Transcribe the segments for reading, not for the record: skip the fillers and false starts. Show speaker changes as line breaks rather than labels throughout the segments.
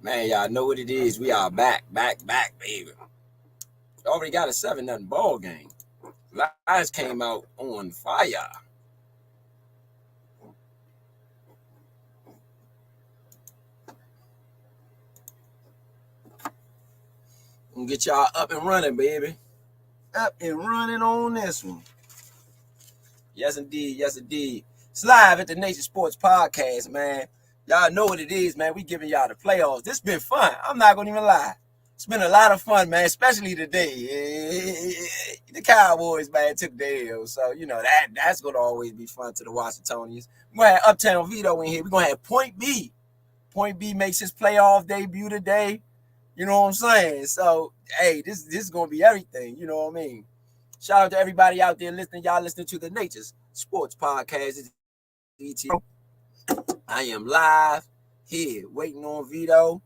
Man, y'all know what it is. We are back, baby. Already got a 7-0 ball game. Lions came out on fire. Gonna get y'all up and running, baby. Up and running on this one. Yes, indeed. Yes, indeed. It's live at the Nation Sports Podcast, man. Y'all know what it is, man. We giving y'all the playoffs. This been fun. I'm not gonna even lie. It's been a lot of fun, man, especially today. The Cowboys, man, took the L. So, you know, that's going to always be fun to the Washingtonians. We're going to have Uptown Vito in here. We're going to have Point B. Point B makes his playoff debut today. You know what I'm saying? So, hey, this is going to be everything. You know what I mean? Shout out to everybody out there listening. Y'all listening to the Nature's Sports Podcast. I am live here waiting on Vito.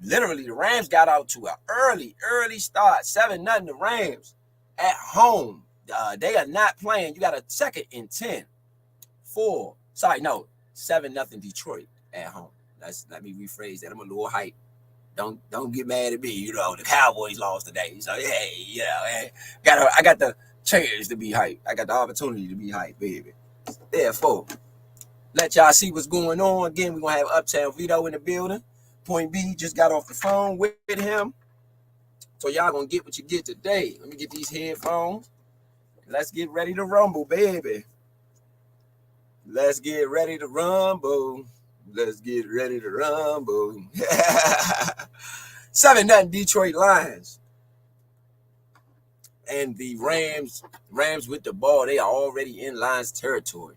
Literally, the Rams got out to an early start. 7-0 the Rams at home. They are not playing. You got a 2nd and 10. 7-0 Detroit at home. Let me rephrase that. I'm a little hype. Don't get mad at me. You know, the Cowboys lost today. So, hey, you know, I got the chance to be hype. I got the opportunity to be hype, baby. Therefore, let y'all see what's going on. Again, we're going to have Uptown Vito in the building. Point B just got off the phone with him. So y'all going to get what you get today. Let me get these headphones. Let's get ready to rumble, baby. Let's get ready to rumble. Let's get ready to rumble. 7-0 Detroit Lions. And the Rams with the ball, they are already in Lions territory.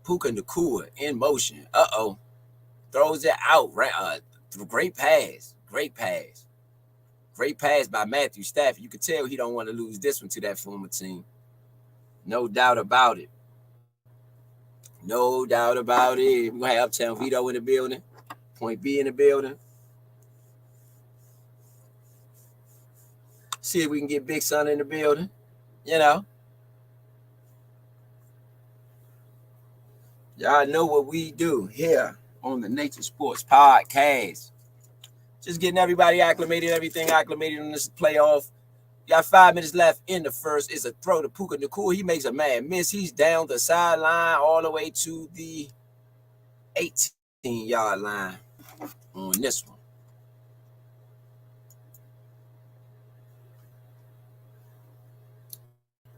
Puka Nacua in motion. Throws it out. Great pass. Great pass by Matthew Stafford. You could tell he don't want to lose this one to that former team. No doubt about it. No doubt about it. We're going to have Uptown Vito in the building. Point B in the building. See if we can get Big Son in the building. You know. Y'all know what we do here on the Nature Sports Podcast. Just getting everybody acclimated, everything acclimated on this playoff. Got 5 minutes left in the first. It's a throw to Puka Nacua. He makes a man miss. He's down the sideline all the way to the 18-yard line on this one.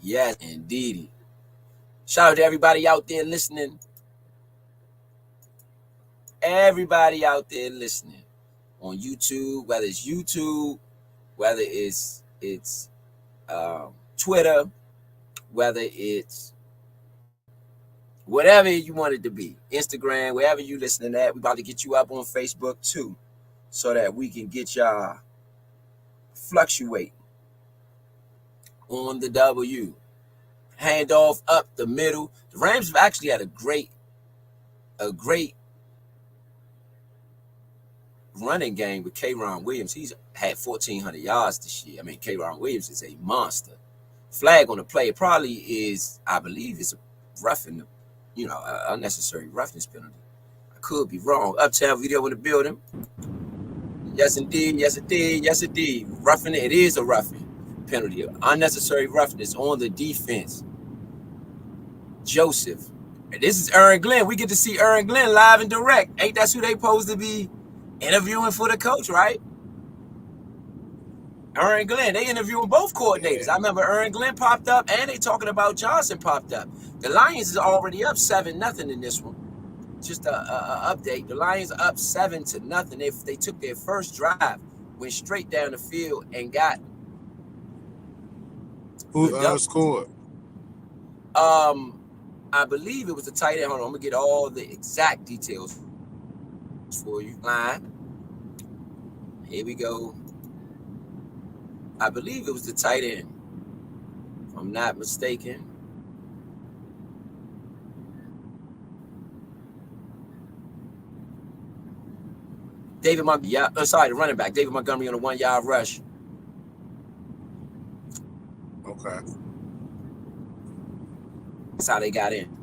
Yes, indeed. Shout out to everybody out there listening. Everybody out there listening on YouTube, whether it's YouTube, whether it's Twitter, whether it's whatever you want it to be, Instagram, wherever you listening at, we about to get you up on Facebook too, so that we can get y'all fluctuate on the W. Handoff up the middle. The Rams have actually had a great running game with K'Ron Williams. He's had 1,400 yards this year. I mean, K'Ron Williams is a monster. Flag on the play. It probably is, I believe, it's a roughing, unnecessary roughness penalty. I could be wrong. Uptown Video in the building. Yes, indeed. Yes, indeed. Yes, indeed. Roughing it is a roughing penalty. Unnecessary roughness on the defense. Joseph. And this is Aaron Glenn. We get to see Aaron Glenn live and direct. Ain't that who they supposed to be interviewing for the coach, right? Aaron Glenn. They interviewing both coordinators. I remember Aaron Glenn popped up, and they talking about Johnson popped up. The Lions is already up 7-0 in this one. Just a update. The Lions are up 7-0. If they took their first drive, went straight down the field and got.
Who scored?
I believe it was the tight end. Hold on, I'm gonna get all the exact details for you. Line. Here we go. I believe it was the tight end, if I'm not mistaken. David Montgomery, the running back, David Montgomery on a 1-yard rush.
Okay.
That's how they got in.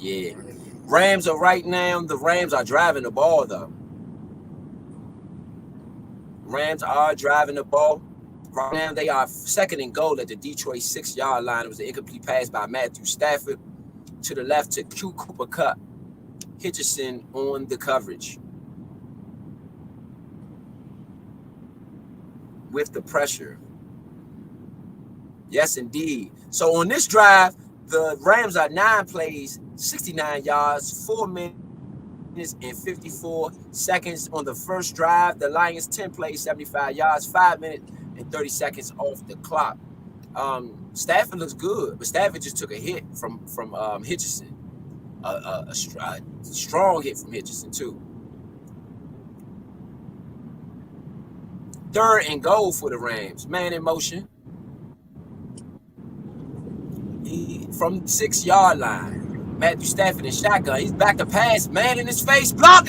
Yeah. Rams are right now. The Rams are driving the ball though. Rams are driving the ball. Right now, they are second and goal at the Detroit 6-yard line. It was an incomplete pass by Matthew Stafford to the left to Q Cooper Kupp. Hitchison on the coverage. With the pressure. Yes, indeed. So on this drive, the Rams are 9 plays, 69 yards, 4 minutes and 54 seconds on the first drive. The Lions 10 plays, 75 yards, 5 minutes and 30 seconds off the clock. Stafford looks good, but Stafford just took a hit from Hitchison. A strong hit from Hitchison too. Third and goal for the Rams. Man in motion. From the 6-yard line. Matthew Stafford in shotgun. He's back to pass. Man in his face. Blocked.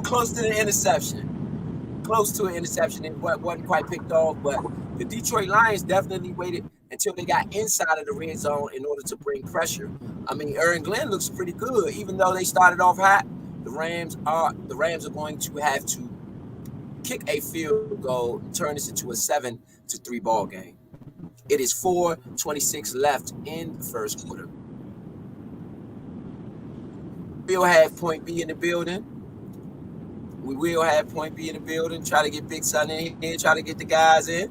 Close to the interception. Close to an interception. It wasn't quite picked off, but the Detroit Lions definitely waited until they got inside of the red zone in order to bring pressure. I mean, Aaron Glenn looks pretty good. Even though they started off hot, the Rams are going to have to kick a field goal and turn this into a 7-3 ball game. It is 4:26 left in the first quarter. We'll have Point B in the building. We will have Point B in the building. Try to get Big Son in here. Try to get the guys in.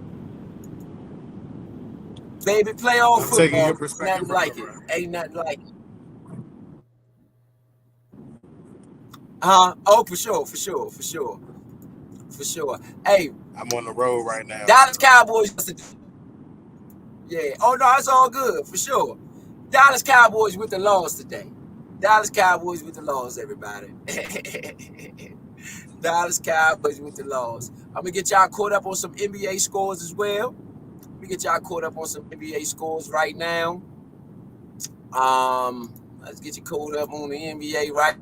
Baby, playoff football. Nothing like it. Ain't nothing like it. Oh, for sure. Hey,
I'm on the road right now.
Dallas Cowboys. Yeah. Oh no, it's all good for sure. Dallas Cowboys with the loss today. Dallas Cowboys with the loss, everybody. Dallas Cowboys with the loss. I'm gonna get y'all caught up on some NBA scores as well. We get y'all caught up on some NBA scores right now. Let's get you caught up on the NBA right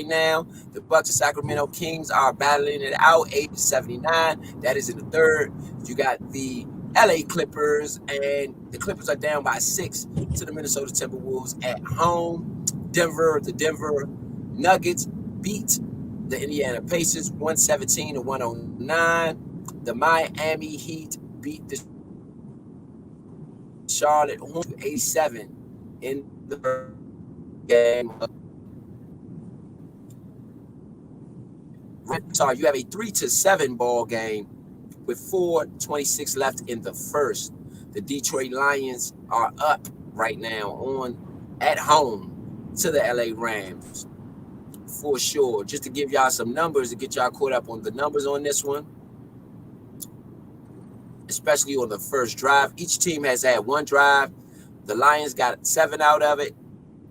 now. The Bucks and Sacramento Kings are battling it out 80-79. That is in the third. You got the LA Clippers, and the Clippers are down by 6 to the Minnesota Timberwolves at home. The Denver Nuggets beat the Indiana Pacers 117-109. The Miami Heat beat the Charlotte Hornets 87 in the game. Sorry, you have a 3-7 ball game with 4:26 left in the first. The Detroit Lions are up right now at home to the LA Rams for sure. Just to give y'all some numbers to get y'all caught up on the numbers on this one, especially on the first drive. Each team has had one drive. The Lions got 7 out of it.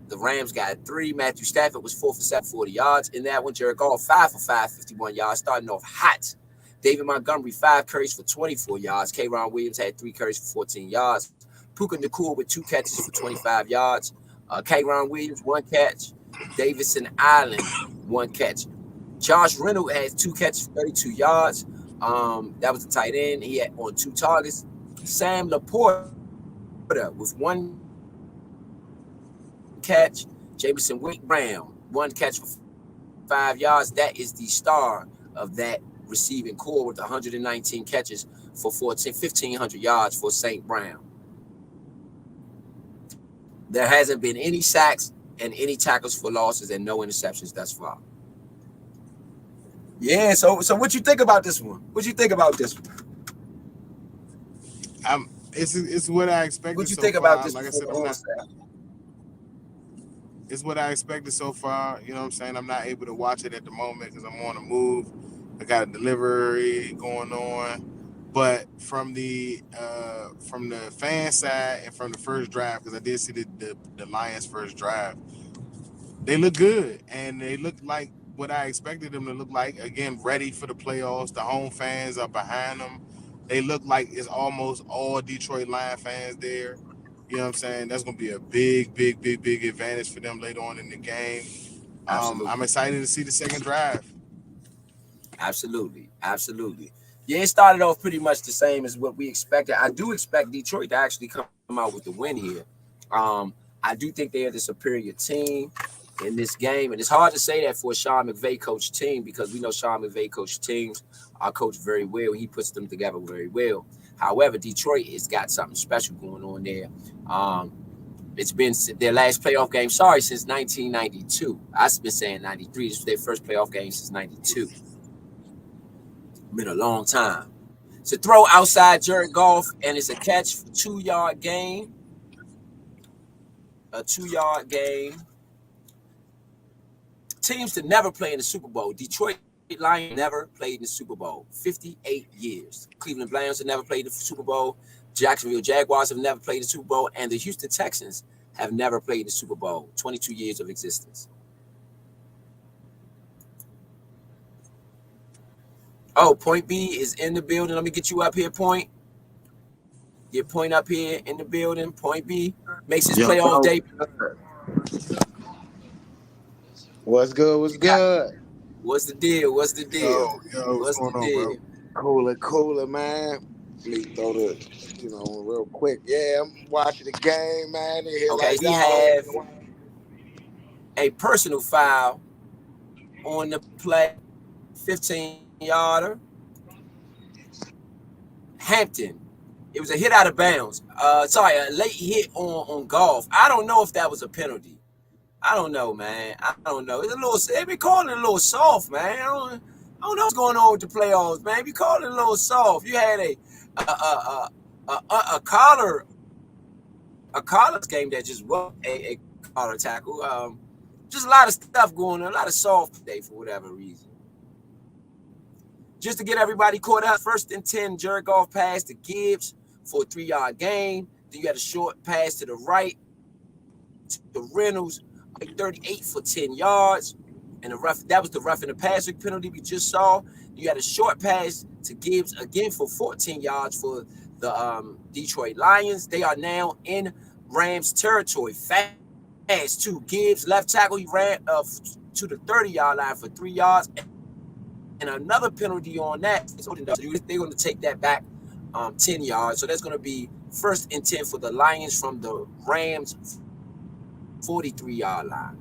The Rams got 3. Matthew Stafford was 4 for 7, 40 yards. In that one, Jared Goff 5 for 5, 51 yards, starting off hot. David Montgomery 5 carries for 24 yards. K'Ron Williams had 3 carries for 14 yards. Puka Nacua with 2 catches for 25 yards. K'Ron Williams 1 catch. Davison Allen 1 catch. Josh Reynolds has 2 catches for 32 yards. That was the tight end. He had on 2 targets. Sam Laporta with 1 catch. Jameson Wick-Brown 1 catch for 5 yards. That is the star of that receiving core with 119 catches for 1,500 yards for St. Brown. There hasn't been any sacks and any tackles for losses and no interceptions thus far. Yeah, so what you think about this one? What you think about this one?
It's what I expected.
What you think about this?
Like I said, it's what I expected so far. You know what I'm saying? I'm not able to watch it at the moment because I'm on the move. I got a delivery going on. But from the fan side and from the first drive, because I did see the Lions' first drive, they look good and they look like what I expected them to look like. Again, ready for the playoffs. The home fans are behind them. They look like it's almost all Detroit Lion fans there. You know what I'm saying? That's going to be a big advantage for them later on in the game. I'm excited to see the second drive.
Absolutely. Yeah, it started off pretty much the same as what we expected. I do expect Detroit to actually come out with the win here. I do think they are the superior team in this game. And it's hard to say that for a Sean McVay coach team because we know Sean McVay coach teams are coached very well. He puts them together very well. However, Detroit has got something special going on there. It's been their last playoff game, since 1992. I've been saying 93. This was their first playoff game since 92. Been a long time. It's a throw outside Jared Goff, and it's a catch for 2-yard gain. A 2-yard gain. Teams to never play in the Super Bowl. Detroit Lions never played in the Super Bowl. 58 years. Cleveland Browns have never played in the Super Bowl. Jacksonville Jaguars have never played in the Super Bowl. And the Houston Texans have never played in the Super Bowl. 22 years of existence. Oh, Point B is in the building. Let me get you up here, Point. Get Point up here in the building. Point B makes his playoff debut.
What's good? What's good?
What's the deal? What's the deal?
Yo, what's going on, bro?
Cooler, man. Let me throw the, real quick. Yeah, I'm watching the game, man.
Okay, we have a personal foul on the play, 15-yarder. Hampton. It was a hit out of bounds. A late hit on Goff. I don't know if that was a penalty. I don't know, man. I don't know. It's a little. They be calling it a little soft, man. I don't know what's going on with the playoffs, man. Be calling it a little soft. You had a collar game that just was a collar tackle. Just a lot of stuff going on. A lot of soft today for whatever reason. Just to get everybody caught up, 1st and 10, Jared Goff pass to Gibbs for a 3-yard gain. Then you had a short pass to the right to Reynolds, 38 for 10 yards. And that was the roughing the passer penalty we just saw. You had a short pass to Gibbs again for 14 yards for the Detroit Lions. They are now in Rams territory. Fast too. Gibbs, left tackle, he ran to the 30-yard line for 3 yards. And another penalty on that. So they're going to take that back 10 yards. So that's going to be 1st and 10 for the Lions from the Rams 43-yard line.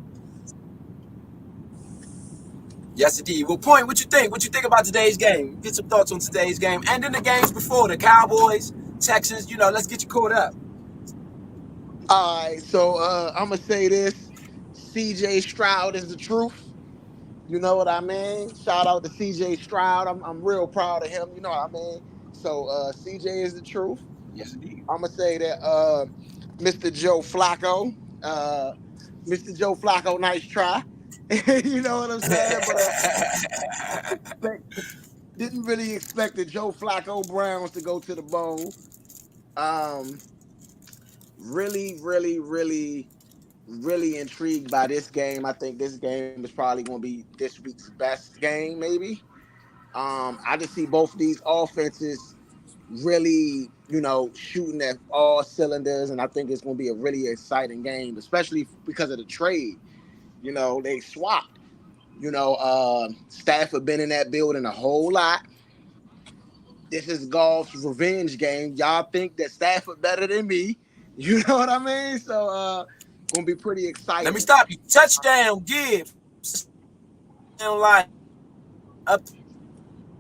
Yes, indeed. Well, Point, what you think? What you think about today's game? Get some thoughts on today's game. And then the games before, the Cowboys, Texans, let's get you caught up.
All right, so I'm going to say this. C.J. Stroud is the truth. You know what I mean? Shout out to C.J. Stroud. I'm real proud of him. You know what I mean? So C.J. is the truth.
Yes, indeed.
I'm going to say that Mr. Joe Flacco, nice try. You know what I'm saying? But didn't really expect the Joe Flacco Browns to go to the bowl. Really intrigued by this game. I think this game is probably going to be this week's best game, maybe. I just see both of these offenses really, shooting at all cylinders, and I think it's going to be a really exciting game, especially because of the trade. They swapped. Stafford been in that building a whole lot. This is Goff's revenge game. Y'all think that Stafford better than me. You know what I mean? So, going to be pretty exciting.
Let me stop you. Touchdown, Gibbs. Line up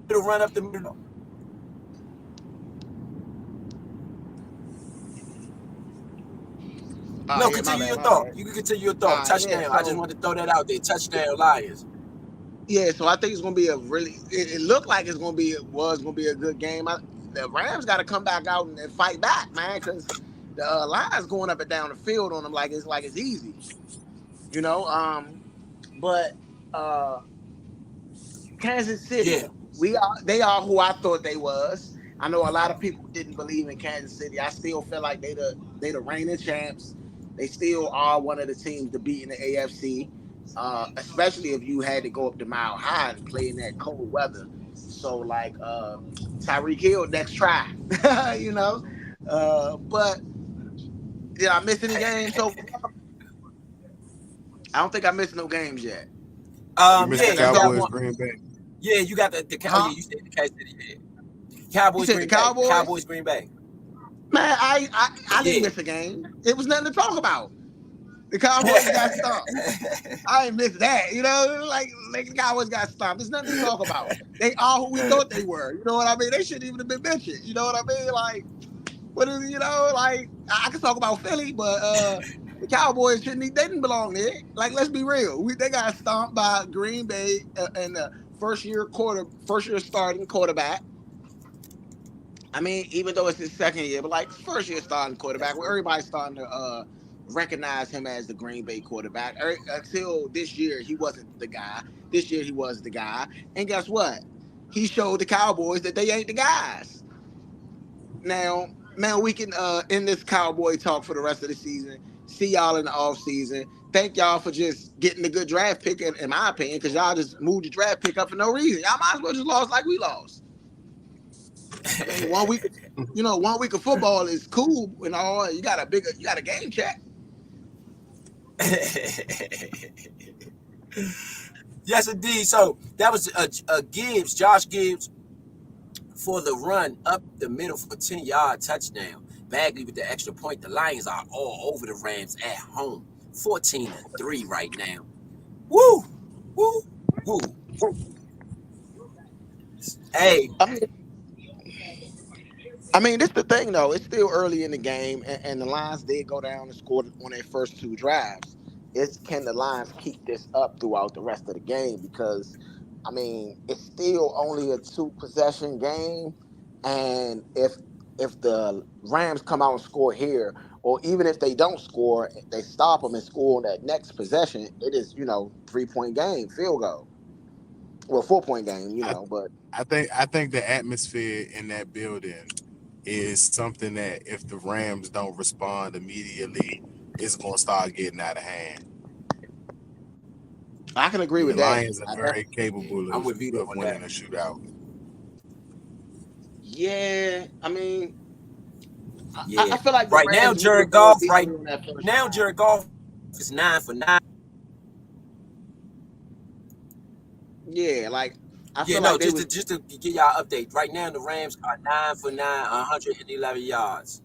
to run up the middle. Continue your thought. You can continue your thought. Touchdown. Yeah, so, I just wanted to throw that out there. Touchdown, Lions.
Yeah, so I think it's going to be it looked like it was going to be a good game. The Rams got to come back out and fight back, man, because the Lions going up and down the field on them like it's easy. But Kansas City, they are who I thought they was. I know a lot of people didn't believe in Kansas City. I still feel like they the reigning champs. They still are one of the teams to beat in the AFC, especially if you had to go up to Mile High and play in that cold weather. So, Tyreek Hill, next try, But did I miss any games? So I don't think I missed no games yet.
Cowboys, Green Bay.
Yeah, you got the Cowboys. You said the Kansas City. Cowboys, Green Bay. Cowboys, Green Bay.
Man, I didn't miss a game. It was nothing to talk about. The Cowboys got stomped. I ain't missed that. You know, like the Cowboys got stomped. There's nothing to talk about. They are who we thought they were. You know what I mean? They shouldn't even have been mentioned. You know what I mean? Like, what is, you know, like I can talk about Philly, but the Cowboys they didn't belong there. Like, let's be real. They got stomped by Green Bay and the first year starting quarterback. I mean, even though it's his second year, but like first year starting quarterback, where everybody's starting to recognize him as the Green Bay quarterback. Until this year, he wasn't the guy. This year, he was the guy. And guess what? He showed the Cowboys that they ain't the guys. Now, man, we can end this Cowboy talk for the rest of the season. See y'all in the off season. Thank y'all for just getting a good draft pick, in my opinion, because y'all just moved the draft pick up for no reason. Y'all might as well just lost like we lost. I mean, 1 week, 1 week of football is cool and all. You got a game check.
Yes, indeed. So that was Josh Gibbs, for the run up the middle for a 10-yard touchdown. Bagley with the extra point. The Lions are all over the Rams at home. 14-3 right now. Woo! Woo! Woo! Hey.
I mean, this the thing, though. It's still early in the game, and the Lions did go down and score on their first 2 drives. Can the Lions keep this up throughout the rest of the game? Because, I mean, it's still only a 2-possession game, and if the Rams come out and score here, or even if they don't score, they stop them and score on that next possession, it is 3-point game, field goal. Well, 4-point game, but
I think the atmosphere in that building is something that if the Rams don't respond immediately, it's gonna start getting out of hand.
I can agree with
the
that.
Lions are very capable of winning a shootout.
Yeah, I mean,
yeah.
I feel like
right now, Jared Goff. Jared Goff is 9 for 9.
Yeah, like I feel like
just to give y'all an update. Right now, the Rams are 9 for 9, 111 yards.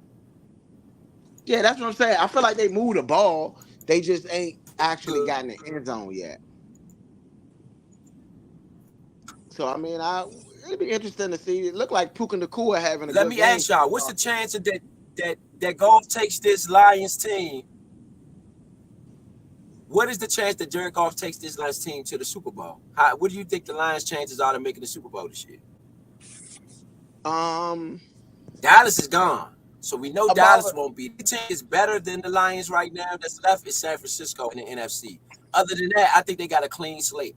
Yeah, that's what I'm saying. I feel like they moved the ball. They just ain't actually gotten the end zone yet. So I mean, it'd be interesting to see. It looked like Puka Nacua having a good game.
Let me ask y'all, what's the chance that Goff takes this Lions team? What is the chance that Jared Goff takes this Lions team to the Super Bowl? What do you think the Lions' chances are to making the Super Bowl this year? Dallas is gone, so we know Dallas won't be. The team is better than the Lions right now. That's left is San Francisco in the NFC. Other than that, I think they got a clean slate.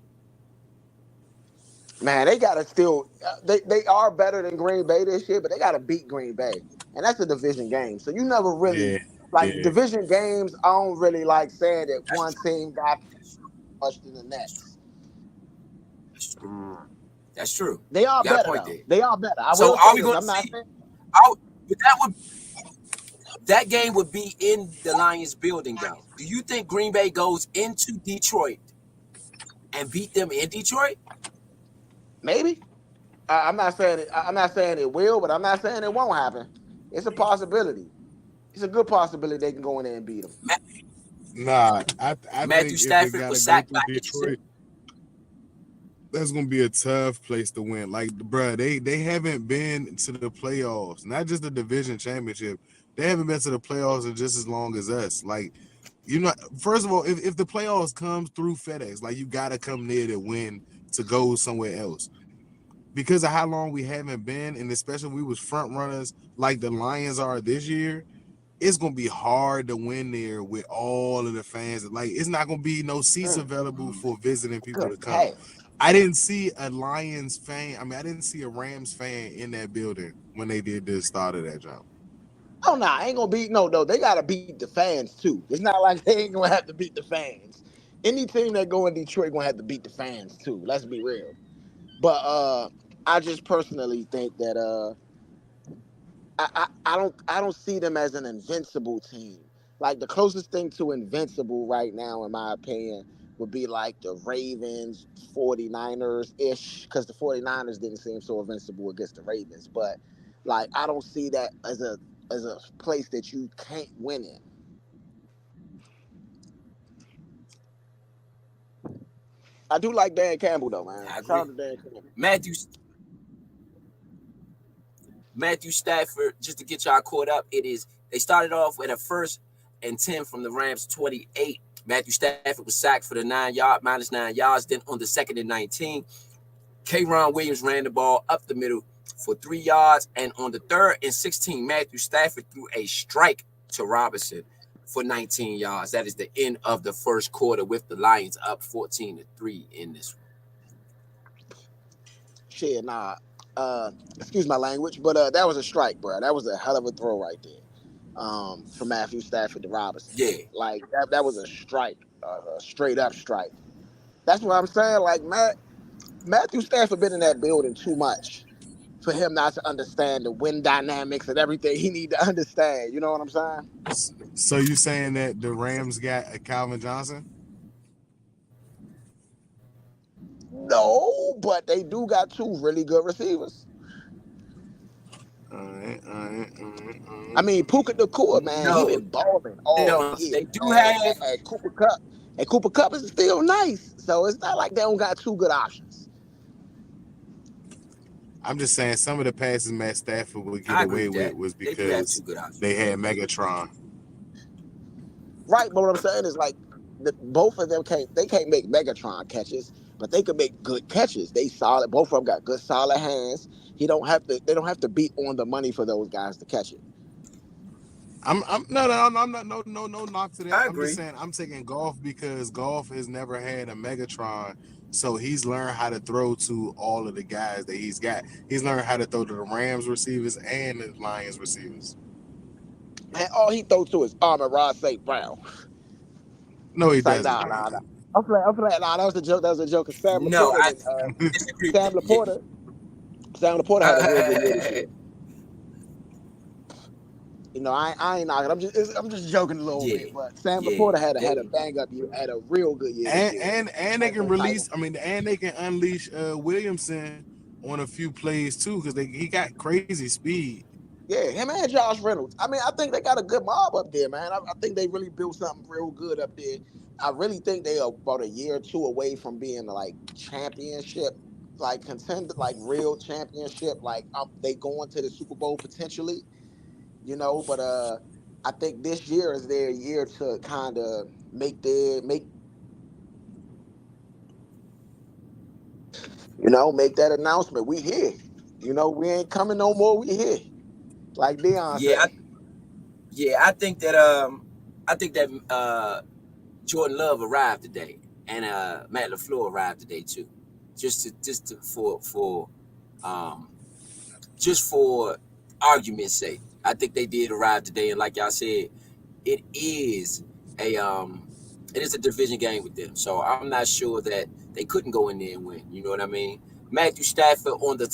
Man, they gotta still. They are better than Green Bay this year, but they gotta beat Green Bay, and that's a division game. So you never really division games. I don't really like saying that one team got much than the next.
That's true.
They are better. They are better.
So are we going to see? That game would be in the Lions building, though. Do you think Green Bay goes into Detroit and beat them in Detroit?
Maybe. I'm not saying it will, but I'm not saying it won't happen. It's a possibility. It's a good possibility they can go in there and beat them.
Nah, I
Matthew
think
Stafford was sacked by
Detroit. That's gonna be a tough place to win. Like, bruh, they haven't been to the playoffs, not just the division championship. They haven't been to the playoffs in just as long as us. Like, first of all, if the playoffs comes through FedEx, like, you gotta come there to win to go somewhere else. Because of how long we haven't been, and especially we was front runners like the Lions are this year, it's gonna be hard to win there with all of the fans. Like, it's not gonna be no seats available for visiting people to come. I didn't see a Lions fan. I mean, I didn't see a Rams fan in that building when they did the start of that jump.
Oh no, ain't gonna beat no. They gotta beat the fans too. It's not like they ain't gonna have to beat the fans. Any team that go in Detroit gonna have to beat the fans too. Let's be real. But I just personally think that I don't see them as an invincible team. Like, the closest thing to invincible right now, in my opinion, would be like the Ravens, 49ers-ish, because the 49ers didn't seem so invincible against the Ravens. But, like, I don't see that as a place that you can't win in. I do like Dan Campbell though, man.
I
Shout
agree.
out to Dan Campbell.
Matthew Stafford, just to get y'all caught up, they started off with a 1st and 10 from the Rams 28. Matthew Stafford was sacked for the -9 yards. Then on the 2nd and 19, K'Ron Williams ran the ball up the middle for 3 yards. And on the 3rd and 16, Matthew Stafford threw a strike to Robinson for 19 yards. That is the end of the first quarter with the Lions up 14-3 in this one.
Shit, nah. Excuse my language, but that was a strike, bro. That was a hell of a throw right there. From Matthew Stafford to Robinson.
Yeah.
Like that was a strike, a straight up strike. That's what I'm saying. Like Matthew Stafford been in that building too much for him not to understand the win dynamics and everything he need to understand. You know what I'm saying?
So you saying that the Rams got a Calvin Johnson?
No, but they do got 2 really good receivers.
All right.
I mean, Puka Nacua, man, he been balling all year.
They do have
and Cooper Kupp. And Cooper Kupp is still nice, so it's not like they don't got 2 good options.
I'm just saying some of the passes Matt Stafford would get away with was because they had Megatron.
Right, but what I'm saying is like both of them can't make Megatron catches, but they can make good catches. They solid. Both of them got good solid hands. They don't have to beat on the money for those guys to catch it.
I'm not no knock to that.
I
I'm
agree.
just saying I'm taking Goff because Goff has never had a Megatron, so he's learned how to throw to all of the guys that he's got. He's learned how to throw to the Rams receivers and the Lions receivers.
Man, all he throws to is Amon-Ra St. Brown.
No, he doesn't.
Nah. I'm playing. Nah, that was a joke. That was a joke. Sam Laporta. Sam Laporta had a real good year this year. You know, I ain't knocking. I'm just joking a little bit. But Sam Laporta had a bang up year, had a real good year.
And they can release. And they can unleash Williamson on a few plays too because he got crazy speed.
Yeah, him and Josh Reynolds. I mean, I think they got a good mob up there, man. I think they really built something real good up there. I really think they are about a year or 2 away from being like championship, like contender, like real championship. Like they going to the Super Bowl potentially, you know. But I think this year is their year to kind of make that announcement. We here. You know, we ain't coming no more. We here. Like Deion said.
I think that Jordan Love arrived today, and Matt LaFleur arrived today too, just for argument's sake. I think they did arrive today, and like y'all said, it is a division game with them. So I'm not sure that they couldn't go in there and win. You know what I mean? Matthew Stafford on the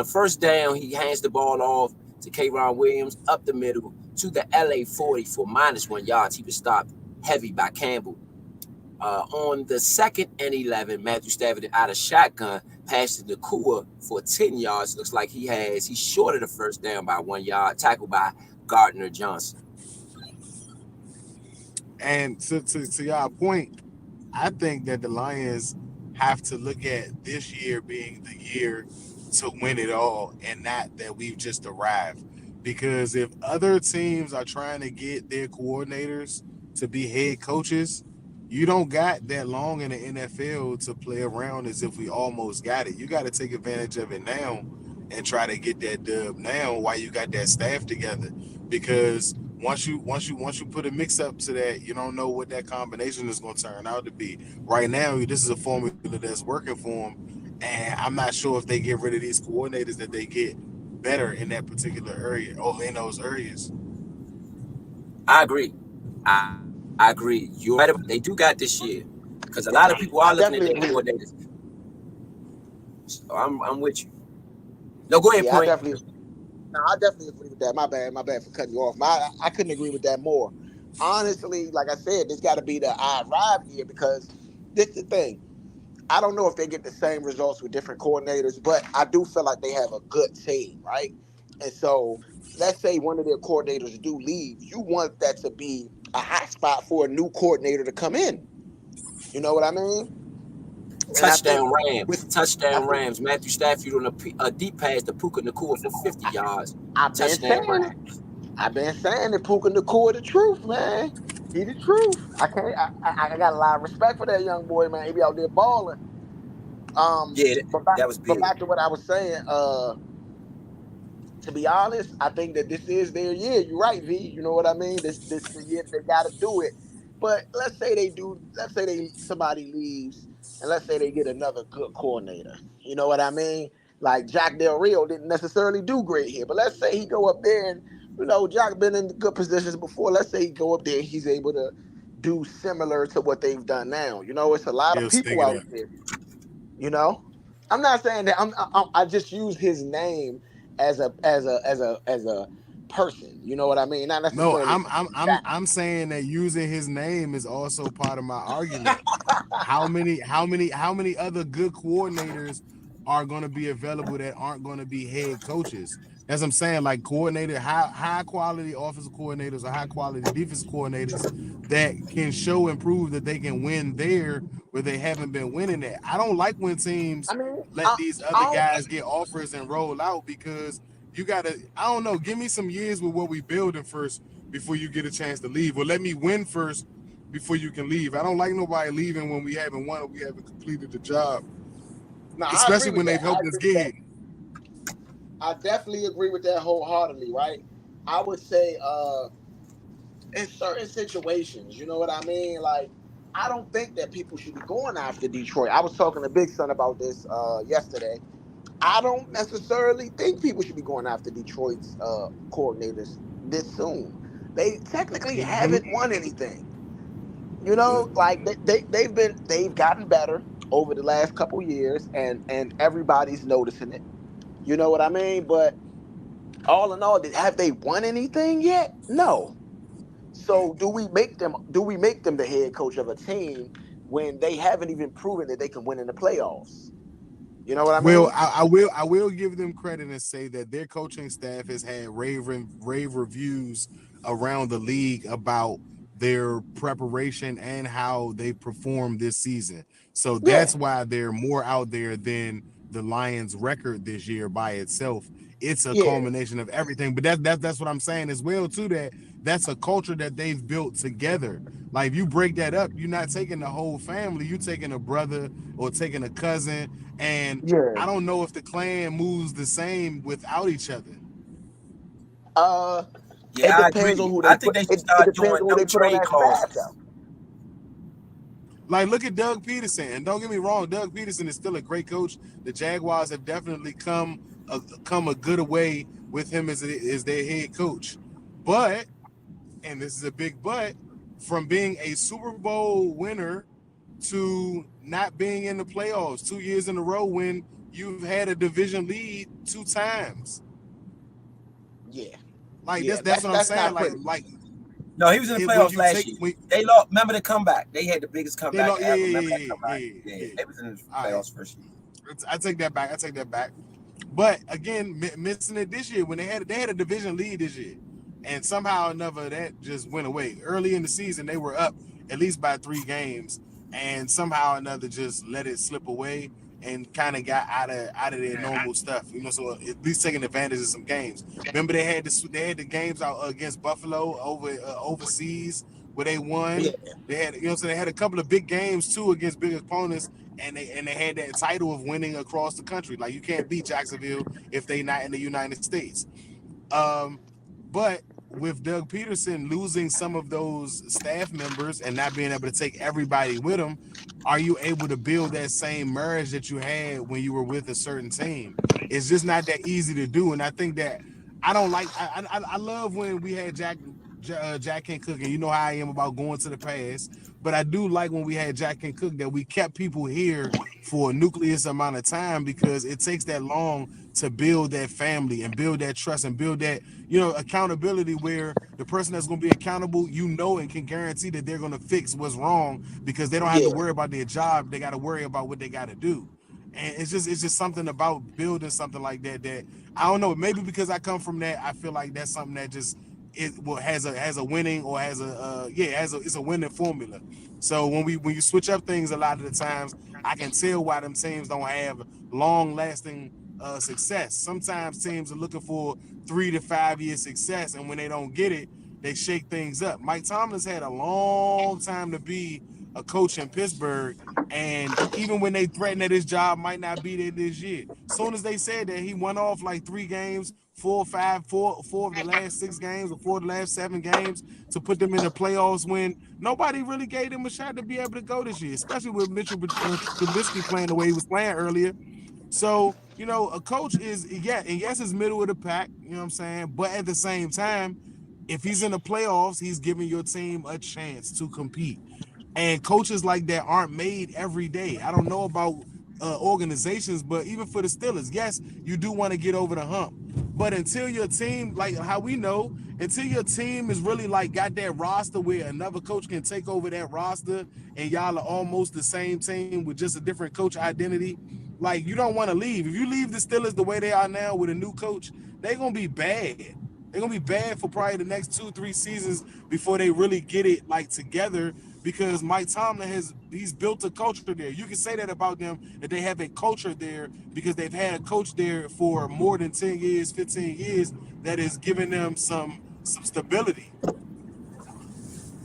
first down, he hands the ball off to K'Ron Williams up the middle to the LA 40 for -1 yards. He was stopped heavy by Campbell. On the 2nd and 11, Matthew Stafford out of shotgun passed to Nacua for 10 yards. Looks like he's short of the first down by 1 yard, tackled by Gardner Johnson.
And to y'all point, I think that the Lions have to look at this year being the year to win it all and not that we've just arrived. Because if other teams are trying to get their coordinators to be head coaches, you don't got that long in the NFL to play around as if we almost got it. You got to take advantage of it now and try to get that dub now while you got that staff together. Because once you put a mix up to that, you don't know what that combination is going to turn out to be. Right now, this is a formula that's working for them, and I'm not sure if they get rid of these coordinators that they get better in that particular area or in those areas.
I agree. I agree. You're right. They do got this year because a lot of people are looking at their coordinators. So I'm with you. No, go ahead,
yeah,
Point.
I definitely agree with that. My bad for cutting you off. I couldn't agree with that more. Honestly, like I said, this got to be the I arrived here because this is the thing. I don't know if they get the same results with different coordinators, but I do feel like they have a good team, right? And so let's say one of their coordinators do leave. You want that to be a hot spot for a new coordinator to come in. You know what I mean? And I think
Touchdown Rams.
with I
Touchdown
think
Rams. Matthew Stafford on a deep pass to Puka Nacua for 50 yards.
I've been
Touchdown
saying it.
Rams.
I've been saying that Puka Nacua the truth, man. He the truth. I can't. I got a lot of respect for that young boy, man. He be out there balling.
Yeah,
But back,
that was
but
big.
back to what I was saying. To be honest, I think that this is their year. You're right, V. You know what I mean? This the year that they got to do it. But let's say they do. Let's say somebody leaves, and let's say they get another good coordinator. You know what I mean? Like Jack Del Rio didn't necessarily do great here, but let's say he go up there and Jack been in good positions before. Let's say he go up there, and he's able to do similar to what they've done now. It's a lot of
He'll stick
people
it
out
up.
there. You know, I'm not saying that I just use his name as a person. You know what I mean? Not
No,
necessarily
I'm
for
I'm I'm
Jack.
I'm saying that using his name is also part of my argument. How many other good coordinators are going to be available that aren't going to be head coaches? That's what I'm saying. Like high quality offensive coordinators or high quality defensive coordinators that can show and prove that they can win there where they haven't been winning at. I don't like when teams
I mean,
let these
I
other
don't.
guys get offers and roll out because you gotta, I don't know, give me some years with what we building first before you get a chance to leave. Or let me win first before you can leave. I don't like nobody leaving when we haven't won or we haven't completed the job.
No, I agree
Especially
with
when they've
that. I
helped us
agree with
get
that.
here.
I definitely agree with that wholeheartedly. Right? I would say, in certain situations, you know what I mean? Like, I don't think that people should be going after Detroit. I was talking to Big Son about this yesterday. I don't necessarily think people should be going after Detroit's coordinators this soon. They technically
Mm-hmm.
haven't won anything.
Yeah.
Like they've gotten better over the last couple years, and everybody's noticing it. You know what I mean? But all in all, have they won anything yet? No. So do we make them the head coach of a team when they haven't even proven that they can win in the playoffs? You know what I
Well,
mean?
I will give them credit and say that their coaching staff has had rave reviews around the league about their preparation and how they performed this season. So
Yeah,
that's why they're more out there than the Lions' record this year by itself. It's a
yeah,
culmination of everything. But that's what I'm saying as well too. That's a culture that they've built together. Like if you break that up, you're not taking the whole family. You're taking a brother or taking a cousin, and
yeah.
I don't know if the clan moves the same without each other.
Uh,
Yeah,
it
I
depends on
agree.
who they
I think
put.
they should
It
start
depends
doing
on who
no
they put on
trade
that staff,
clauses.
though.
Like look at Doug Peterson, and don't get me wrong, Doug Peterson is still a great coach. The Jaguars have definitely come a good way with him as their head coach. But, and this is a big but, from being a Super Bowl winner to not being in the playoffs 2 years in a row when you've had a division lead 2 times.
Yeah,
Like
yeah.
that's what I'm
That's
saying.
not
Like
pretty.
like
No, he was in the
when
playoffs
you
last
take
year.
when
They lost. Remember the comeback? They had the biggest
they
comeback
lost, yeah,
ever.
yeah,
Remember that
yeah,
comeback?
yeah,
Yeah,
yeah,
they was in the
all right.
playoffs first year.
I take that back. I take that back. But again, missing it this year when they had a division lead this year, and somehow or another that just went away. Early in the season, they were up at least by 3 games, and somehow or another just let it slip away and kind of got out of their normal stuff. So at least taking advantage of some games. Remember they had the games out against Buffalo overseas where they
Yeah,
won. They had so they had a couple of big games too against big opponents, and they had that title of winning across the country. Like you can't beat Jacksonville if they not in the United States. Um, but with Doug Peterson losing some of those staff members and not being able to take everybody with him, are you able to build that same marriage that you had when you were with a certain team? It's just not that easy to do. And I think that I don't like. I love when we had Jack and Cook, and you know how I am about going to the past. But I do like when we had Jack and Cook that we kept people here for a nucleus amount of time because it takes that long to build that family and build that trust and build that accountability where the person that's going to be accountable and can guarantee that they're going to fix what's wrong because they don't have to
yeah,
worry about their job. They got to worry about what they got to do. And it's just something about building something like that I don't know, maybe because I come from that, I feel like that's something that just has a winning or has a it's a winning formula. So when you switch up things a lot of the times, I can tell why them teams don't have long lasting success. Sometimes teams are looking for 3 to 5 year success, and when they don't get it, they shake things up. Mike Tomlin's had a long time to be a coach in Pittsburgh, and even when they threatened that his job might not be there this year, as soon as they said that, he went off like 3 games, 4 of the last 6 games or 4 of the last 7 games to put them in the playoffs when nobody really gave them a shot to be able to go this year, especially with Mitchell Trubisky playing the way he was playing earlier. So, a coach is, yes, it's middle of the pack, you know what I'm saying? But at the same time, if he's in the playoffs, he's giving your team a chance to compete. And coaches like that aren't made every day. I don't know about organizations, but even for the Steelers, yes, you do want to get over the hump. But until your team, like how we know, until your team is really like got that roster where another coach can take over that roster and y'all are almost the same team with just a different coach identity, like you don't want to leave. If you leave the Steelers the way they are now with a new coach, they're going to be bad. They're going to be bad for probably the next 2-3 seasons before they really get it like together, because Mike Tomlin he's built a culture there. You can say that about them, that they have a culture there because they've had a coach there for more than 10 years, 15 years that is giving them some stability.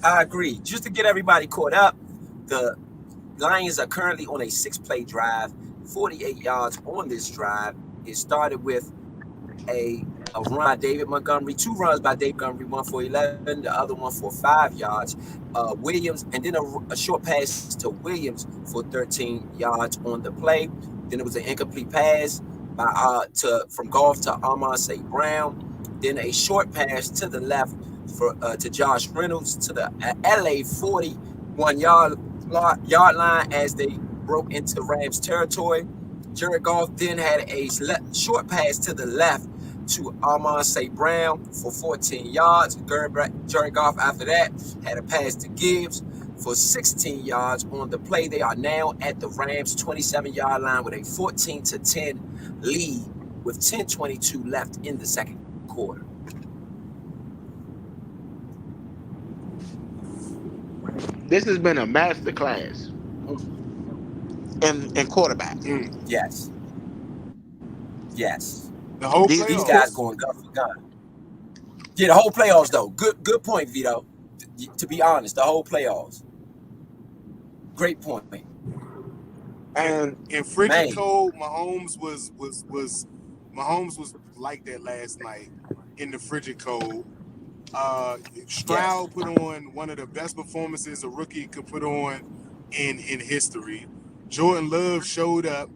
I agree. Just to get everybody caught up, the Lions are currently on a 6-play drive, 48 yards on this drive. It started with a run by David Montgomery, 2 runs by David Montgomery, one for 11, the other one for 5 yards. Williams, and then a short pass to Williams for 13 yards on the play. Then it was an incomplete pass from Goff to Amon St. Brown. Then a short pass to the left to Josh Reynolds to the LA 41-yard line as they broke into Rams territory. Jared Goff then had a short pass to the left to Amon St. Brown for 14 yards. Jared Goff after that had a pass to Gibbs for 16 yards on the play. They are now at the Rams 27-yard line with a 14-10 lead with 10:22 left in the second quarter.
This has been a masterclass in quarterback.
Yes.
The whole
these guys going gun for gun. Yeah, the whole playoffs though. Good point, Vito. To be honest, the whole playoffs. Great point.
And in frigid cold, Mahomes was like that last night in the frigid cold. Stroud put on one of the best performances a rookie could put on in history. Jordan Love showed up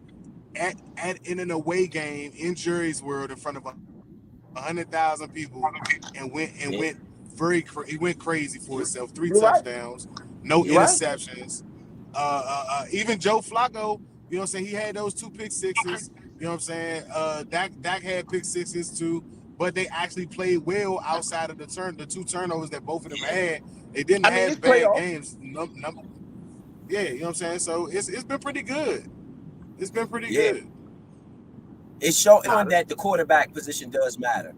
in an away game in Jerry's World in front of 100,000 people and went crazy for himself. 3 touchdowns, no interceptions. Even Joe Flacco, you know what I'm saying, he had those 2 pick sixes. You know what I'm saying? Dak had pick sixes too, but they actually played well outside of the 2 turnovers that both of them had. They didn't have bad games. Yeah, you know what I'm saying? So it's been pretty good. It's been pretty good.
It's showing that the quarterback position does matter.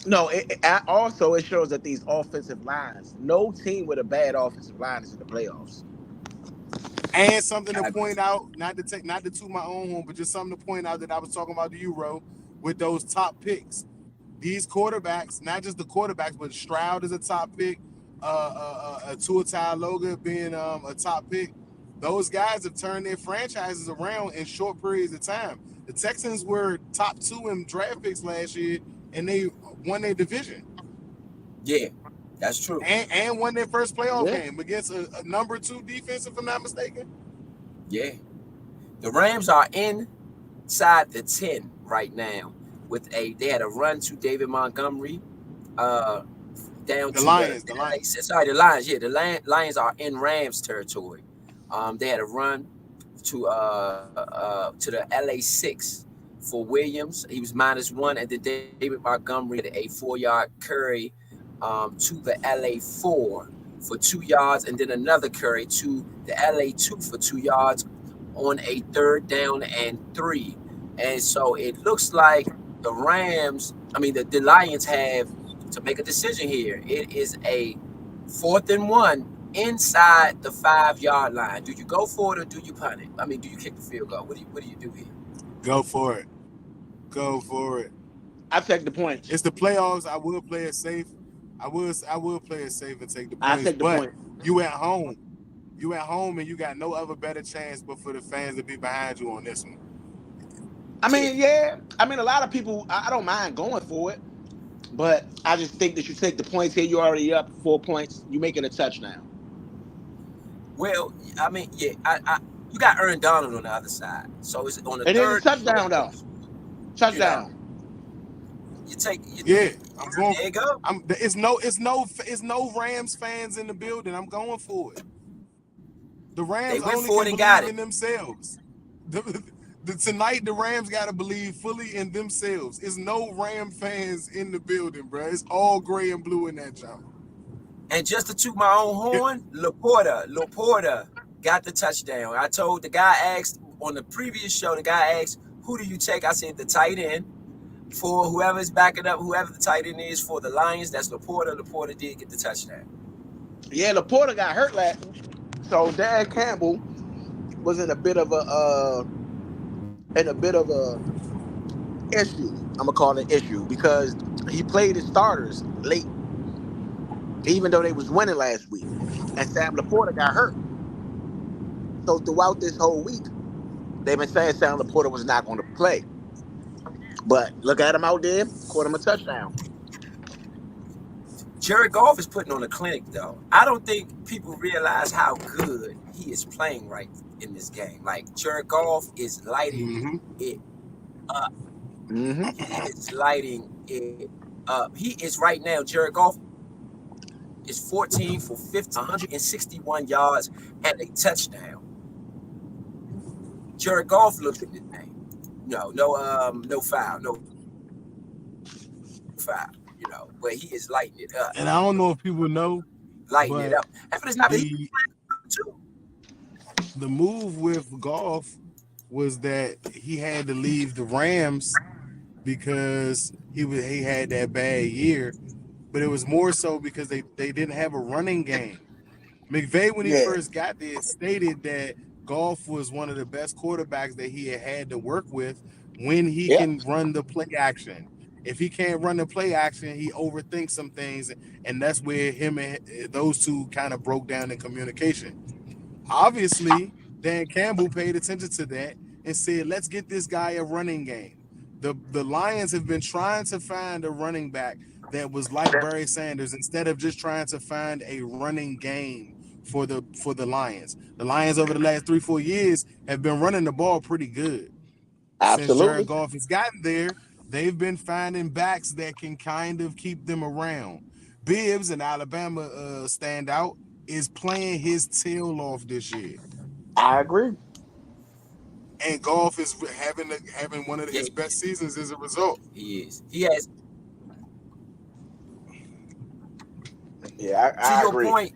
No, it also shows that these offensive lines, no team with a bad offensive line is in the playoffs.
And something to point out, not to toot my own horn, but just something to point out that I was talking about to you, Ro, with those top picks. These quarterbacks, not just the quarterbacks, but Stroud is a top pick, Tua Tagovailoa being a top pick. Those guys have turned their franchises around in short periods of time. The Texans were top 2 in draft picks last year, and they won their division.
Yeah, that's true.
And won their first playoff game against a number 2 defense, if I'm not mistaken.
Yeah. The Rams are inside the 10 right now they had a run to David Montgomery down
the
to
Lions.
The Lions. Yeah, the Lions are in Rams territory. They had a run to the LA 6 for Williams. He was -1, and then David Montgomery had a 4-yard curry to the LA 4 for 2 yards, and then another curry to the LA 2 for 2 yards on a 3rd down and 3. And so it looks like the Lions have to make a decision here. It is a 4th and 1 inside the 5-yard line. Do you go for it or do you punt it? I mean, do you kick the field goal? What do you do here?
Go for it. Go for it.
I take the points.
It's the playoffs. I will play it safe. I will play it safe and take the points.
I take the
but
point.
You at home. You at home, and you got no other better chance but for the fans to be behind you on this one.
I mean, yeah. I mean, a lot of people, I don't mind going for it, but I just think that you take the points here. You're already up 4 points. You make it a touchdown.
Well, I mean, yeah, you got Aaron Donald on the other side, so it's on the
And
third.
it's a touchdown, though. Touchdown.
You take.
I'm going.
There you go.
It's no Rams fans in the building. I'm going for it. The Rams only can believe in themselves. Tonight, the Rams got to believe fully in themselves. It's no Ram fans in the building, bro. It's all gray and blue in that jump.
And just to toot my own horn, Laporta got the touchdown. I told the guy asked on the previous show, who do you take? I said the tight end for whoever's backing up, whoever the tight end is for the Lions. That's Laporta. Laporta did get the touchdown.
Yeah, Laporta got hurt last. So Dan Campbell was in a bit of a issue. I'm gonna call it issue because he played his starters late, even though they was winning last week, and Sam Laporta got hurt. So throughout this whole week, they've been saying Sam Laporta was not going to play. But look at him out there, caught him a touchdown.
Jared Goff is putting on a clinic, though. I don't think people realize how good he is playing right in this game. Like, Jared Goff is lighting it up. He is lighting it up. He is right now, Jared Goff is 14 for 50, 161 yards and a touchdown. Jared Goff looks at this name. No foul. You know, but he is lighting it up.
And I don't know if people know,
lighting it up. But it's not
the move with Goff was that he had to leave the Rams because he had that bad year, but it was more so because they didn't have a running game. McVay, when he first got there, stated that Goff was one of the best quarterbacks that he had to work with when he can run the play action. If he can't run the play action, he overthinks some things, and that's where him and those two kind of broke down in communication. Obviously, Dan Campbell paid attention to that and said, let's get this guy a running game. The Lions have been trying to find a running back that was like Barry Sanders instead of just trying to find a running game for the Lions. The Lions over the last 3-4 years have been running the ball pretty good.
Absolutely.
Since Jared Goff has gotten there, they've been finding backs that can kind of keep them around. Bibbs, an Alabama standout, is playing his tail off this year.
I agree.
And Goff is having one of his best seasons as a result.
He is. He has.
Yeah, I agree.
To your point,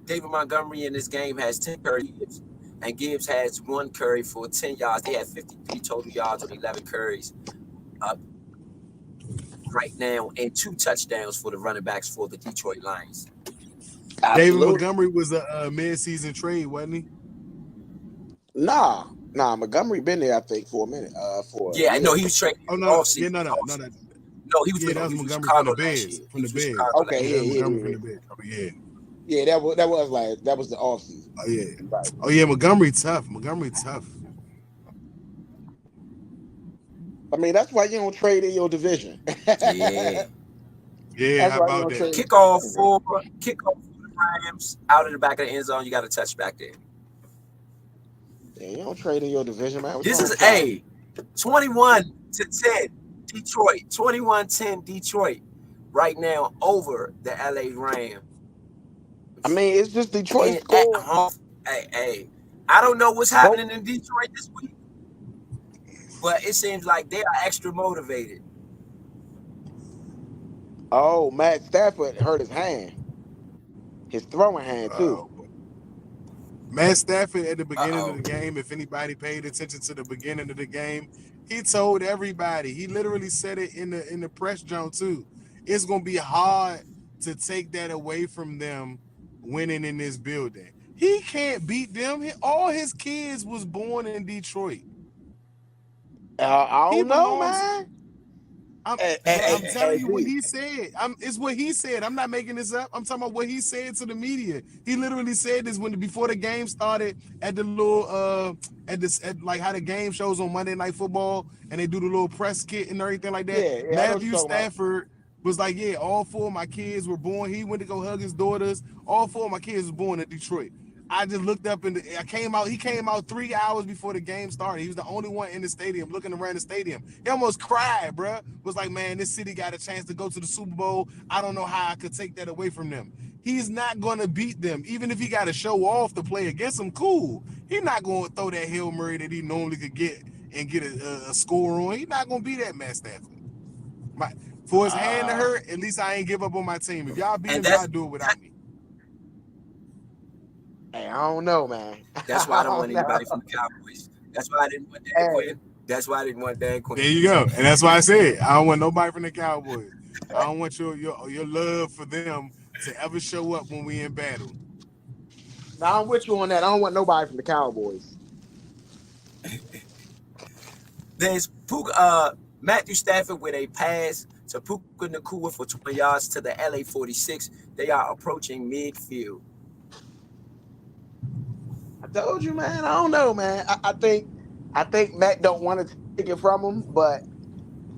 David Montgomery in this game has 10 carries, and Gibbs has 1 carry for 10 yards. They had 53 total yards on 11 carries right now, and 2 touchdowns for the running backs for the Detroit Lions.
Absolutely.
David Montgomery was a mid-season trade, wasn't he?
Nah, Montgomery been there, I think, for a minute.
No, he was traded.
Oh no,
no, he was.
That was Montgomery
Chicago
from the Bears. From the Bears.
Okay,
Montgomery from the Bears. Oh yeah.
Yeah, that was the offseason.
Oh yeah.
Right.
Oh yeah, Montgomery tough.
I mean, that's why you don't trade in your division.
Yeah, how about that?
Kickoff for the Rams out of the back of the end zone. You got a touch back there.
Yeah, you don't trade in your division, man.
This is 21-10 Detroit. 21-10 Detroit right now over the LA Rams.
I mean, it's just Detroit.
Hey, I don't know what's happening in Detroit this week, but it seems like they are extra motivated.
Oh, Matt Stafford hurt his hand. His throwing hand, too.
Matt Stafford at the beginning of the game, if anybody paid attention to the beginning of the game, he told everybody. He literally said it in the press jump, too. it's gonna be hard to take that away from them winning in this building. He can't beat them. All his kids was born in Detroit.
I
He
don't know,
belongs.
man.
I'm telling you what he said. It's what he said. I'm not making this up. I'm talking about what he said to the media. He literally said this before the game started at the little at like how the game shows on Monday Night Football and they do the little press kit and everything like that.
Yeah,
Matthew Stafford was like, yeah, all 4 of my kids were born. He went to go hug his daughters. All 4 of my kids was born in Detroit. I just looked up and I came out. He came out 3 hours before the game started. He was the only one in the stadium, looking around the stadium. He almost cried, bro. Was like, man, this city got a chance to go to the Super Bowl. I don't know how I could take that away from them. He's not going to beat them. Even if he got to show off to play against them, cool. He's not going to throw that Hail Mary that he normally could get and get a score on. He's not going to be that Matt Stafford. For his hand to hurt, at least I ain't give up on my team. If y'all beat him, y'all do it without me.
Hey, I don't know, man.
That's why I don't want anybody from the Cowboys. That's why I didn't want Dan Quinn. That's why I didn't want Dan Quinn.
There you go. And that's why I said I don't want nobody from the Cowboys. I don't want your love for them to ever show up when we in battle.
Now I'm with you on that. I don't want nobody from the Cowboys.
There's Matthew Stafford with a pass to Puka Nacua for 20 yards to the LA 46. They are approaching midfield.
I told you, man. I don't know, man. I think Matt don't want to take it from him, but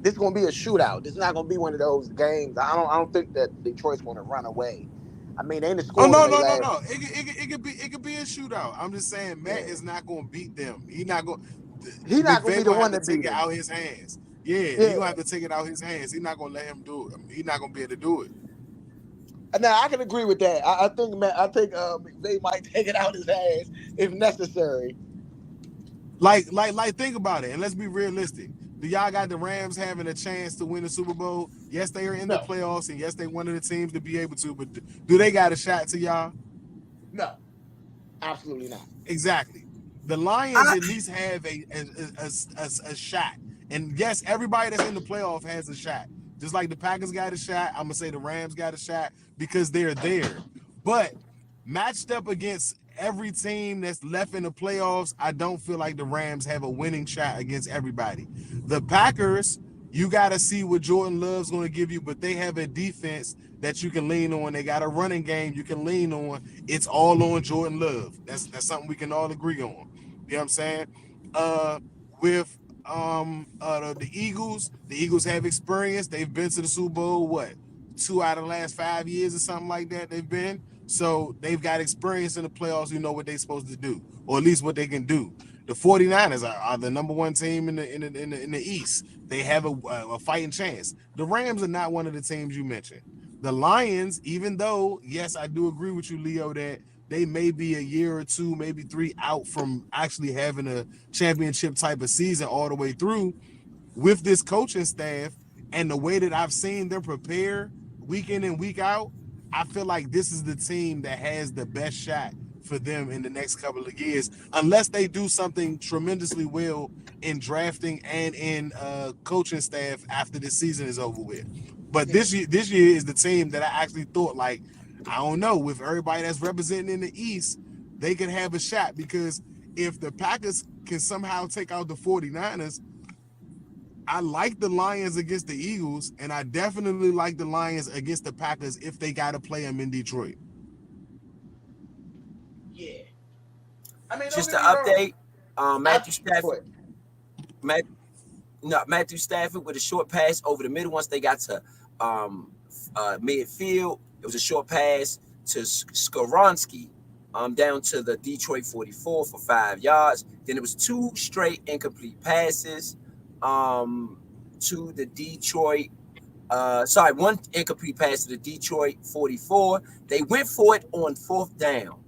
this is gonna be a shootout. This is not gonna be one of those games. I don't think that Detroit's gonna run away. I mean, they ain't the score.
Oh no. It could be a shootout. I'm just saying Matt is not gonna beat them. He's not gonna be the one to take it out his hands. Yeah, he's gonna have to take it out his hands. He's not gonna let him do it. He's not gonna be able to do it.
Now I can agree with that. I think McVay might take it out his hands if necessary.
Like think about it, and let's be realistic. Do y'all got the Rams having a chance to win the Super Bowl? Yes, they are in the playoffs, and yes, they one of the teams to be able to. But do they got a shot to y'all?
No, absolutely not.
Exactly. The Lions at least have a shot, and yes, everybody that's in the playoff has a shot. Just like the Packers got a shot, I'm gonna say the Rams got a shot because they're there. But matched up against every team that's left in the playoffs, I don't feel like the Rams have a winning shot against everybody. The Packers, you got to see what Jordan Love's going to give you, but they have a defense that you can lean on. They got a running game you can lean on. It's all on Jordan Love. That's something we can all agree on. You know what I'm saying? With the Eagles have experience. They've been to the Super Bowl, 2 out of the last 5 years or something like that they've been. So they've got experience in the playoffs. You know what they're supposed to do, or at least what they can do. The 49ers are the number one team in the East. They have a fighting chance. The Rams are not one of the teams you mentioned. The Lions, even though, yes, I do agree with you, Leo, that they may be a year or 2, maybe 3 out from actually having a championship type of season all the way through, with this coaching staff and the way that I've seen them prepare week in and week out, I feel like this is the team that has the best shot for them in the next couple of years, unless they do something tremendously well in drafting and in coaching staff after the season is over with. But this year is the team that I actually thought, like, I don't know, with everybody that's representing in the East, they could have a shot, because if the Packers can somehow take out the 49ers, I like the Lions against the Eagles, and I definitely like the Lions against the Packers if they got to play them in Detroit.
Yeah. I mean,
just to update, Matthew Stafford with a short pass over the middle. Once they got to midfield, it was a short pass to Skoronski down to the Detroit 44 for 5 yards. Then it was 2 straight incomplete passes to the Detroit. One incomplete pass to the Detroit 44. They went for it on 4th down.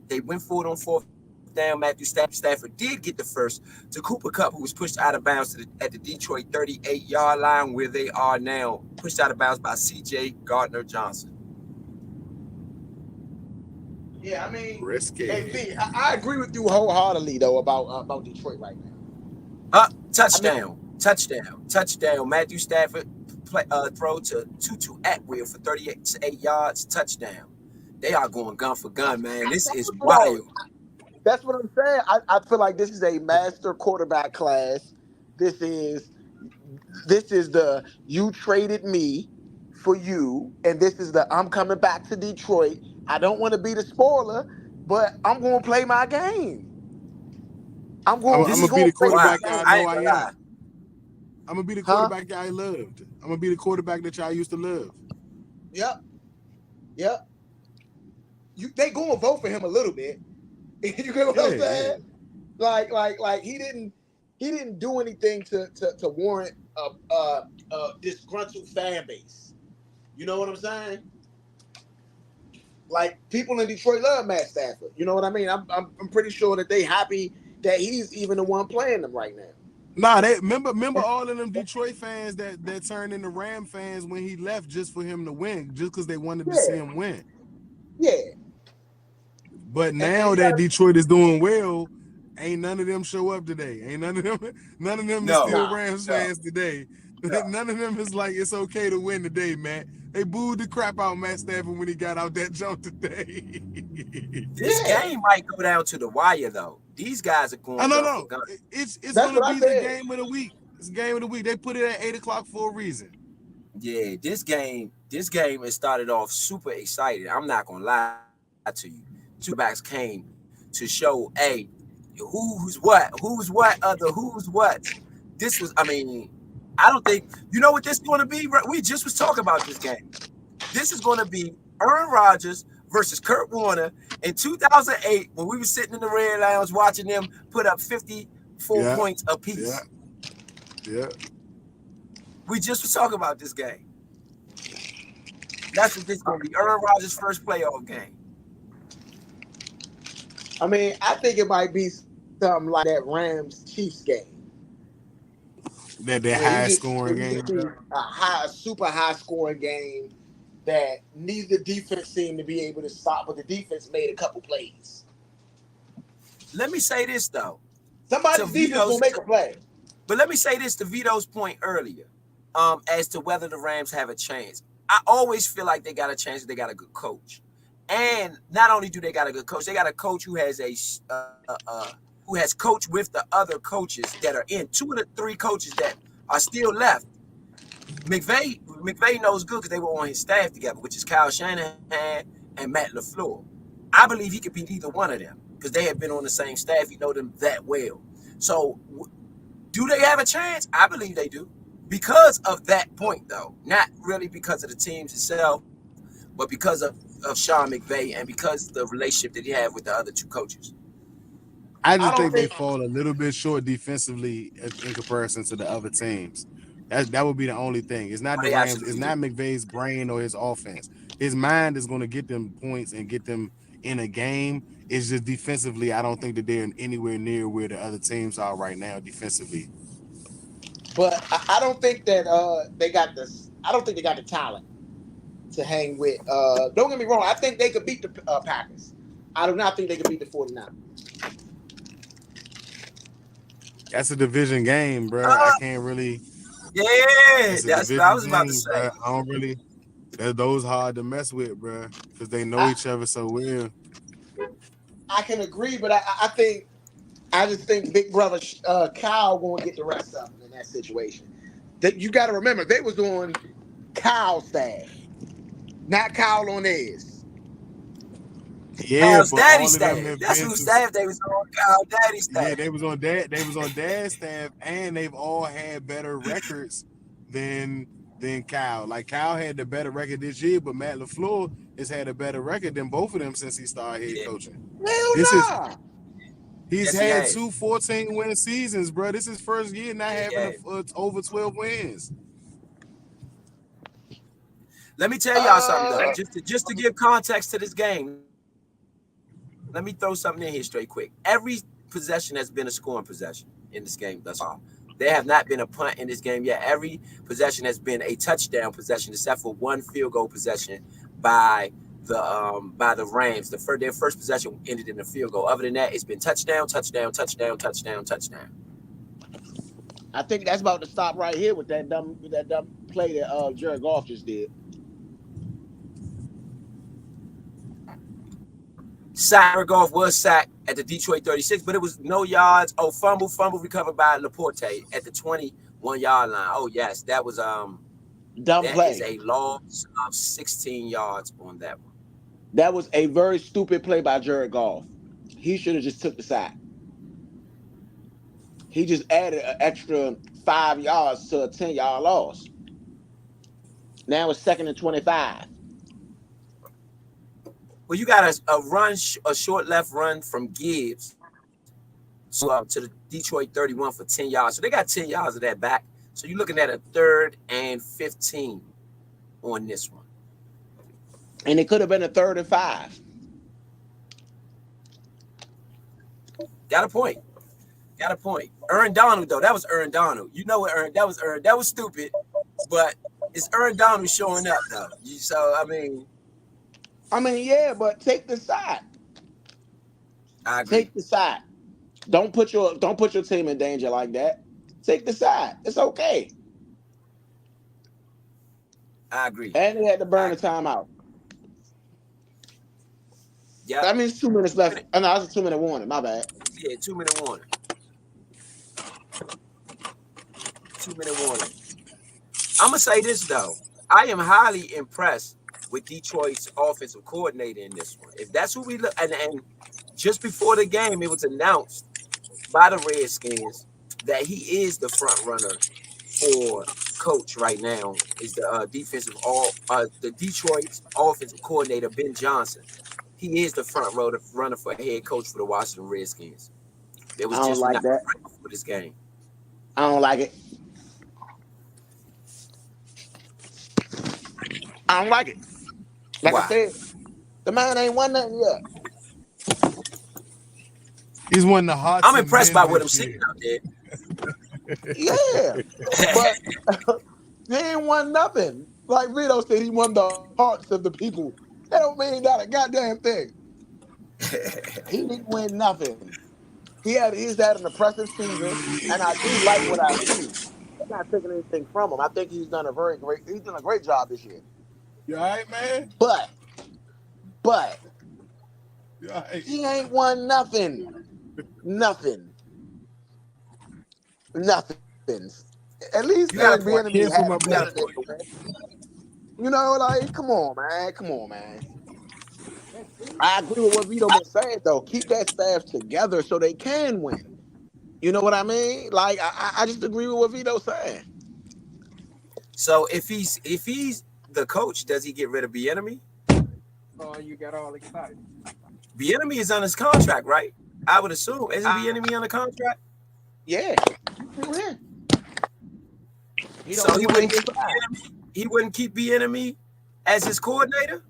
Matthew Stafford did get the first to Cooper Kupp, who was pushed out of bounds at the Detroit 38-yard line, where they are now, pushed out of bounds by C.J. Gardner-Johnson.
Yeah, I mean,
risky.
Hey, I agree with you wholeheartedly though about Detroit right now.
Touchdown. Matthew Stafford throw to Tutu Atwell for 38 yards, touchdown. They are going gun for gun, man. This is wild.
That's what I'm saying. I feel like this is a master quarterback class. This is the you traded me for you, and this is the I'm coming back to Detroit. I don't want to be the spoiler, but I'm going to play my game. I'm going
to be the quarterback I know I am. I'm going to be the quarterback that I loved. I'm going to be the quarterback that y'all used to love.
Yep. They going to vote for him a little bit. You get what I'm saying? Yeah. Like he didn't do anything to warrant a disgruntled fan base. You know what I'm saying? Like, people in Detroit love Matt Stafford. You know what I mean? I'm pretty sure that they happy that he's even the one playing them right now.
Nah, they remember all of them Detroit fans that turned into Ram fans when he left just for him to win, just because they wanted to see him win.
Yeah.
But now that Detroit is doing well, ain't none of them show up today. Ain't none of them is still Rams fans today. No. None of them is like, it's okay to win today, man. They booed the crap out of Matt Stafford when he got out that jump today.
This game might go down to the wire, though. These guys are going.
No. It's going to be the game of the week. It's the game of the week. They put it at 8 o'clock for a reason.
Yeah, this game has started off super excited. I'm not gonna lie to you. Two backs came to show, hey, who's what. This was, I don't think, you know what this is going to be? We just was talking about this game. This is going to be Aaron Rodgers versus Kurt Warner in 2008 when we were sitting in the Red Lounge watching them put up 54 points apiece.
Yeah.
We just was talking about this game. That's what this is going to be. Aaron Rodgers' first playoff game.
I think it might be something like that Rams-Chiefs game.
That high scoring game.
A super high scoring game that neither defense seemed to be able to stop, but the defense made a couple plays.
Let me say this, though.
Somebody's defense will make a play.
But let me say this to Vito's point earlier, as to whether the Rams have a chance. I always feel like they got a chance if they got a good coach. And not only do they got a good coach, they got a coach who has who has coached with the other coaches that are in. 2 of the 3 coaches that are still left. McVay knows good because they were on his staff together, which is Kyle Shanahan and Matt LaFleur. I believe he could beat either one of them because they have been on the same staff. He know them that well. So do they have a chance? I believe they do. Because of that point, though. Not really because of the teams itself, but because of Sean McVay and because of the relationship that he had with the other 2 coaches.
I just think they fall a little bit short defensively in comparison to the other teams. That would be the only thing. It's not the Rams. It's not McVay's brain or his offense. His mind is going to get them points and get them in a game. It's just defensively, I don't think that they're anywhere near where the other teams are right now defensively.
But I don't think that they got this. I don't think they got the talent to hang with. Don't get me wrong. I think they could beat the Packers. I do not think they could beat the 49ers.
That's a division game, bro. I can't really.
Yeah, that's what I was about to say.
Bro. I don't really. Those hard to mess with, bro, because they know each other so well.
I can agree, but I just think Big Brother Kyle going to get the rest of them in that situation. That you got to remember, they was doing Kyle's staff, not Kyle on theirs.
Yeah, Kyle's daddy's staff. That's whose staff they was on. Kyle daddy's staff.
Yeah, they was on Dad's staff, and they've all had better records than Kyle. Like, Kyle had the better record this year, but Matt LaFleur has had a better record than both of them since he started head coaching. He's had 2 14-win seasons, bro. This is his first year not having over 12 wins.
Let me tell y'all something, though. Just to give context to this game, let me throw something in here straight quick. Every possession has been a scoring possession in this game thus far. There have not been a punt in this game yet. Every possession has been a touchdown possession, except for 1 field goal possession by the Rams. Their first possession ended in a field goal. Other than that, it's been touchdown, touchdown, touchdown, touchdown, touchdown.
I think that's about to stop right here with that dumb play that Jared Goff just did.
Jared Goff was sacked at the Detroit 36, but it was no yards. Oh, fumble recovered by Laporte at the 21-yard line. Oh yes, that was
dumb
that
play.
is a loss of 16 yards on that one.
That was a very stupid play by Jared Goff. He should have just took the sack. He just added an extra 5 yards to a 10-yard loss. Now it's 2nd and 25.
Well, you got a short left run from Gibbs to the Detroit 31 for 10 yards. So they got 10 yards of that back. So you're looking at a 3rd and 15 on this one.
And it could have been a 3rd and 5.
Got a point. Aaron Donald, though, that was Aaron Donald. You know what that was stupid, but it's Aaron Donald showing up, though. So, I mean,
yeah, but take the side.
I agree.
Take the side. Don't put your team in danger like that. Take the side. It's okay.
I agree.
And they had to burn the timeout.
Yeah.
That means 2 minutes left. Oh, no, that's a 2-minute warning. My bad.
Yeah, 2-minute warning. 2-minute warning. I'm going to say this, though. I am highly impressed with Detroit's offensive coordinator in this one. If that's who we look, and just before the game, it was announced by the Redskins that he is the front runner for coach right now. Is the the Detroit's offensive coordinator, Ben Johnson. He is the front runner for head coach for the Washington Redskins. It was just
like that
right before this game.
I don't like it. I don't like it. Like
Why?
I said, the man ain't won nothing yet.
He's won the hot.
I'm impressed by what I'm seeing out there.
Yeah, but he ain't won nothing. Like Vito said, he won the hearts of the people. That don't mean not a goddamn thing. He didn't win nothing. He's had an impressive season, and I do like what I see. I'm not taking anything from him. I think he's done a great job this year.
You all right, man?
But
You all right?
he ain't won nothing. Nothing. At least Eric Bieniemy had nothing. You know, like, come on, man. I agree with what Vito been saying, though. Keep that staff together so they can win. You know what I mean? Like, I just agree with what Vito's saying.
So if he's the coach, does he get rid of Bieniemy?
Oh, you got all excited.
Bieniemy is on his contract, right? I would assume. Isn't Bieniemy on the contract?
Yeah.
So he wouldn't keep Bieniemy as his coordinator?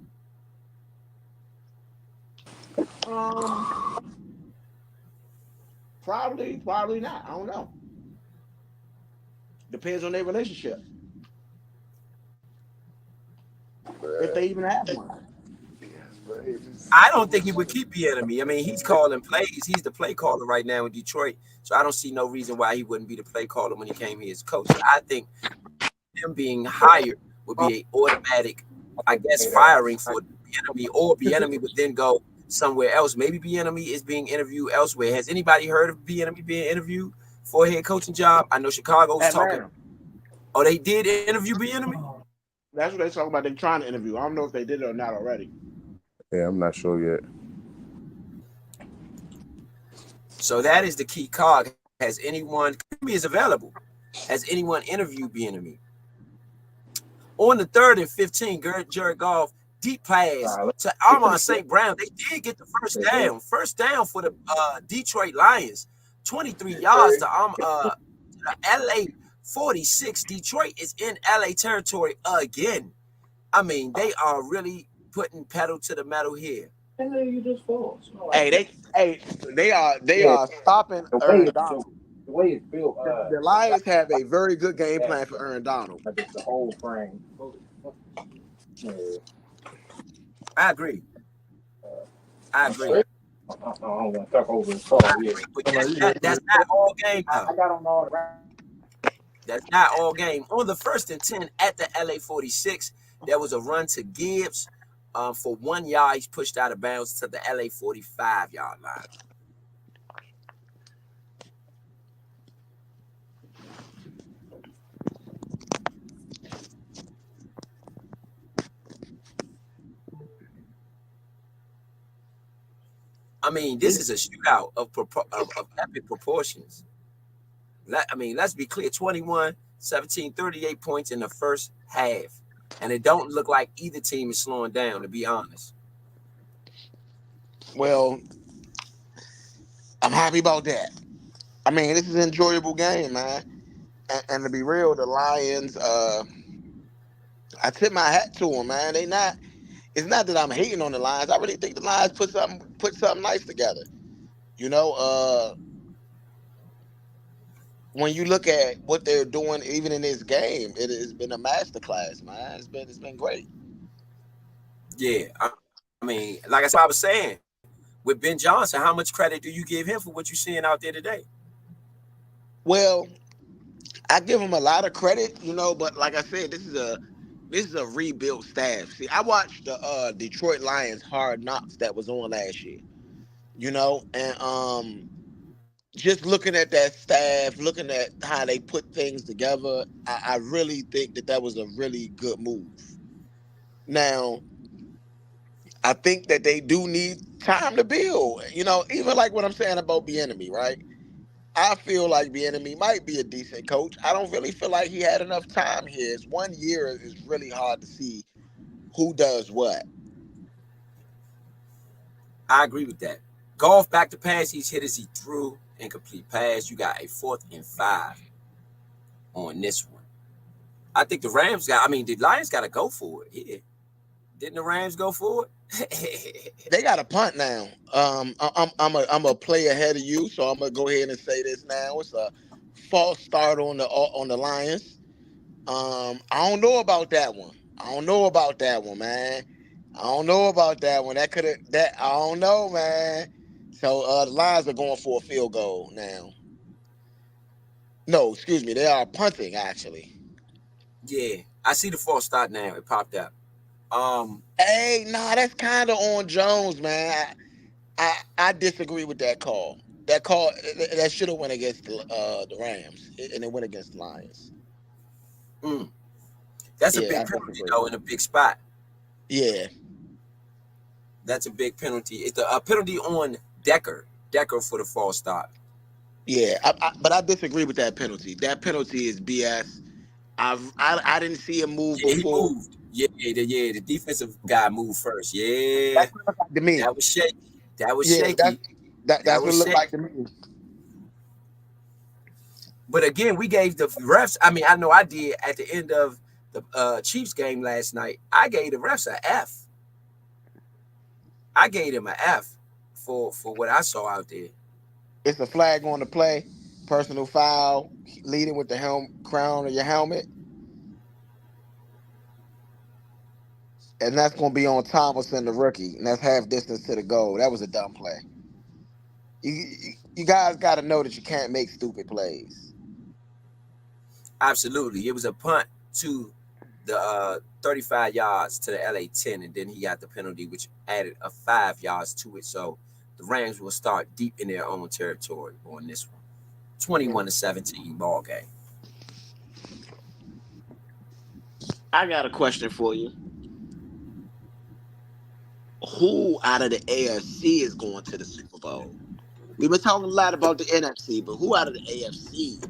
Probably not. I don't know. Depends on their relationship. If they even have one.
I don't think he would keep Bieniemy. I mean, he's calling plays. He's the play caller right now in Detroit. So I don't see no reason why he wouldn't be the play caller when he came here as coach. I think him being hired would be an automatic, I guess, firing for Bieniemy, or Bieniemy would then go somewhere else. Maybe Bieniemy is being interviewed elsewhere. Has anybody heard of Bieniemy being interviewed for a head coaching job? I know Chicago's talking. Oh, they did interview Bieniemy?
That's what they're talking about. They're trying to interview. I don't know if they did it or not already.
Yeah, I'm not sure yet.
So that is the key cog. Has anyone is available? Has anyone interviewed Bieniemy? On the 3rd and 15, Jared Goff deep pass to Amon St. Brown. They did get the first down. First down for the Detroit Lions. 23 yards to LA 46. Detroit is in LA territory again. I mean, they are really putting pedal to the metal here.
And then you just fall.
They are stopping Aaron Donald.
The way it's built.
The Lions have a very good game plan for Aaron Donald.
The whole frame. Yeah.
I agree.
I don't want to talk over his call.
That's not all game.
I got on all right.
That's not all game. On the 1st and 10 at the LA 46, there was a run to Gibbs. For 1 yard, he's pushed out of bounds to the LA 45-yard line. I mean, this is a shootout of epic proportions. Let's be clear, 21, 17, 38 points in the first half. And it don't look like either team is slowing down, to be honest.
Well, I'm happy about that. I mean, this is an enjoyable game, man. And to be real, the Lions, I tip my hat to them, man. It's not that I'm hating on the Lions. I really think the Lions put something nice together. You know, when you look at what they're doing, even in this game, it has been a masterclass, man. It's been great.
Yeah, I mean, like I was saying, with Ben Johnson, how much credit do you give him for what you're seeing out there today?
Well, I give him a lot of credit, you know, but like I said, this is a rebuilt staff. See, I watched the Detroit Lions Hard Knocks that was on last year, you know, and just looking at that staff, looking at how they put things together, I really think that was a really good move. Now, I think that they do need time to build. You know, even like what I'm saying about Bieniemy, right? I feel like Bieniemy might be a decent coach. I don't really feel like he had enough time here. It's 1 year is really hard to see who does what.
I agree with that. Golf back to pass, he's hit as he threw incomplete pass. You got a 4th and 5 on this one. I think the Lions got to go for it. Yeah. Didn't the Rams go for it?
They got a punt now. I'm a play ahead of you, so I'm gonna go ahead and say this now. It's a false start on the Lions. I don't know about that one. I don't know about that one, man. I don't know about that one. I don't know, man. So the Lions are going for a field goal now. No, excuse me. They are punting actually.
Yeah, I see the false start now. It popped up.
Hey, nah, that's kind of on Jones, man. I disagree with that call. That should have went against the Rams, and it went against the Lions.
That's a big penalty though, in a big spot.
Yeah,
that's a big penalty. It's a penalty on Decker for the false start.
Yeah, but I disagree with that penalty. That penalty is BS. I didn't see him move before.
He moved. Yeah, the defensive guy moved first. Yeah,
that's what it looked like to me.
That was shaky. Shaky.
That's what it looked like to me.
But again, we gave the refs. I mean, I know I did at the end of the Chiefs game last night. I gave the refs an F. I gave them an F for what I saw out there.
It's a flag on the play, personal foul, leading with the crown of your helmet. And that's going to be on Thomason, the rookie. And that's half distance to the goal. That was a dumb play. You guys got to know that you can't make stupid plays.
Absolutely. It was a punt to the 35 yards to the LA 10, and then he got the penalty, which added a 5 yards to it. So the Rams will start deep in their own territory on this one. 21-17 ball game.
I got a question for you. Who out of the AFC is going to the Super Bowl? We've been talking a lot about the NFC, but who out of the AFC?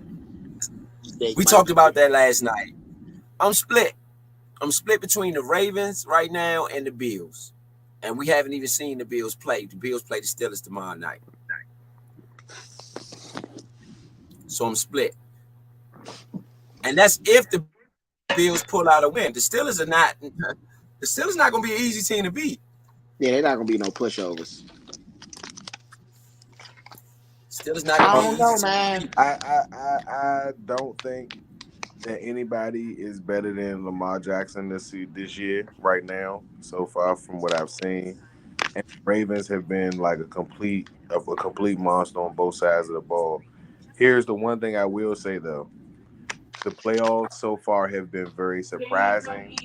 We talked about that last night. I'm split. I'm split between the Ravens right now and the Bills. And we haven't even seen the Bills play. The Bills play the Steelers tomorrow night. So I'm split. And that's if the Bills pull out a win. The Steelers not going to be an easy team to beat.
Yeah, they're not going to be no pushovers.
Steelers not going to be
easy, man.
I don't think that anybody is better than Lamar Jackson this year right now so far from what I've seen. And the Ravens have been like a complete monster on both sides of the ball. Here's the one thing I will say though. the playoffs so far have been very surprising.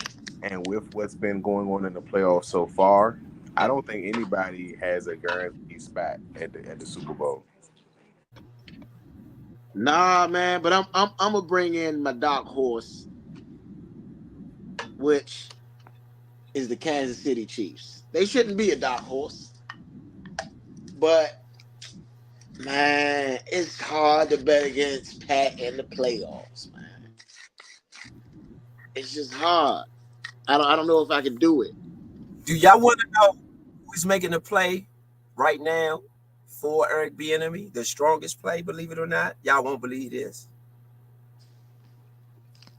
And with what's been going on in the playoffs so far, I don't think anybody has a guaranteed spot at the Super Bowl.
Nah, man, but I'm gonna bring in my dark horse, which is the Kansas City Chiefs. They shouldn't be a dark horse, but man, it's hard to bet against Pat in the playoffs, man. It's just hard. I don't know if I can do it.
Do y'all want to know who's making the play right now for Eric Bieniemy? The strongest play, believe it or not. Y'all won't believe this.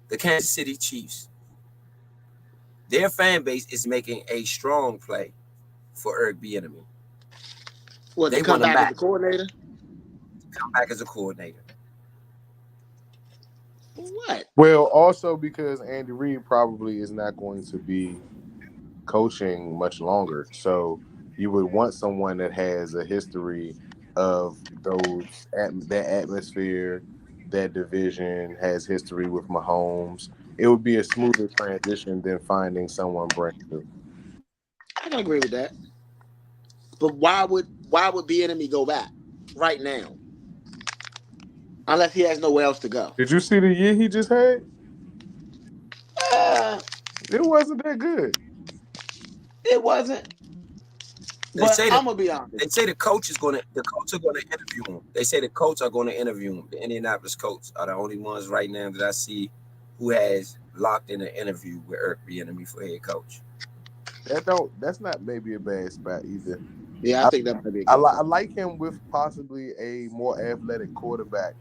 The Kansas City Chiefs. Their fan base is making a strong play for Eric Bieniemy.
What,
They
to come
want him
back as
back.
a coordinator?
Come back as a coordinator.
What?
Well, also because Andy Reid probably is not going to be coaching much longer. So you would want someone that has a history of that atmosphere, that division, has history with Mahomes. It would be a smoother transition than finding someone brand new.
I can agree with that. But why would Bieniemy go back right now? Unless he has nowhere else to go.
Did you see the year he just had?
It
wasn't that good.
It wasn't. But I'm gonna be honest.
They say the coach are gonna interview him. They say the coach are gonna interview him. The Indianapolis coach are the only ones right now that I see who has locked in an interview with Eric Bieniemy for head coach.
That's not maybe a bad spot either.
Yeah, I think that might be.
I like him with possibly a more athletic quarterback.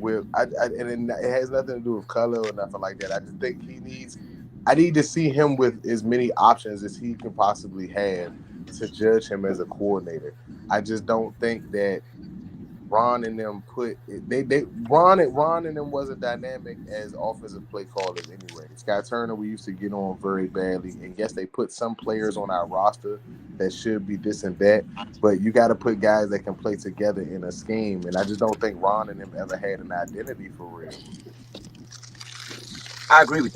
And it has nothing to do with color or nothing like that. I just think I need to see him with as many options as he can possibly have to judge him as a coordinator. I just don't think that Ron and them Ron and them wasn't dynamic as offensive play callers anyway. Scott Turner, we used to get on very badly, and yes, they put some players on our roster that should be this and that, but you got to put guys that can play together in a scheme, and I just don't think Ron and them ever had an identity for real.
I agree with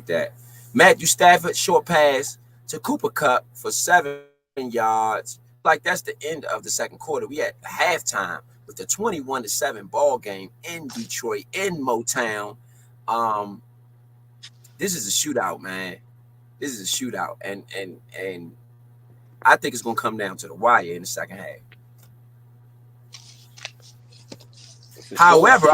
that. Matthew Stafford, short pass to Cooper Kupp for 7 yards. Like that's the end of the second quarter. We had halftime with the 21-7 ball game in Detroit, in Motown. This is a shootout, man. This is a shootout, and I think it's gonna come down to the wire in the second half. However,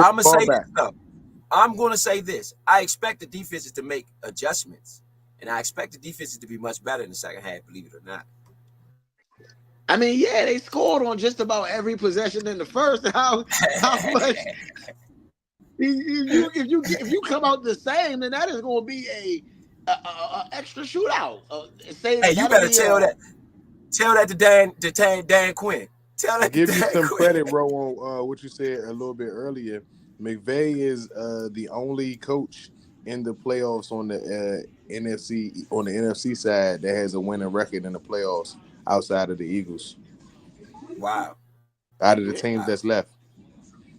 I'm gonna say this. I expect the defenses to make adjustments, and I expect the defenses to be much better in the second half, believe it or not.
I mean, yeah, they scored on just about every possession in the first. How much? If you come out the same, then that is going to be a extra shootout.
Hey, you better tell that to Dan Quinn. Tell that.
Give you some credit, bro, on what you said a little bit earlier. McVay is the only coach in the playoffs on the NFC side that has a winning record in the playoffs outside of the Eagles.
Wow.
Out of the teams that's left.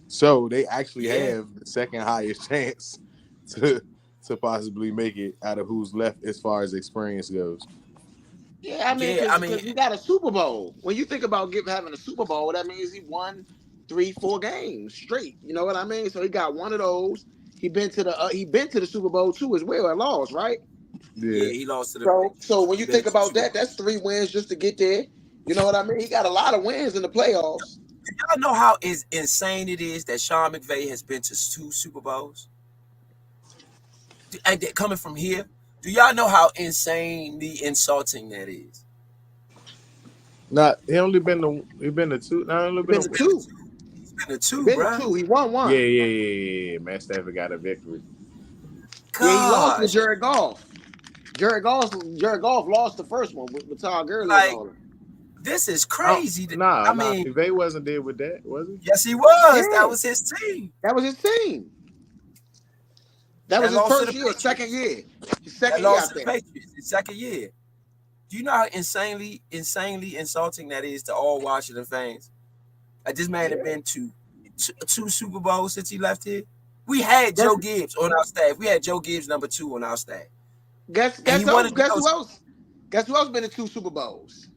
So they actually have the second highest chance to possibly make it out of who's left as far as experience goes.
Yeah, I mean, he got a Super Bowl. When you think about having a Super Bowl, that means he won 3-4 games straight. You know what I mean? So he got one of those. He been to the Super Bowl too as well and lost, right?
Yeah, he lost to the.
So when you think about that, that's 3 wins just to get there. You know what I mean? He got a lot of wins in the playoffs.
Y'all know how insane it is that Sean McVay has been to 2 Super Bowls? And coming from here, do y'all know how insanely insulting that is?
He only been to 2. He's been to 2.
He's been to 2, bro.
He won 1.
Yeah. Matt Stafford got a victory.
Yeah, he lost with Jared Goff. Jared Goff lost the first one with Todd Gurley.
This is crazy.
McVay wasn't there with that, was he?
Yes, he was. Yeah. That was his team.
That was his first year, second year. His second year out there.
His second year. Do you know how insanely insulting that is to all Washington fans? This man had been to 2 Super Bowls since he left here. We had Joe Gibbs on our staff. We had Joe Gibbs number 2 on our staff.
Guess who else been to 2 Super Bowls?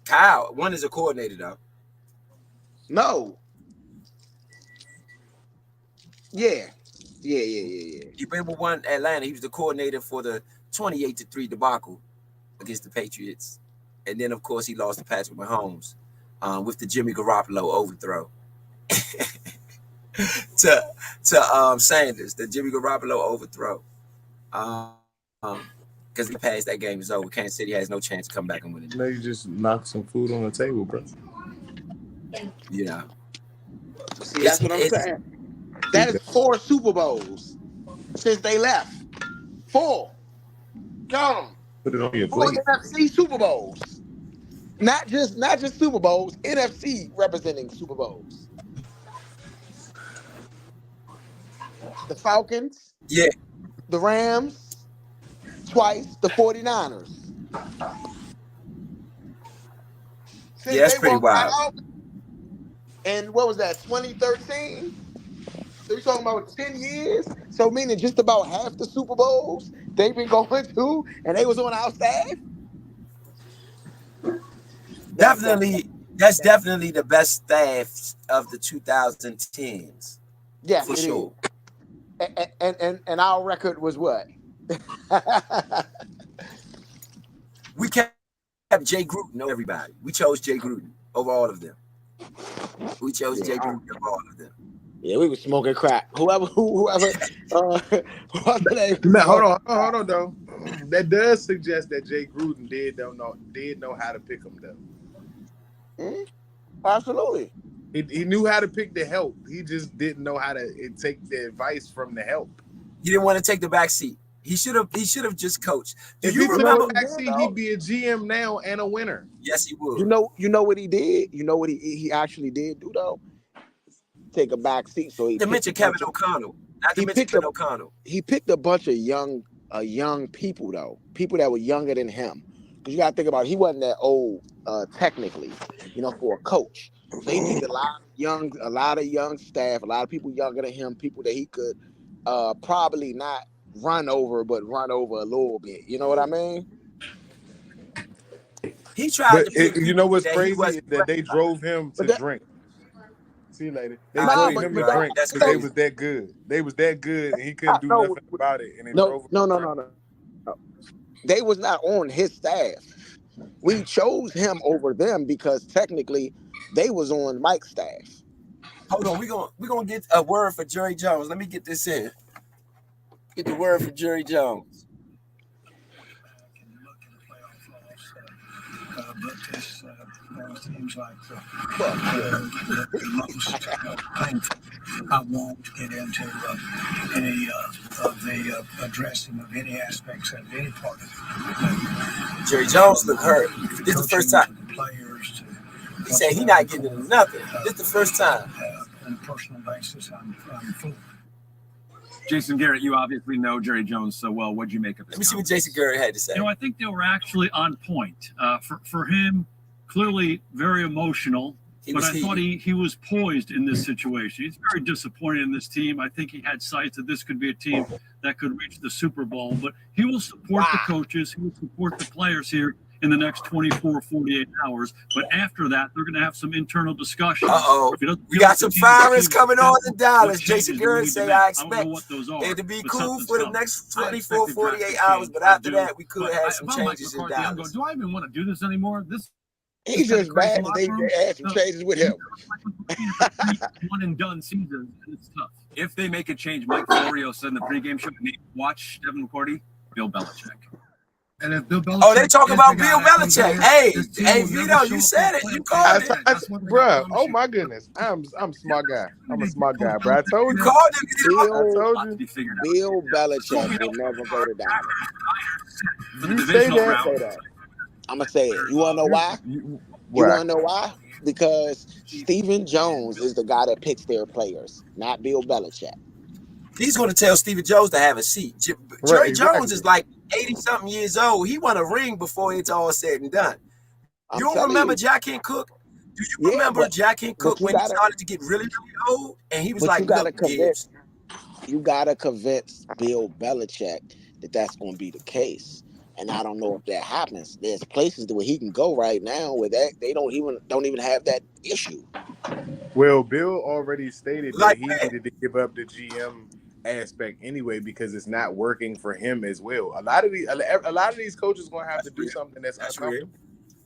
Kyle. One is a coordinator though.
No. Yeah.
He remember one Atlanta. He was the coordinator for the 28-3 debacle against the Patriots, and then of course he lost to Patrick Mahomes with the Jimmy Garoppolo overthrow to Sanders. The Jimmy Garoppolo overthrow because he passed that game is over. Kansas City has no chance to come back and win it.
No, you just knocked some food on the table, bro.
Yeah.
See, that's what I'm saying. That is 4 Super Bowls since they left. 4. Count them.
Put it on your
4
plate.
NFC Super Bowls. Not just Super Bowls. NFC representing Super Bowls. The Falcons.
Yeah.
The Rams. Twice. The 49ers. Since
Yeah, that's
they
pretty
walked
wild.
out, and what was that? 2013. So you're talking about 10 years? So meaning just about half the Super Bowls they've been going to, and they was on our staff?
That's definitely the best staff of the 2010s.
Yeah,
for sure.
And our record was what?
We kept Jay Gruden over everybody. We chose Jay Gruden over all of them. We chose Jay Gruden over all of them.
Yeah, we was smoking crack. Whoever.
Now, hold on, though. That does suggest that Jay Gruden did know how to pick them, though.
Mm-hmm. Absolutely.
He knew how to pick the help. He just didn't know how to take the advice from the help.
He didn't want to take the back seat. He should have just coached.
If he remember back seat, he'd be a GM now and a winner.
Yes, he would.
You know what he did? You know what he actually did do though? Take a back seat. So he
mentioned Kevin O'Connell. Not to mention Kevin O'Connell.
He picked a bunch of young people though, people that were younger than him. Because you got to think about it, he wasn't that old technically, for a coach. So he picked a lot of young staff, a lot of people younger than him, people that he could probably not run over, but run over a little bit. You know what I mean?
He tried to.
You know what's crazy is that they drove him to drink. See you later. They drove him to drink because they was that good. They was that good, and he couldn't do nothing about it. And they drove him
No. They was not on his staff. We chose him over them because technically they was on Mike's staff.
Hold on, we're gonna get a word for Jerry Jones. Let me get this in. Get the word for Jerry Jones.
But this seems like the most painful. I won't get into any of the addressing of any aspects of any part of it.
Jerry Jones looked hurt. This is the first time. He said he's not getting into nothing. This is the first time.
On a personal basis, I'm full.
Jason Garrett, you obviously know Jerry Jones so well. What'd you make of it?
Let me see what Jason Garrett had to say.
I think they were actually on point. For him, clearly very emotional, but I thought he was poised in this situation. He's very disappointed in this team. I think he had sights that this could be a team that could reach the Super Bowl, but he will support the coaches. He will support the players here in the next 24, 48 hours. But after that, they're going to have some internal discussions.
We got some firings coming on in Dallas. Jason Garrett say I expect it to be cool for the next 24, 48 hours. But after that, we could have some changes in Dallas.
Do I even want to do this anymore?
He's just mad that they had some changes with him.
One and done season, and it's tough.
If they make a change, Mike Florio said in the pregame show, watch Devin McCourty, Bill Belichick.
And if Bill Belichick
they talk about Bill Belichick. Hey, Vito, you said it. You called it.
Bro, oh my goodness. I'm a smart guy. I'm a smart guy, bro. I told you.
You called it.
Bill Belichick will never go to Dallas.
You say that.
I'm going to say it. You want to know why? You want to know why? Because Stephen Jones is the guy that picks their players, not Bill Belichick.
He's going to tell Stephen Jones to have a seat. Jerry Jones is like 80-something years old. He won a ring before it's all said and done. You don't remember Jack and Cook? Do you remember Jack and Cook when he started to get really, really old? And he was like, look, Gibbs,
you gotta convince Bill Belichick that that's going to be the case. And I don't know if that happens. There's places where he can go right now where that they don't even have that issue.
Well, Bill already stated that
Like
he needed to give up the GM aspect anyway because it's not working for him as well. A lot of these coaches gonna have to do something that's
real.
uncomfortable.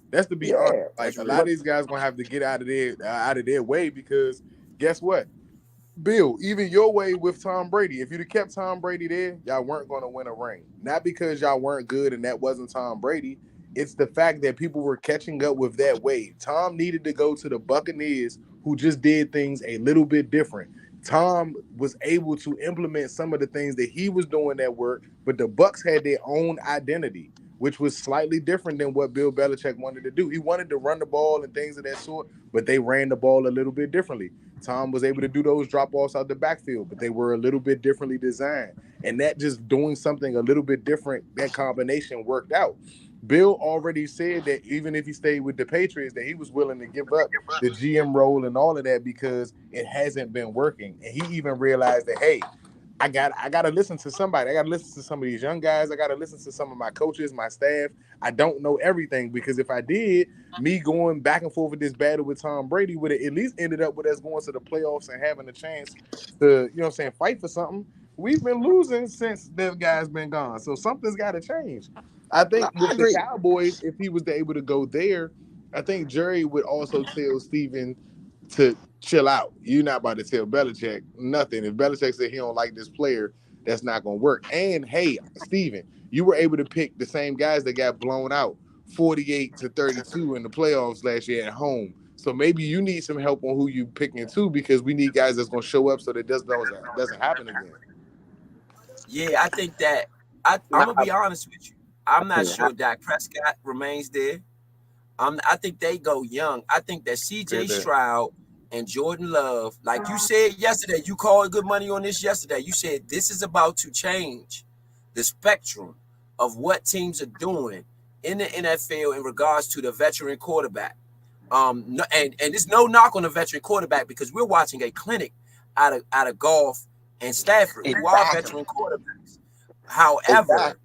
That's to be
Yeah,
honest. Like
that's
a
real.
lot of these guys gonna have to get out of their way because guess what? Bill, even your way with Tom Brady. If you'd have kept Tom Brady there, y'all weren't going to win a ring. Not because y'all weren't good and that wasn't Tom Brady. It's the fact that people were catching up with that wave. Tom needed to go to the Buccaneers, who just did things a little bit different. Tom was able to implement some of the things that he was doing that work, but the Bucs had their own identity, which was slightly different than what Bill Belichick wanted to do. He wanted to run the ball and things of that sort, but they ran the ball a little bit differently. Tom was able to do those drop-offs out the backfield, but they were a little bit differently designed. And that just doing something a little bit different, that combination worked out. Bill already said that even if he stayed with the Patriots, that he was willing to give up the GM role and all of that because it hasn't been working. And he even realized that, hey, I got to listen to somebody. I got to listen to some of these young guys. I got to listen to some of my coaches, my staff. I don't know everything because if I did, me going back and forth with this battle with Tom Brady would have at least ended up with us going to the playoffs and having a chance to, fight for something. We've been losing since that guy's been gone. So something's got to change. I think with the Cowboys, if he was able to go there, I think Jerry would also tell Steven to chill out. You're not about to tell Belichick nothing. If Belichick said he don't like this player, that's not going to work. And, hey, Steven, you were able to pick the same guys that got blown out 48-32 in the playoffs last year at home. So maybe you need some help on who you picking too because we need guys that's going to show up so that doesn't happen again.
Yeah, I think that I'm going to be honest with you. I'm not sure Dak Prescott remains there. I think they go young. I think that C.J. Stroud and Jordan Love, like you said yesterday, you called good money on this yesterday. You said this is about to change the spectrum of what teams are doing in the NFL in regards to the veteran quarterback. And there's no knock on the veteran quarterback because we're watching a clinic out of Goff and Stafford, who are veteran quarterbacks. However,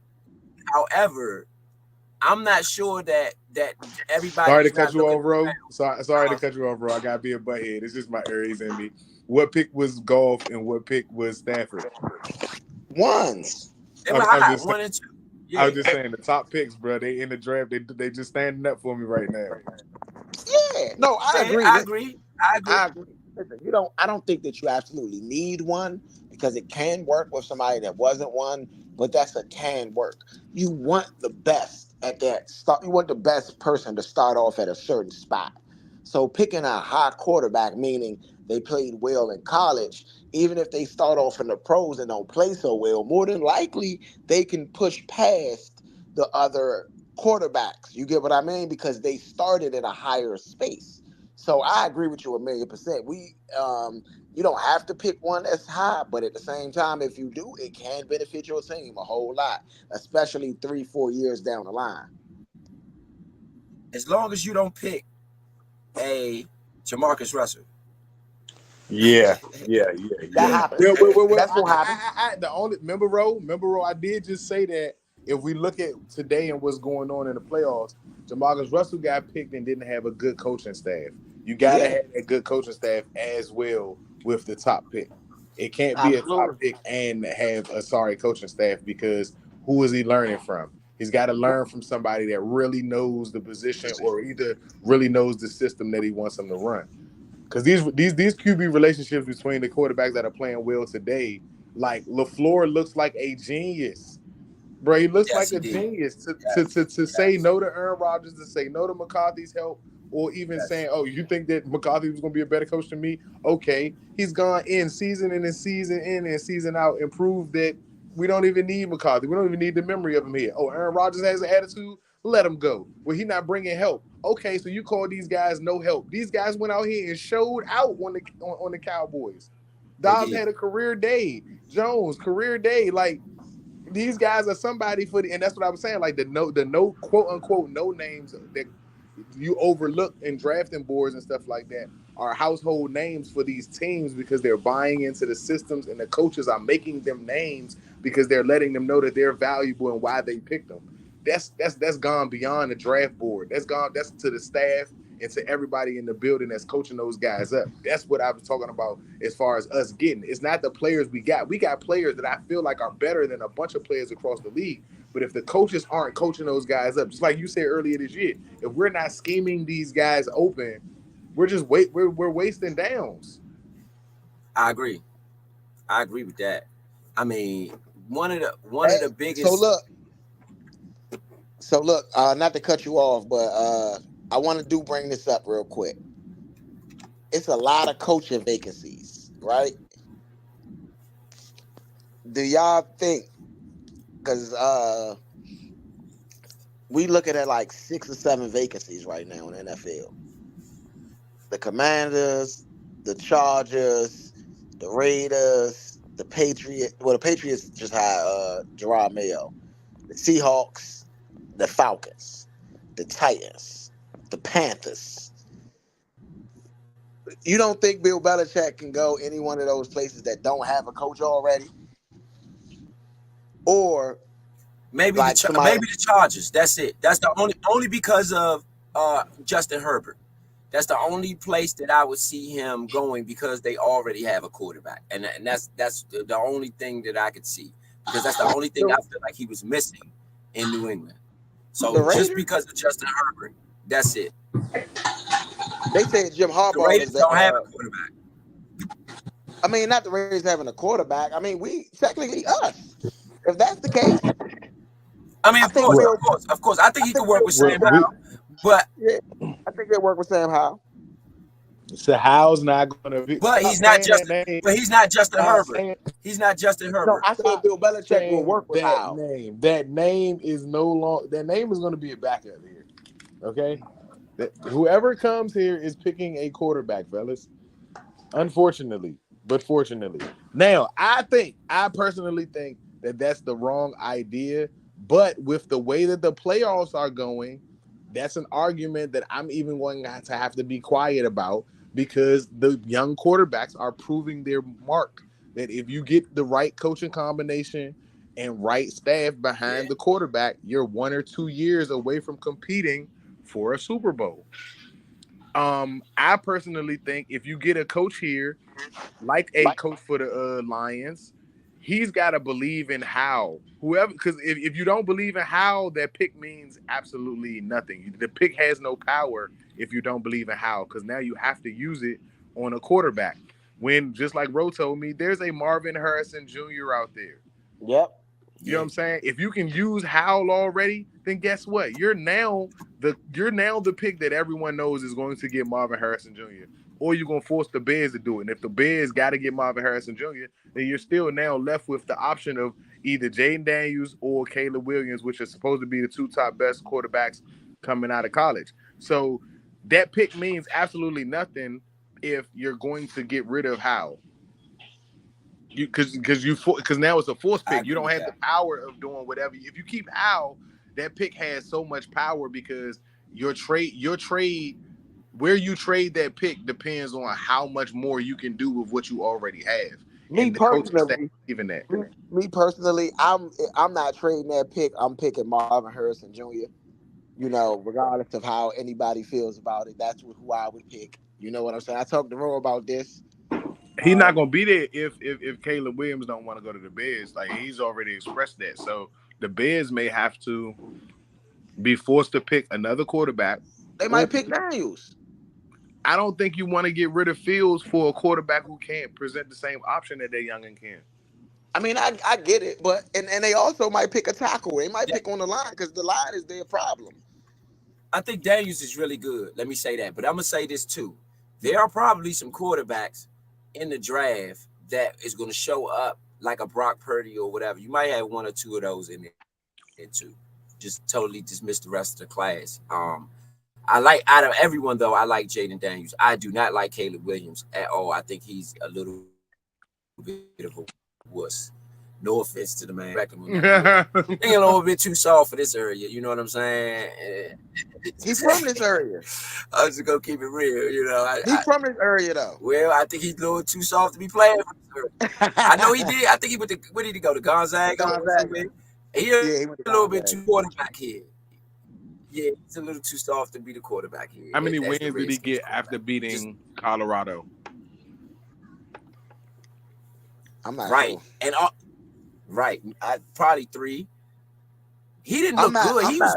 I'm not sure that everybody.
Sorry to cut you off, bro. Sorry to cut you off, bro. I gotta be a butthead. It's just my Aries in me. What pick was Goff and what pick was Stafford?
Ones.
One and two. Yeah.
I was just saying the top picks, bro. They in the draft. They just standing up for me right now.
Yeah. No, I agree.
I agree.
Listen, I don't think that you absolutely need one because it can work with somebody that wasn't one, but that's a can work. You want the best at that start. You want the best person to start off at a certain spot. So picking a high quarterback, meaning they played well in college, even if they start off in the pros and don't play so well, more than likely they can push past the other quarterbacks. You get what I mean? Because they started in a higher space. So I agree with you 1,000,000%. You don't have to pick one that's high, but at the same time, if you do, it can benefit your team a whole lot, especially 3-4 years down the line.
As long as you don't pick a Jamarcus Russell.
Yeah.
That happens. That's what happens.
Remember, Ro, I did just say that if we look at today and what's going on in the playoffs, Jamarcus Russell got picked and didn't have a good coaching staff. You got to have a good coaching staff as well with the top pick. It can't be a top pick and have a sorry coaching staff because who is he learning from? He's got to learn from somebody that really knows the position or either really knows the system that he wants them to run. Because these QB relationships between the quarterbacks that are playing well today, like LaFleur looks like a genius. Bro, he looks like a genius to say no to Aaron Rodgers, to say no to McCarthy's help, or even saying, oh, you think that McCarthy was going to be a better coach than me? Okay. He's gone season in and season out and proved that we don't even need McCarthy. We don't even need the memory of him here. Oh, Aaron Rodgers has an attitude? Let him go. Well, he's not bringing help. Okay, so you call these guys no help. These guys went out here and showed out on the Cowboys. Dobbs had a career day. Jones, career day. Like, these guys are somebody and that's what I was saying. Like the no quote unquote no names that you overlook in drafting boards and stuff like that
are household names for these teams because they're buying into the systems, and the coaches are making them names because they're letting them know that they're valuable and why they picked them. That's gone beyond the draft board. That's to the staff and to everybody in the building that's coaching those guys up. That's what I was talking about as far as us getting. It's not the players we got. We got players that I feel like are better than a bunch of players across the league. But if the coaches aren't coaching those guys up, just like you said earlier this year, if we're not scheming these guys open, we're wasting downs.
I agree with that. I mean, one of the biggest.
So look, not to cut you off, but I want to bring this up real quick. It's a lot of coaching vacancies, right? Do y'all think? Because we looking at like 6 or 7 vacancies right now in the NFL. The Commanders, the Chargers, the Raiders, the Patriots. Well, the Patriots just had Gerard Mayo. The Seahawks, the Falcons, the Titans, the Panthers. You don't think Bill Belichick can go any one of those places that don't have a coach already? Or
maybe
like
maybe the Chargers. That's it. That's the only because of Justin Herbert. That's the only place that I would see him going because they already have a quarterback, and that's the only thing that I could see, because that's the only thing I feel like he was missing in New England. So just because of Justin Herbert, that's it.
They said Jim Harbaugh.
The Raiders don't have a quarterback.
I mean, not the Raiders having a quarterback. I mean, we technically us. If that's the case,
I mean, of course. I think he could work with Sam Howell, but
yeah, I think they work with Sam Howell.
So Howell's not going to be.
But he's not Justin. But he's not Justin Herbert. He's not Justin Herbert.
No, I said Bill Belichick will work with Howell.
That name is no longer. That name is going to be a backup here. Okay, whoever comes here is picking a quarterback, fellas. Unfortunately, but fortunately. Now, I personally think that that's the wrong idea. But with the way that the playoffs are going, that's an argument that I'm even going to have to be quiet about, because the young quarterbacks are proving their mark. That if you get the right coaching combination and right staff behind the quarterback, you're 1 or 2 years away from competing for a Super Bowl. I personally think if you get a coach here, like a coach for the Lions, he's got to believe in Howell. Whoever, because if you don't believe in Howell, that pick means absolutely nothing. The pick has no power if you don't believe in Howell, because now you have to use it on a quarterback. When, just like Ro told me, there's a Marvin Harrison Jr. out there.
Yep.
You know what I'm saying? If you can use Howell already, then guess what? You're now the pick that everyone knows is going to get Marvin Harrison Jr. Or you're going to force the Bears to do it. And if the Bears got to get Marvin Harrison Jr., then you're still now left with the option of either Jaden Daniels or Caleb Williams, which are supposed to be the 2 top best quarterbacks coming out of college. So that pick means absolutely nothing if you're going to get rid of Howell. Because now it's a forced pick. You don't have the power of doing whatever. If you keep Howell, that pick has so much power, because your trade, where you trade that pick depends on how much more you can do with what you already have.
Me personally,
even that.
Me personally, I'm not trading that pick. I'm picking Marvin Harrison Jr. You know, regardless of how anybody feels about it, that's who I would pick. You know what I'm saying? I talked to Ro about this.
He's not gonna be there if Caleb Williams don't want to go to the Bears. Like, he's already expressed that. So the Bears may have to be forced to pick another quarterback.
They might pick Daniels.
I don't think you want to get rid of Fields for a quarterback who can't present the same option that they youngin can.
I mean, I get it, but and they also might pick a tackle. They might pick on the line, because the line is their problem.
I think Daniels is really good. Let me say that. But I'm gonna say this too. There are probably some quarterbacks in the draft that is going to show up like a Brock Purdy or whatever. You might have 1 or 2 of those in there too. Just totally dismiss the rest of the class. I like, out of everyone though, I like Jaden Daniels. I do not like Caleb Williams at all. I think he's a little bit of a wuss. No offense to the man. He's a little bit too soft for this area. You know what I'm saying?
He's from this area.
I'm just gonna keep it real, you know.
He's from this area though.
Well, I think he's a little too soft to be playing for this area. I know he did. I think he went to, where did he go? To Gonzaga?
Gonzaga.
He went a little bit too quarterback here. Yeah, he's a little too soft to be the quarterback here.
How many wins did he get after beating Colorado?
I'm not
right.
sure.
And right, probably 3. He didn't look good. He was.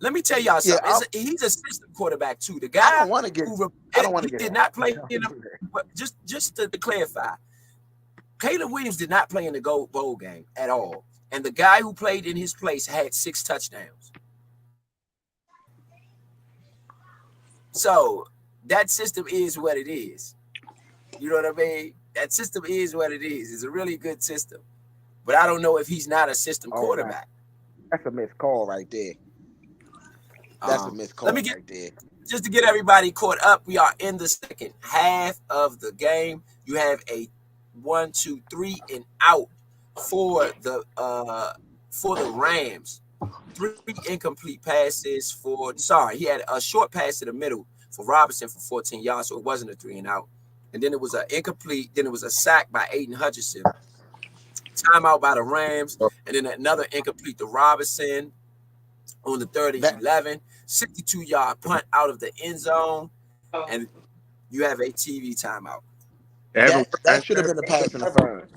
Let me tell y'all something. He's a system quarterback too. The guy
I don't want to get. I don't want to get.
Did not play in the. Just to clarify, Caleb Williams did not play in the bowl game at all, and the guy who played in his place had 6 touchdowns. So that system is what it is. You know what I mean? That system is what it is. It's a really good system, but I don't know if he's not a system quarterback.
That's a missed call right there. That's a missed call right there.
Just to get everybody caught up, we are in the second half of the game. You have a 1, 2, 3 and out for the Rams. 3 incomplete passes he had a short pass to the middle for Robinson for 14 yards, so it wasn't a 3 and out. And then it was an incomplete, then it was a sack by Aiden Hutchinson. Timeout by the Rams, and then another incomplete to Robinson on the 3rd and 11. 62-yard punt out of the end zone, and you have a TV timeout.
That should have been a pass interference.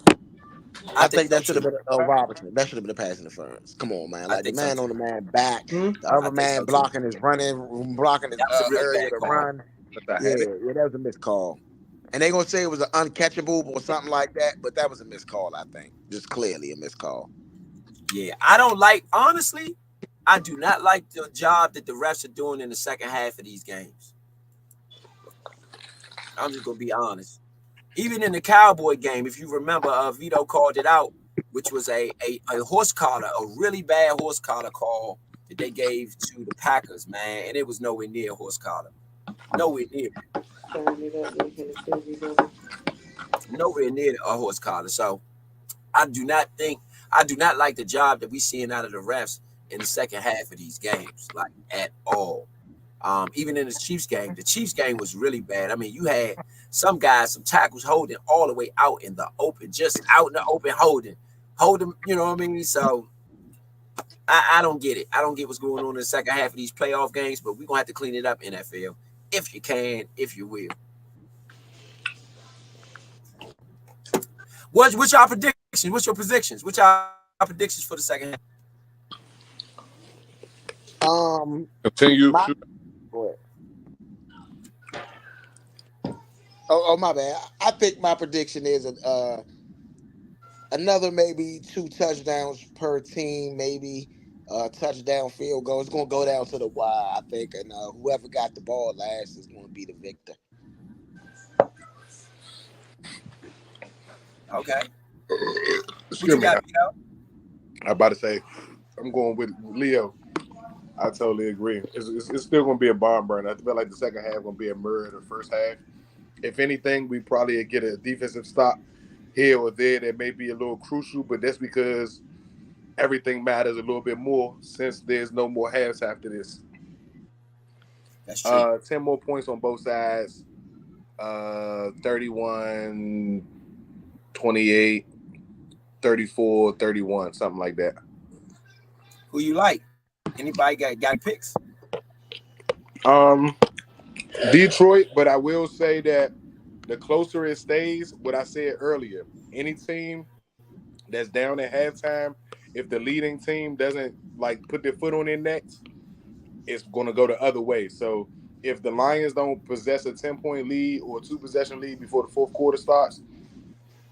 I think that should have been Robinson. That should have been a pass interference. Come on, man. Like the man on the man back, the other man blocking his blocking his area to run. Yeah, that was a missed call. And they're going to say it was an uncatchable or something like that, but that was a missed call, I think. Just clearly a missed call.
Yeah, honestly, I do not like the job that the refs are doing in the second half of these games. I'm just going to be honest. Even in the Cowboy game, if you remember, Vito called it out, which was a horse collar, a really bad horse collar call that they gave to the Packers, man, and it was nowhere near a horse collar. Nowhere near. Nowhere near a horse collar. So I do not like the job that we're seeing out of the refs in the second half of these games, like at all. Even in the Chiefs game was really bad. I mean, you had some tackles holding all the way out in the open, just out in the open holding, you know what I mean? So I don't get it. I don't get what's going on in the second half of these playoff games, but we're going to have to clean it up, NFL, if you can, if you will. What's your predictions? What's your predictions? What's your predictions for the second half?
Continue.
Oh, my bad. I think my prediction is another maybe 2 touchdowns per team, maybe touchdown field goal. It's going to go down to the wire, I think, and whoever got the ball last is going to be the victor.
Okay.
Excuse me. I'm about to say, I'm going with Leo. I totally agree. It's still going to be a barn burner. I feel like the second half going to be a mirror of the first half. If anything, we probably get a defensive stop here or there that may be a little crucial, but that's because everything matters a little bit more since there's no more halves after this.
That's true.
10 more points on both sides. 31, 28, 34, 31, something like that.
Who you like? Anybody got picks?
Detroit, but I will say that the closer it stays, what I said earlier, any team that's down at halftime, if the leading team doesn't put their foot on their necks, it's going to go the other way. So if the Lions don't possess a 10-point lead or a 2-possession lead before the fourth quarter starts,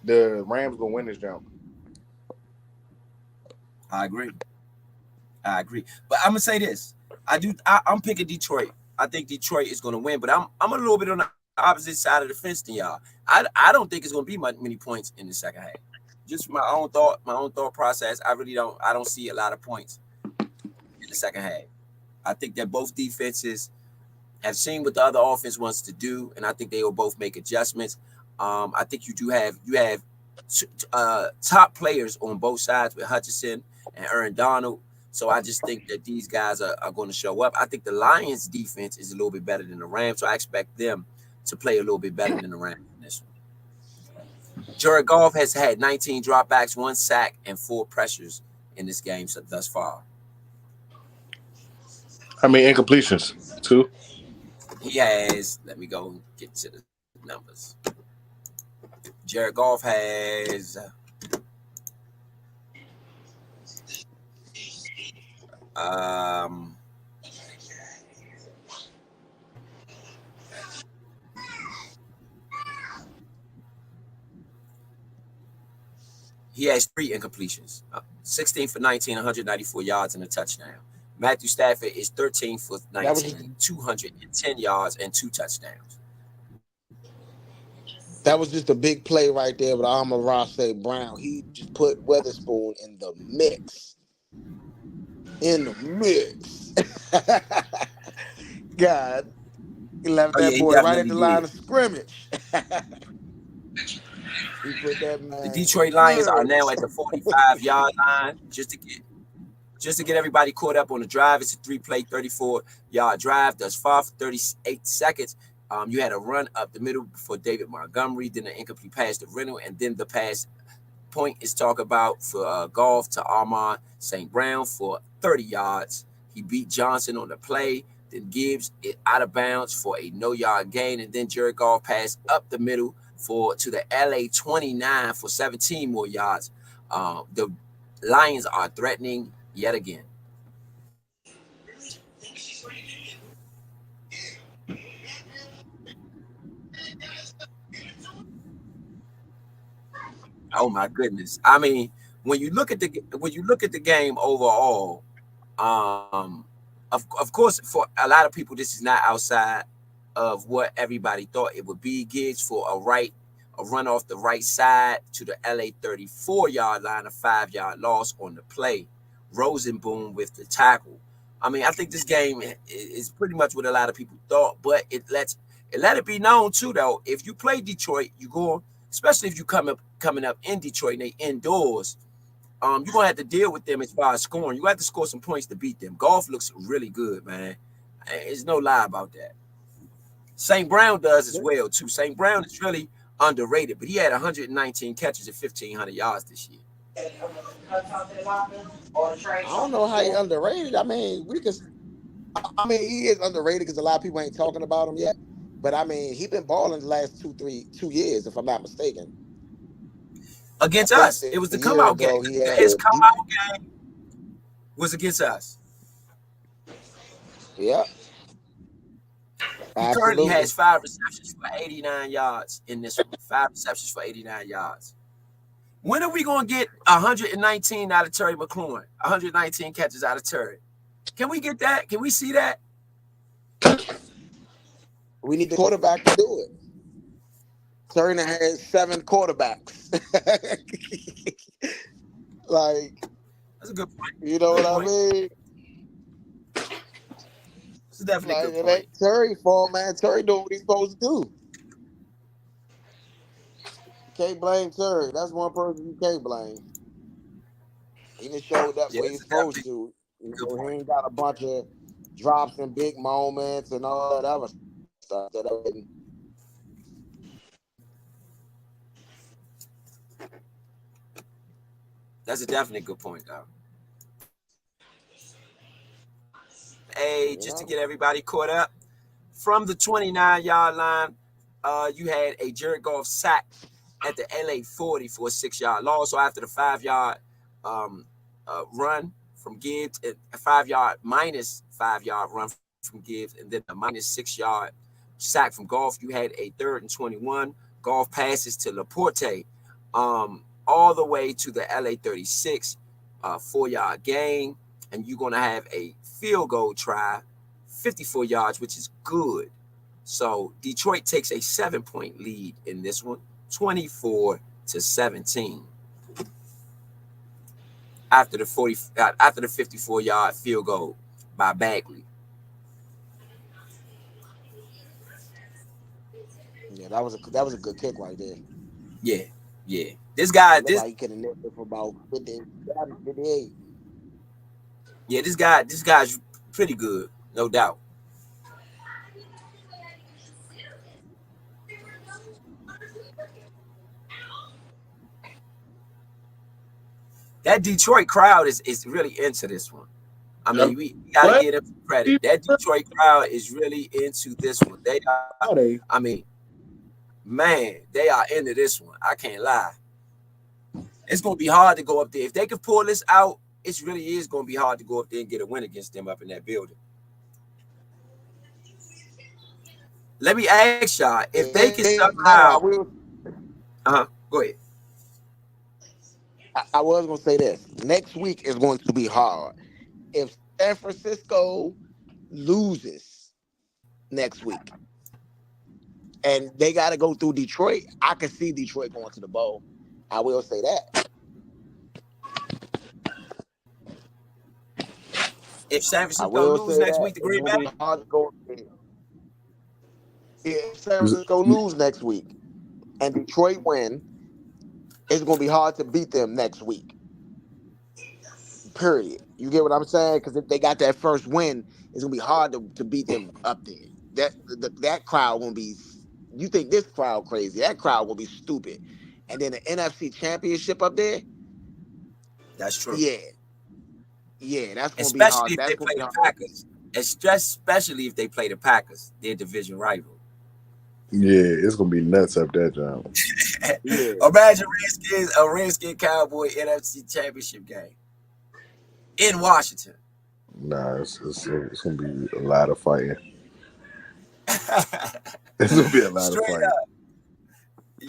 the Rams going to win this jump.
I agree. But I'm going to say this. I'm picking Detroit. I think Detroit is going to win, but I'm a little bit on the opposite side of the fence than y'all. I don't think it's going to be many points in the second half. Just my own thought process. I don't see a lot of points in the second half. I think that both defenses have seen what the other offense wants to do, and I think they will both make adjustments. I think you have top players on both sides with Hutchinson and Aaron Donald. So I just think that these guys are going to show up. I think the Lions defense is a little bit better than the Rams, so I expect them to play a little bit better than the Rams in this one. Jared Goff has had 19 dropbacks, 1 sack, and 4 pressures in this game thus far.
How many incompletions? 2.
He has, let me go and get to the numbers. Jared Goff has he has 3 incompletions. 16 for 19, 194 yards and a touchdown. Matthew Stafford is 13 for 19, 210 yards and 2 touchdowns.
That was just a big play right there with Amon-Ra St. Brown. He just put Weatherspoon in the mix. God. He left that boy right at the line of scrimmage. He put that man.
The Detroit Lions are now at the 45-yard line. Just to get everybody caught up on the drive, it's a 3-play, 34-yard drive. Thus far for 38 seconds. You had a run up the middle for David Montgomery, then an incomplete pass to Reynolds, and then the pass point is talked about for Goff to Amon St. Brown for 30 yards. He beat Johnson on the play, then Gibbs it out of bounds for a no-yard gain, and then Jared Goff passed up the middle to the LA 29 for 17 more yards. The Lions are threatening yet again. Oh my goodness! I mean, when you look at the game overall, of course, for a lot of people, this is not outside of what everybody thought it would be. Gibbs for a run off the right side to the LA 34-yard line, a 5-yard loss on the play. Rosenboom with the tackle. I mean, I think this game is pretty much what a lot of people thought, but it let it be known too, though. If you play Detroit, you go. Especially if you coming up in Detroit and they indoors, you're gonna have to deal with them as far as scoring. You have to score some points to beat them. Goff looks really good, man. There's no lie about that. St. Brown does as well too. St. Brown is really underrated, but he had 119 catches and 1,500 yards this year.
I don't know how he underrated. I mean, he is underrated because a lot of people ain't talking about him yet. But I mean, he been balling the last 2 years, if I'm not mistaken.
Against us, it was the come-out game. His come-out game was against us.
Yeah.
He currently has 5 receptions for 89 yards in this one. 5 receptions for 89 yards. When are we going to get 119 out of Terry McLaurin? 119 catches out of Terry. Can we get that? Can we see that?
We need the quarterback to do it. Turner has 7 quarterbacks. Like,
that's a good point.
You know what I mean?
It's definitely
like,
a good
it
point.
ain't Terry fault, man. Terry doing what he's supposed to do. Can't blame Terry. That's one person you can't blame. He just showed up where he's supposed to. You know, he ain't got a bunch of drops and big moments and all that other stuff.
That's a definitely good point, though. Hey, just to get everybody caught up, from the 29-yard line, you had a Jared Goff sack at the LA 40 for a 6-yard loss. So after the 5-yard run from Gibbs, a 5-yard minus 5-yard run from Gibbs, and then a minus 6-yard sack from Goff, you had a 3rd and 21. Goff passes to Laporte all the way to the LA 36, 4-yard gain, and you're going to have a field goal try, 54 yards, which is good. So Detroit takes a 7-point lead in this one, 24-17. After the 54-yard field goal by Bagley.
Yeah, that was a good kick right there.
Yeah. This guy,
like he could have nipped it for about 58.
Yeah, this guy's pretty good, no doubt. That Detroit crowd is really into this one. I mean, we gotta give them some credit. That Detroit crowd is really into this one. They are, I mean, man, they are into this one. I can't lie. It's gonna be hard to go up there. If they can pull this out, it really is gonna be hard to go up there and get a win against them up in that building. Let me ask y'all, if they can somehow go ahead.
I was going to say this. Next week is going to be hard. If San Francisco loses next week and they got to go through Detroit, I can see Detroit going to the bowl. I will say that.
If San Francisco lose next week to Green Bay,
if San Francisco lose next week and Detroit win, it's going to be hard to beat them next week. Period. You get what I'm saying? Because if they got that first win, it's going to be hard to beat them up there. That crowd won't be. You think this crowd crazy? That crowd will be stupid. And then the NFC Championship up there.
That's true.
Yeah, that's going to be hard.
Especially if they play the Packers. Especially if they play the Packers, their division rival.
Yeah, it's gonna be nuts up there, John.
Imagine a Redskin Cowboy NFC Championship game in Washington.
Nah, it's gonna be a lot of fighting. It's gonna be a lot of fighting.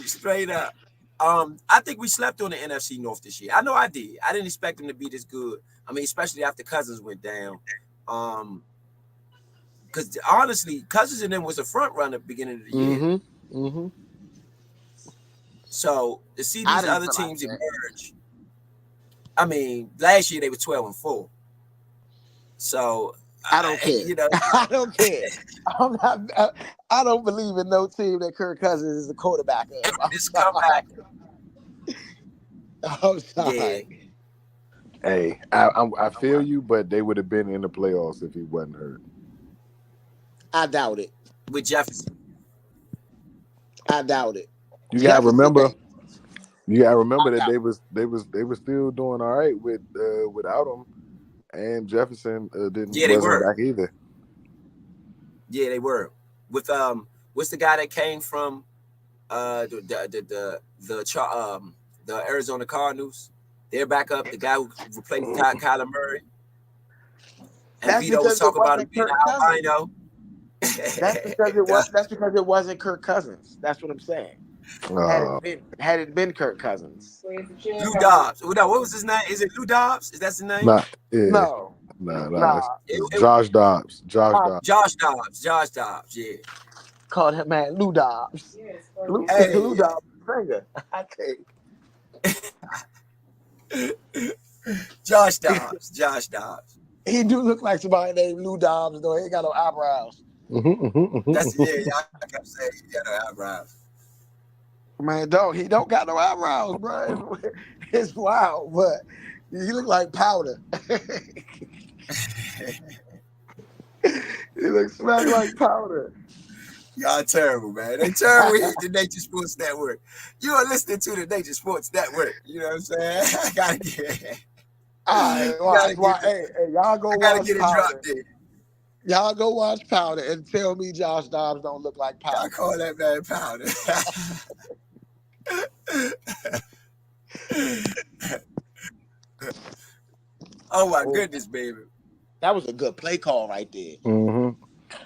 Straight up. I think we slept on the NFC North this year. I know I did. I didn't expect them to be this good. I mean, especially after Cousins went down. Because honestly, Cousins and them was a front runner at the beginning of the year. So to see these other teams emerge, I mean, last year they were 12-4. So
I don't care.
You know,
I don't care. I don't believe in no team that Kirk Cousins is the quarterback of. I'm sorry.
Yeah.
Hey, I feel you, but they would have been in the playoffs if he wasn't hurt.
I doubt it.
With Jefferson.
I doubt it.
You gotta remember that they was still doing all right without him, and Jefferson wasn't back either.
Yeah, they were. With what's the guy that came from the Arizona Cardinals? They're back up. The guy who replaced Kyler Murray. And Vito was talking about him being an albino.
That's because it wasn't Kirk Cousins. That's what I'm saying. Had it been Kirk Cousins.
Lou Dobbs. No, what was his name? Is it Lou Dobbs? Is that his name?
No.
Josh Dobbs.
Josh Dobbs. Yeah.
Called him man Lou Dobbs. Lou Dobbs singer. I can't.
Josh Dobbs.
He do look like somebody named Lou Dobbs, though. He ain't got no eyebrows.
That's y'all kept saying he got no eyebrows.
Man, he don't got no eyebrows, bro. It's wild, but he look like powder. He looks smack like powder.
Y'all terrible, man. They terrible here at the Nature Sports Network. You are listening to the Nature Sports Network. You know what I'm saying? I gotta get it.
Hey, y'all go watch
get it dropped in.
Y'all go watch Powder and tell me Josh Dobbs don't look like Powder.
I call that man Powder. Oh my goodness, baby.
That was a good play call right there.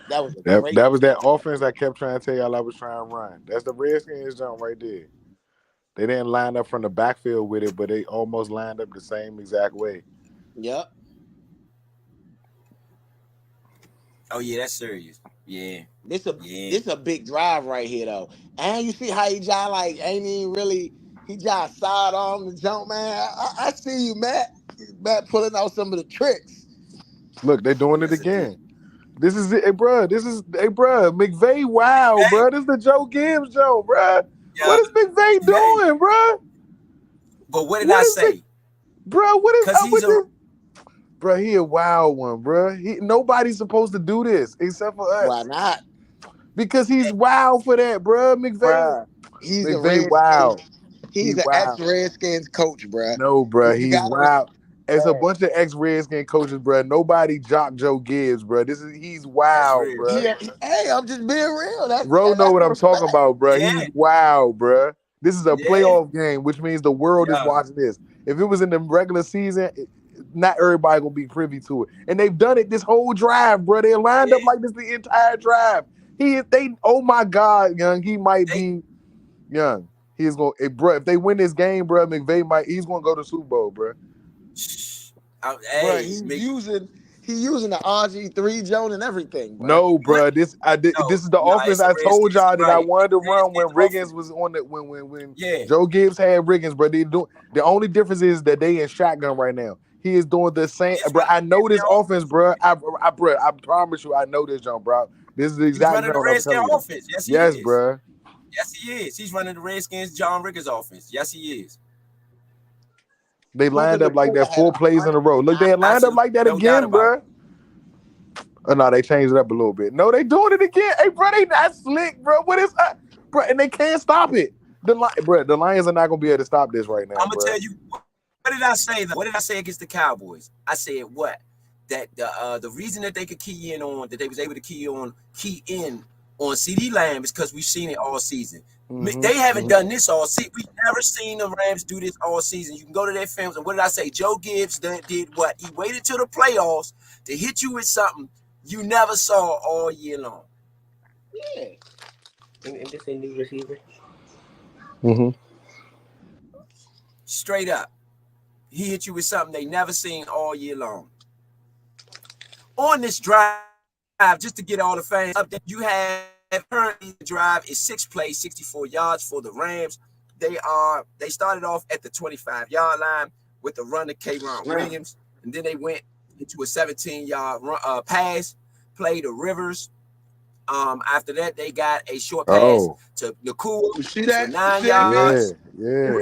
That was
that was that offense I kept trying to tell y'all I was trying to run. That's the Redskins jump right there. They didn't line up from the backfield with it, but they almost lined up the same exact way.
Yep.
Oh yeah, that's serious. Yeah.
This a big drive right here though. And you see how he just like ain't even really he just sidearm the jump, man. I see you, Matt. Matt pulling out some of the tricks.
Look, they're doing it again. This is it, hey, bro. McVay, wow, bro. This is the Joe Gibbs show, bro. Yeah. What is McVay doing, bro?
But what did I say?
Bro, what is up with this? Bro, he a wild one, bro. Nobody's supposed to do this except for us.
Why not?
Because he's wild for that, bro. McVay.
Bruh, he's a
McVay wild.
He's an ex-Redskins coach, bruh.
No, bro,
You
he's
gotta
wild. It's a
respect.
bunch of ex-Redskin coaches, bro. Nobody jock Joe Gibbs, bro. He's wild,
real.
bro.
Hey, I'm just being real.
Ro know what I'm talking about, bro.
Yeah.
He's wild, bro. This is a
Yeah.
playoff game, which means the world is
Yeah.
watching this. If it was in the regular season, not everybody gonna be privy to it. And they've done it this whole drive, bro. They lined up like this the entire drive. Oh my God, Young. He might be Young. He's gonna, bro. If they win this game, bro, he's gonna go to Super Bowl, bro.
Bro, he's using the RG3 Jones and everything, bro.
No, bro. This is the offense I told y'all that I wanted to run when Riggins was on the when Joe Gibbs had Riggins, bro. The only difference is that they in shotgun right now. He is doing the same, bro. I know this offense, bro. I promise you, I know this, John, bro. This is the exact
running the Redskins offense. Yes, he is.
Bro.
Yes, he is. He's running the Redskins John Riggins offense. Yes, he is.
They lined up like that 4 plays in a row. Look, they lined up like that again, bro. Oh, no, they changed it up a little bit. No, they doing it again. Hey, bro, they not slick, bro. What is that? Bro, and they can't stop it. The Lions are not going to be able to stop this right now,
I'm going to tell you, what did I say? What did I say against the Cowboys? I said what? That the reason that they could key in on CeeDee Lamb is because we've seen it all season. Mm-hmm. They haven't done this all season. We've never seen the Rams do this all season. You can go to their films, and what did I say? Joe Gibbs did what? He waited till the playoffs to hit you with something you never saw all year long.
Yeah. And this a new receiver.
Mm-hmm.
Straight up. He hit you with something they never seen all year long. On this drive, just to get all the fans up there, you have currently the drive is 6 plays, 64 yards for the Rams. They started off at the 25-yard line with the run to K'Ron Williams, and then they went into a 17-yard pass play to Rivers. After that, they got a short pass to Nakua.
You see that?
9 yards.
Yeah.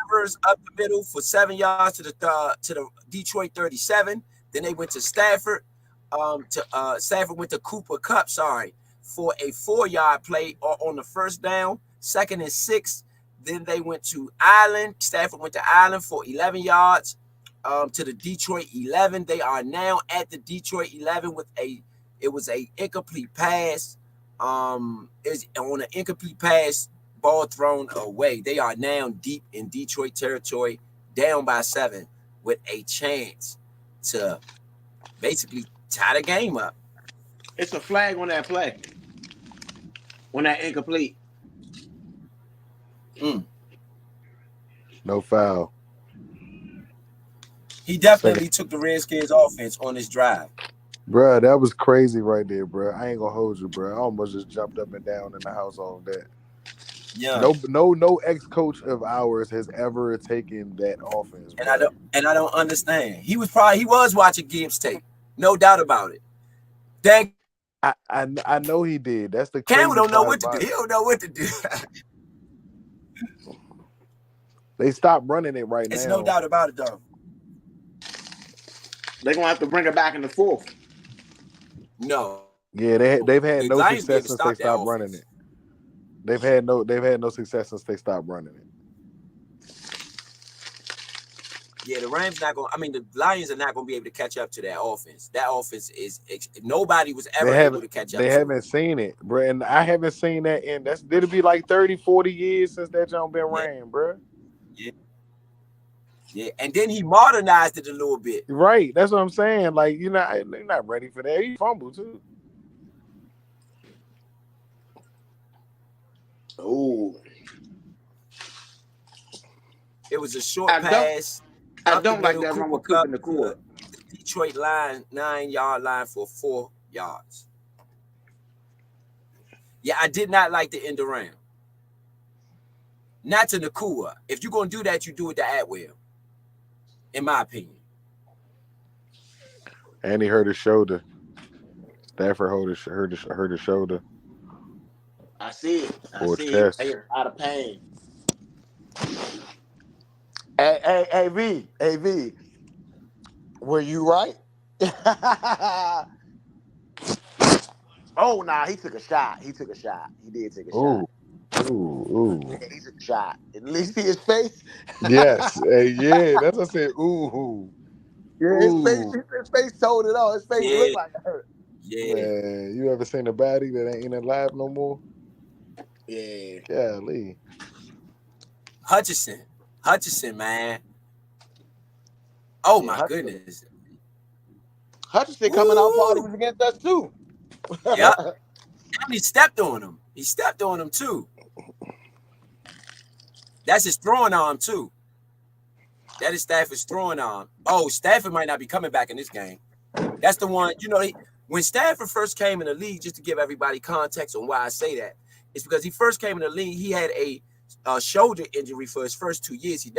Rivers up the middle for 7 yards to the Detroit 37. Then they went to Stafford. Stafford went to Cooper Kupp, for a 4-yard play on the first down, 2nd and 6. Then they went to Island. Stafford went to Island for 11 yards to the Detroit 11. They are now at the Detroit 11 it was a incomplete pass. Is on an incomplete pass, ball thrown away. They are now deep in Detroit territory, down by 7, with a chance to basically tie the game up.
It's a flag on that play. On that incomplete.
No foul.
He definitely took the Redskins offense on this drive.
Bro, that was crazy right there, bro. I ain't gonna hold you, bro. I almost just jumped up and down in the house on that.
Yeah.
No ex-coach of ours has ever taken that offense, bro.
And I don't understand. He was watching Gibbs tape. No doubt about it. Dang.
I know he did. That's the
Campbell don't know what to do. He don't know what to do.
They stopped running it right now.
It's no doubt about it, though.
They're gonna have to bring it back in the 4th.
No.
Yeah, they've had no success since they stopped running it. They've had no success since they stopped running it.
Yeah, the Lions are not going to be able to catch up to that offense. That offense nobody was ever able to catch up.
They haven't seen it, bro, and I haven't seen that it'll be like 30, 40 years since that jump been ran, bro.
Yeah, and then he modernized it a little bit.
Right, that's what I'm saying. Like, they're not ready for that. He fumbled too.
Oh,
it was a short pass.
I don't like that run with Cooper Nakua.
The Detroit 9-yard line for 4 yards. Yeah, I did not like the end around. Not to Nakua. If you're going to do that, you do it to Atwell, in my opinion.
And he hurt his shoulder. Stafford hurt his shoulder.
I see it.
Or chest.
Out of pain. Hey, V. Were you right? Oh, nah, he took a shot. He took a shot. He did take a shot.
Ooh.
Yeah, he took a shot. At least see his face.
Yes. Yeah, that's what I said. Ooh.
Yeah, his face told it all. His face
Yeah.
looked like it hurt.
Yeah.
Man, you ever seen a baddie that ain't alive no more?
Yeah.
Golly.
Hutchinson, man. Oh my goodness.
Hutchinson coming out party was against us too.
Yep. And he stepped on him. He stepped on him too. That's his throwing arm too. That is Stafford's throwing arm. Oh, Stafford might not be coming back in this game. That's the one, when Stafford first came in the league, just to give everybody context on why I say that, it's because he first came in the league, he had a shoulder injury for his first 2 years. He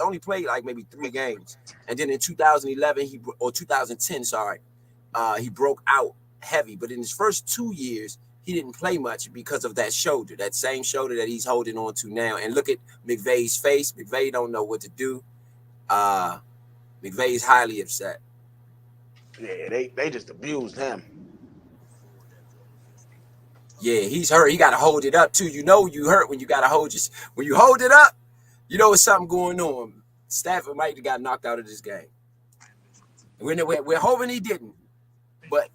only played like maybe 3 games. And then in 2011, 2010, he broke out heavy. But in his first 2 years, he didn't play much because of that shoulder, that same shoulder that he's holding on to now. And look at McVay's face. McVay don't know what to do. McVay's highly upset.
Yeah, they just abused him.
Yeah, he's hurt. He got to hold it up too. You hurt when you got to when you hold it up, it's something going on. Stafford might have got knocked out of this game. We're hoping he didn't. But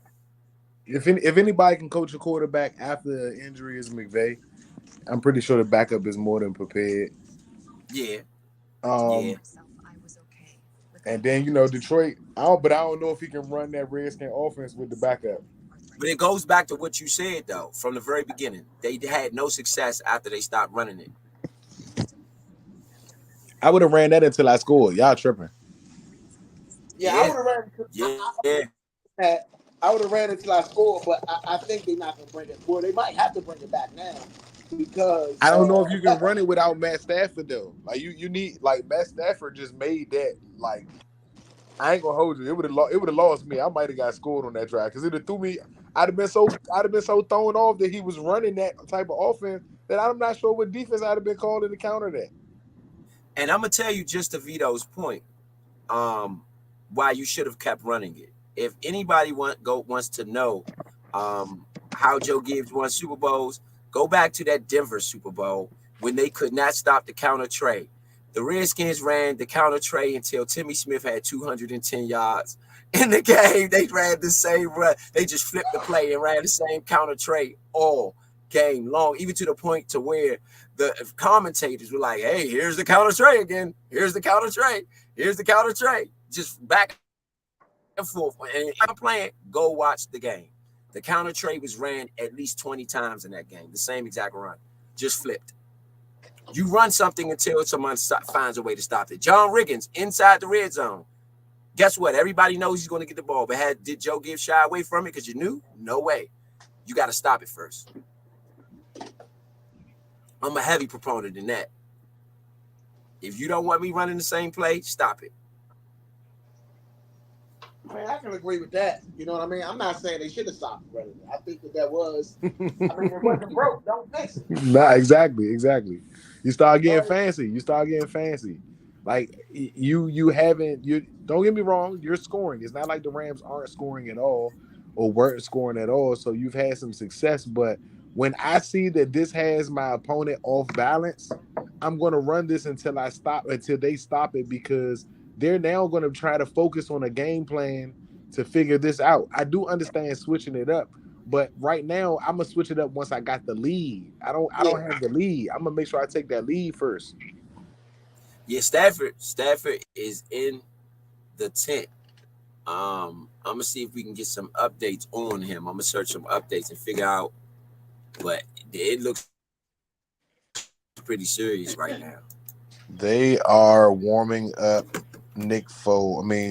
if anybody can coach a quarterback after the injury is McVay, I'm pretty sure the backup is more than prepared.
Yeah.
And then Detroit. I don't know if he can run that Redskin offense with the backup.
But it goes back to what you said though from the very beginning. They had no success after they stopped running it.
I would have ran that until I scored. Y'all tripping?
Yeah. I would have ran. I would have ran until I scored, but I think they're not going to bring it. Well, they might have to bring it back now because
I don't know if you can run it without Matt Stafford though. Like you need Matt Stafford just made that I ain't gonna hold you. It would have lost me. I might have got scored on that drive because it threw me. I'd have been so thrown off that he was running that type of offense that I'm not sure what defense I'd have been calling to counter that.
And I'm gonna tell you just to Vito's point, why you should have kept running it. If anybody wants to know how Joe Gibbs won Super Bowls, go back to that Denver Super Bowl when they could not stop the counter trade. The Redskins ran the counter trade until Timmy Smith had 210 yards. In the game, they ran the same run. They just flipped the play and ran the same counter trade all game long, even to the point to where the commentators were like, hey, here's the counter trade again. Here's the counter trade. Here's the counter trade. Just back and forth. And if you're playing, go watch the game. The counter trade was ran at least 20 times in that game. The same exact run. Just flipped. You run something until someone finds a way to stop it. John Riggins inside the red zone. Guess what? Everybody knows he's going to get the ball. But did Joe Gibbs shy away from it because you knew? No way. You got to stop it first. I'm a heavy proponent in that. If you don't want me running the same play, stop it.
Man, I can agree with that. You know what I mean? I'm not saying they should have stopped running it. I think that was. I mean, it wasn't broke. Don't fix it.
Nah, exactly. You start getting fancy. Like you haven't. Don't get me wrong. You're scoring. It's not like the Rams aren't scoring at all or weren't scoring at all. So you've had some success. But when I see that this has my opponent off balance, I'm going to run this until they stop it because they're now going to try to focus on a game plan to figure this out. I do understand switching it up, but right now I'm gonna switch it up once I got the lead. I don't have the lead. I'm gonna make sure I take that lead first.
Yeah, Stafford is in the tent. I'm gonna see if we can get some updates on him. I'm gonna search some updates and figure out, but it looks pretty serious right now.
They are warming up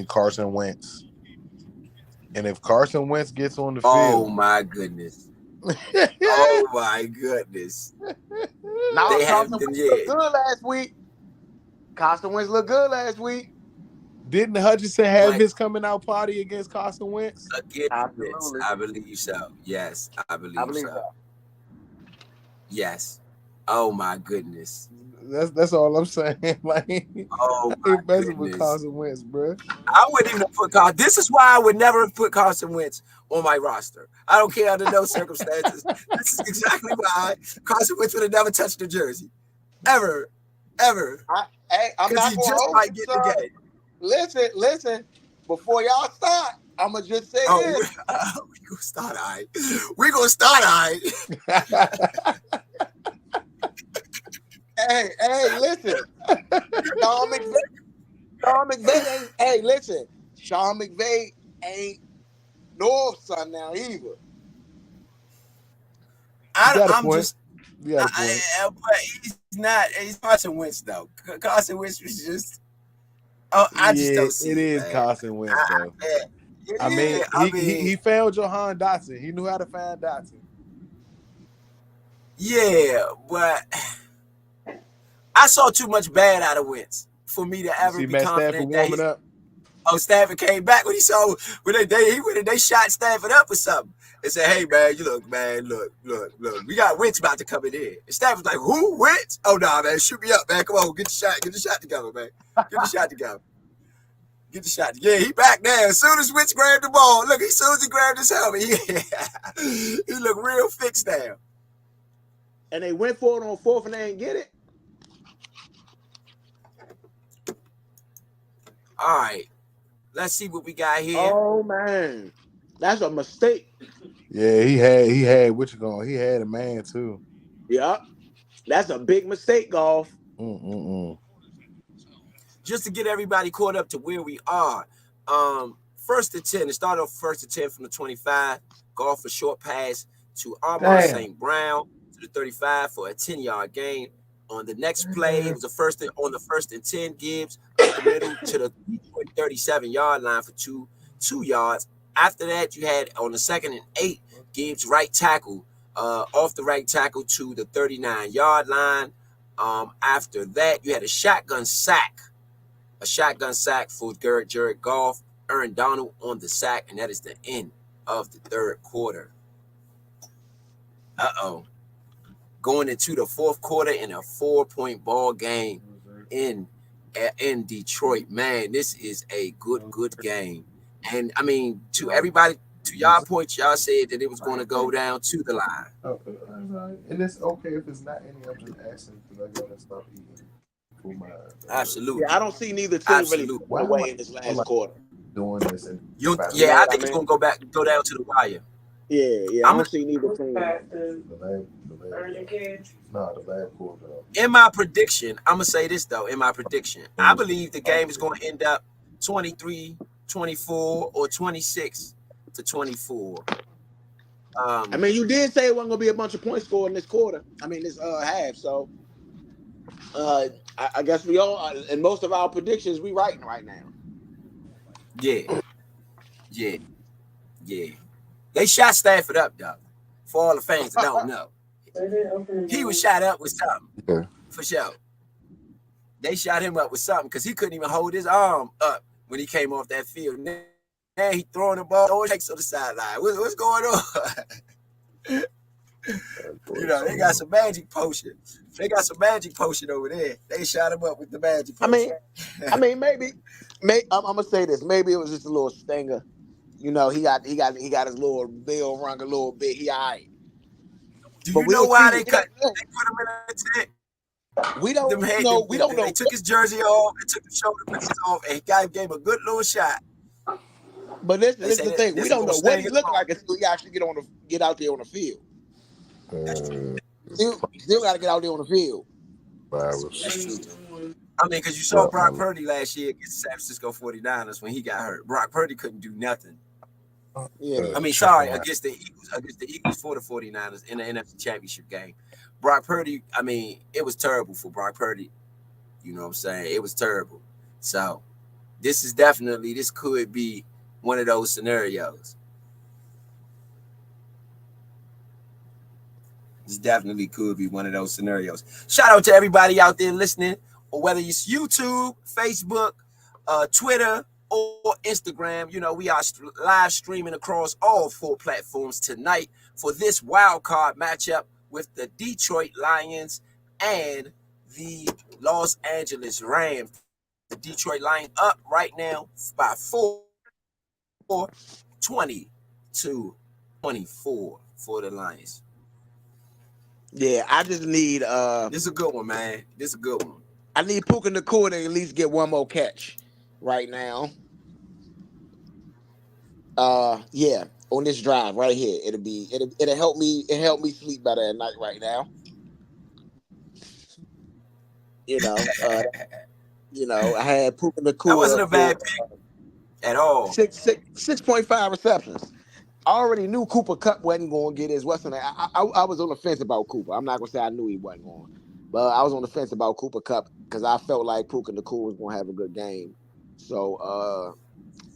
Carson Wentz. And if Carson Wentz gets on the field.
Oh my goodness. Oh my goodness.
Now Carson Wentz looked good last week. Carson Wentz looked good last week.
Didn't Hutchinson have his coming out party against Carson Wentz?
Absolutely. I believe so. Yes, I believe so. Yes. Oh my goodness.
That's all I'm saying. Like,
Oh
I
my
ain't messing with
goodness.
Carson Wentz, bro.
I wouldn't even put Carson. This is why I would never put Carson Wentz on my roster. I don't care under no circumstances. This is exactly why Carson Wentz would have never touched the jersey. Ever.
I'm
Because
not
he
going to
just
hold
might
you,
get the
son.
game.
Listen. Before y'all start, I'm going to just say
Oh,
this.
we're going to start all right. We're going to start all right.
Hey, listen. Sean McVay ain't, hey, listen. Sean McVay ain't North's son now either.
I'm just,
You got a point.
but he's not. He's Carson Wentz though. Carson Wentz was just. Oh, I just don't see
it. It is
man.
Carson Wentz though. I mean, he failed Jahan Dotson. He knew how to find Dotson.
Yeah, but I saw too much bad out of Wentz for me to ever be
Matt
confident
Stafford
that
warming up.
Oh, Stafford came back when he saw when they shot Stafford up or something and said, "Hey man, look, we got Wentz about to come in here." And Stafford's like, "Who, Wentz? Oh no, man, shoot me up, man. Come on, get the shot together, man. Get the shot together. Get the shot. Yeah, he back there. As soon as Wentz grabbed the ball, look, as soon as he grabbed his helmet, he looked real fixed now.
And they went for it on fourth and they didn't get it.
All right. Let's see what we got here.
Oh man, that's a mistake.
Yeah, he had what you going? He had a man too.
Yeah, that's a big mistake, Golf.
Just to get everybody caught up to where we are. First and 10. It started off first and 10 from the 25. Golf a short pass to Amon St. Brown to the 35 for a 10-yard gain. On the next play, it was on the first and 10. Gibbs up the middle to the 37-yard line for two yards. After that, you had on the second and 8, Gibbs right tackle off the right tackle to the 39-yard line. After that, you had a shotgun sack for Jared Goff. Aaron Donald on the sack, and that is the end of the third quarter. Going into the fourth quarter in a 4-point ball game in Detroit. Man, this is a good game. And I mean, to everybody, to y'all points, y'all said that it was going to go down to the line.
Okay, and it's okay if it's not any of them asking because I gotta stop eating.
Absolutely.
Yeah, I don't see neither team really put away in this last quarter.
Doing this, and
I think it's going to go down to the wire.
Yeah. I don't see neither team.
The lab pulled up.
In my prediction, I'm going to say this, though. I believe the game is going to end up 23-24 or 26-24.
I mean, you did say it wasn't going to be a bunch of points scored in this quarter. I mean, this half. So, I guess we all, in most of our predictions, we writing right now.
Yeah. They shot Stafford up, though. For all the fans that don't know. He was shot up with something. For sure. They shot him up with something because he couldn't even hold his arm up when he came off that field. Now he throwing the ball on the sideline. What's going on? They got some magic potion. They got some magic potion over there. They shot him up with the magic potion.
I mean, maybe I'm gonna say this. Maybe it was just a little stinger. He got his little bell rung a little bit. He all right.
Do you know why they put him in a tent?
We don't know.
They took his jersey off, they took the shoulder pads off, and he gave a good little shot.
But this is the thing. We don't know what he looked like until he actually get out there on the field. Still got to get out there on the field.
That's true. I mean, because you saw Brock Purdy last year against the San Francisco 49ers when he got hurt. Brock Purdy couldn't do nothing.
Yeah.
I mean, sorry, against the Eagles for the 49ers in the NFC Championship game. Brock Purdy, I mean, it was terrible for Brock Purdy. You know what I'm saying? It was terrible. So this could be one of those scenarios. This definitely could be one of those scenarios. Shout out to everybody out there listening, or whether it's YouTube, Facebook, Twitter, or Instagram. We are live streaming across all 4 platforms tonight for this wild card matchup with the Detroit Lions and the Los Angeles Rams. The Detroit Lions up right now by 20 to 24 for the Lions.
Yeah, I just need
This is a good one, man. This is a good one.
I need Puka Nacua to at least get one more catch right now. Yeah, on this drive right here, it'll help me. It help me sleep better at night right now. You know, I had Puka Nacua.
That wasn't a bad pick at all.
6.5 receptions. I already knew Cooper Kupp wasn't going to get his what's name. I was on the fence about Cooper. I'm not going to say I knew he wasn't going, but I was on the fence about Cooper Kupp because I felt like Puka Nacua was going to have a good game. So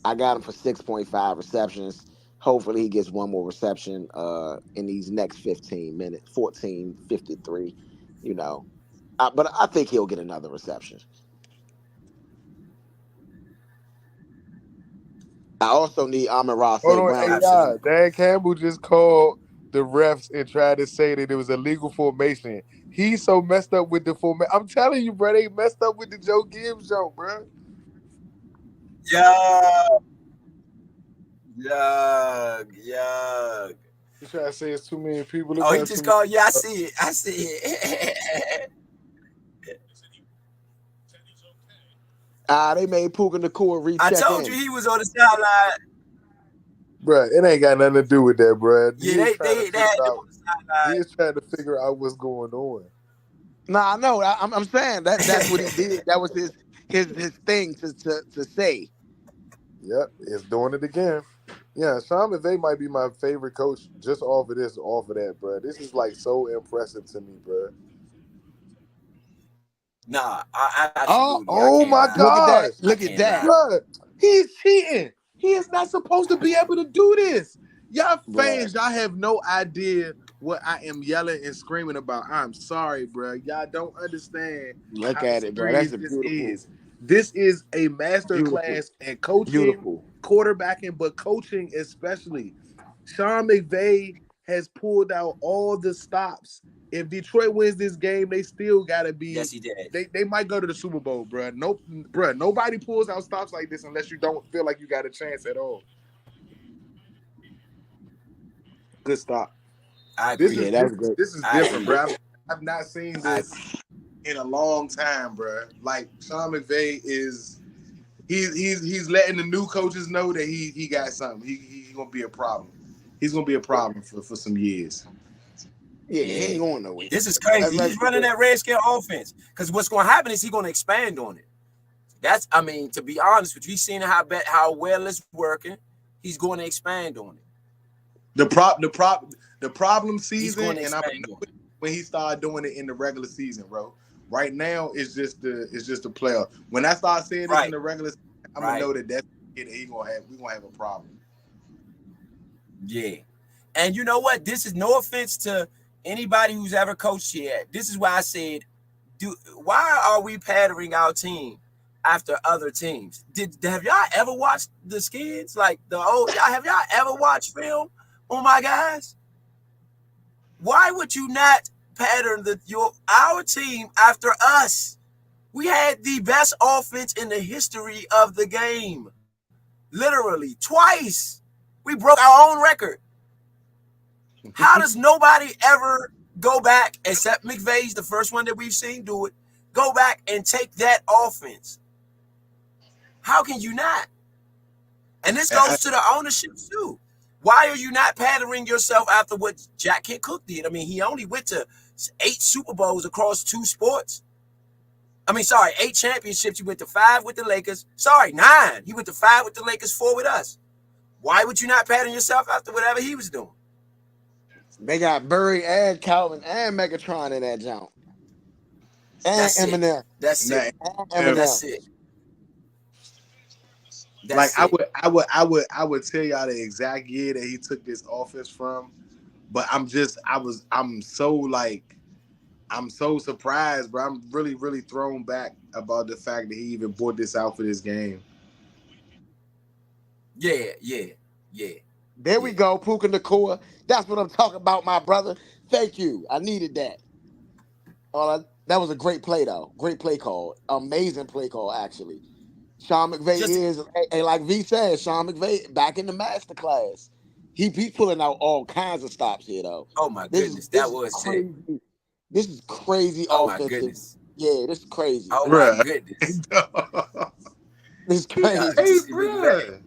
I got him for 6.5 receptions. Hopefully he gets one more reception in these next 15 minutes, 14:53, you know. But I think he'll get another reception. I also need Amon-Ra St.
Hold on,
Brown.
AI. Dan Campbell just called the refs and tried to say that it was a legal formation. He's so messed up with the formation. I'm telling you, bro, they messed up with the Joe Gibbs joke, bro.
Yuck.
You try to say it's too many people.
Oh, he just called. Yeah, I see it. I see it.
They made Puka Nacua recheck.
I told you he was on the sideline.
Bro, it ain't got nothing to do with that, bro.
Yeah, they had him on the sideline.
He is trying to figure out what's going on.
Nah, I know. I'm saying that's what he did. That was his thing to say.
Yep, it's doing it again. Yeah, Sean McVay might be my favorite coach just off of that, bro. This is like so impressive to me, bro.
Nah, I
oh my God!
Look at that,
bro. He's cheating. He is not supposed to be able to do this. Y'all fans, y'all have no idea what I am yelling and screaming about. I'm sorry, bro. Y'all don't understand.
Look at it, bro. That's a beautiful.
This is a master class in coaching, quarterbacking, but coaching especially. Sean McVay has pulled out all the stops. If Detroit wins this game, they still gotta be.
Yes, he did.
They might go to the Super Bowl, bro. Nope, bro. Nobody pulls out stops like this unless you don't feel like you got a chance at all. Good stop. This is different, bro. I've not seen this in a long time, bro. Like Sean McVay is, he's letting the new coaches know that he got something. He's gonna be a problem. He's gonna be a problem for some years.
Yeah, he ain't going nowhere.
This is crazy. He's running that Redskin offense because what's going to happen is he's going to expand on it. To be honest with you, he's seen how well it's working. He's going to expand on it.
The problem season, and when he started doing it in the regular season, bro. Right now, it's just the player. When I start seeing this in the regular season, I'm gonna know we're gonna have a problem.
Yeah, and you know what? This is no offense to anybody who's ever coached here. This is why I said, why are we patterning our team after other teams? Have y'all ever watched the Skins? Have y'all ever watched film on my guys? Why would you not pattern our team after us? We had the best offense in the history of the game. Literally, twice. We broke our own record. How does nobody ever go back, except McVay's the first one that we've seen do it, go back and take that offense? How can you not? And this goes to the ownership too. Why are you not patterning yourself after what Jack Kent Cook did? I mean, he only went to 8 Super Bowls across 2 sports. 8 championships. He went to 5 with the Lakers. 9. He went to 5 with the Lakers, 4 with us. Why would you not pattern yourself after whatever he was doing?
They got Burry and Calvin and Megatron in that jump. And Eminem.
That's it.
That's it.
I would tell y'all the exact year that he took this offense from, but I'm so surprised, bro. I'm really, really thrown back about the fact that he even brought this out for this game.
Yeah.
There we go, Puka Nacua. That's what I'm talking about, my brother. Thank you. I needed that. That was a great play, though. Great play call. Amazing play call, actually. Sean McVay and like V said, Sean McVay back in the master class. He's pulling out all kinds of stops here, though.
Oh my goodness, that was
crazy.
sick.
This is crazy
Oh my
offensive.
goodness.
Yeah, this is crazy.
Oh my goodness.
This is crazy.
Hey, bro.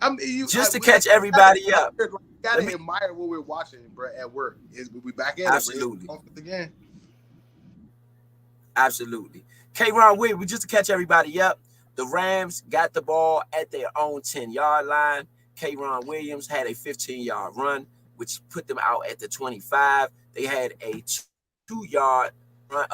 I mean,
to catch everybody up.
You gotta admire what we're watching, bro, at work. We back at
Absolutely.
it again.
Absolutely. K-Ron Williams, just to catch everybody up, the Rams got the ball at their own 10-yard line. K-Ron Williams had a 15-yard run, which put them out at the 25. They had a 2-yard run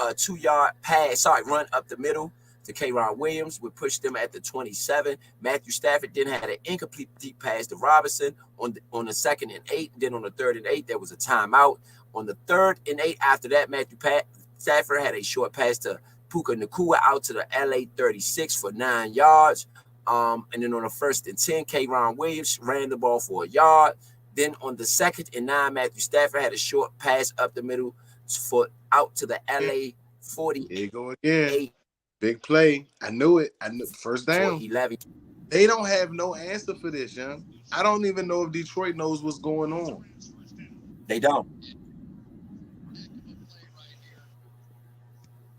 up the middle to K-Ron Williams, would push them at the 27. Matthew Stafford then had an incomplete deep pass to Robinson on the 2nd and 8. Then on the 3rd and 8, there was a timeout. On the 3rd and 8, after that, Matthew Stafford had a short pass to Puka Nacua out to the LA 36 for 9 yards. And then on the 1st and 10, K-Ron Williams ran the ball for a yard. Then on the 2nd and 9, Matthew Stafford had a short pass up the middle out to the LA 40.
There you go again. Big play. I knew it. I knew first down.
11.
They don't have no answer for this, young. I don't even know if Detroit knows what's going on.
They don't.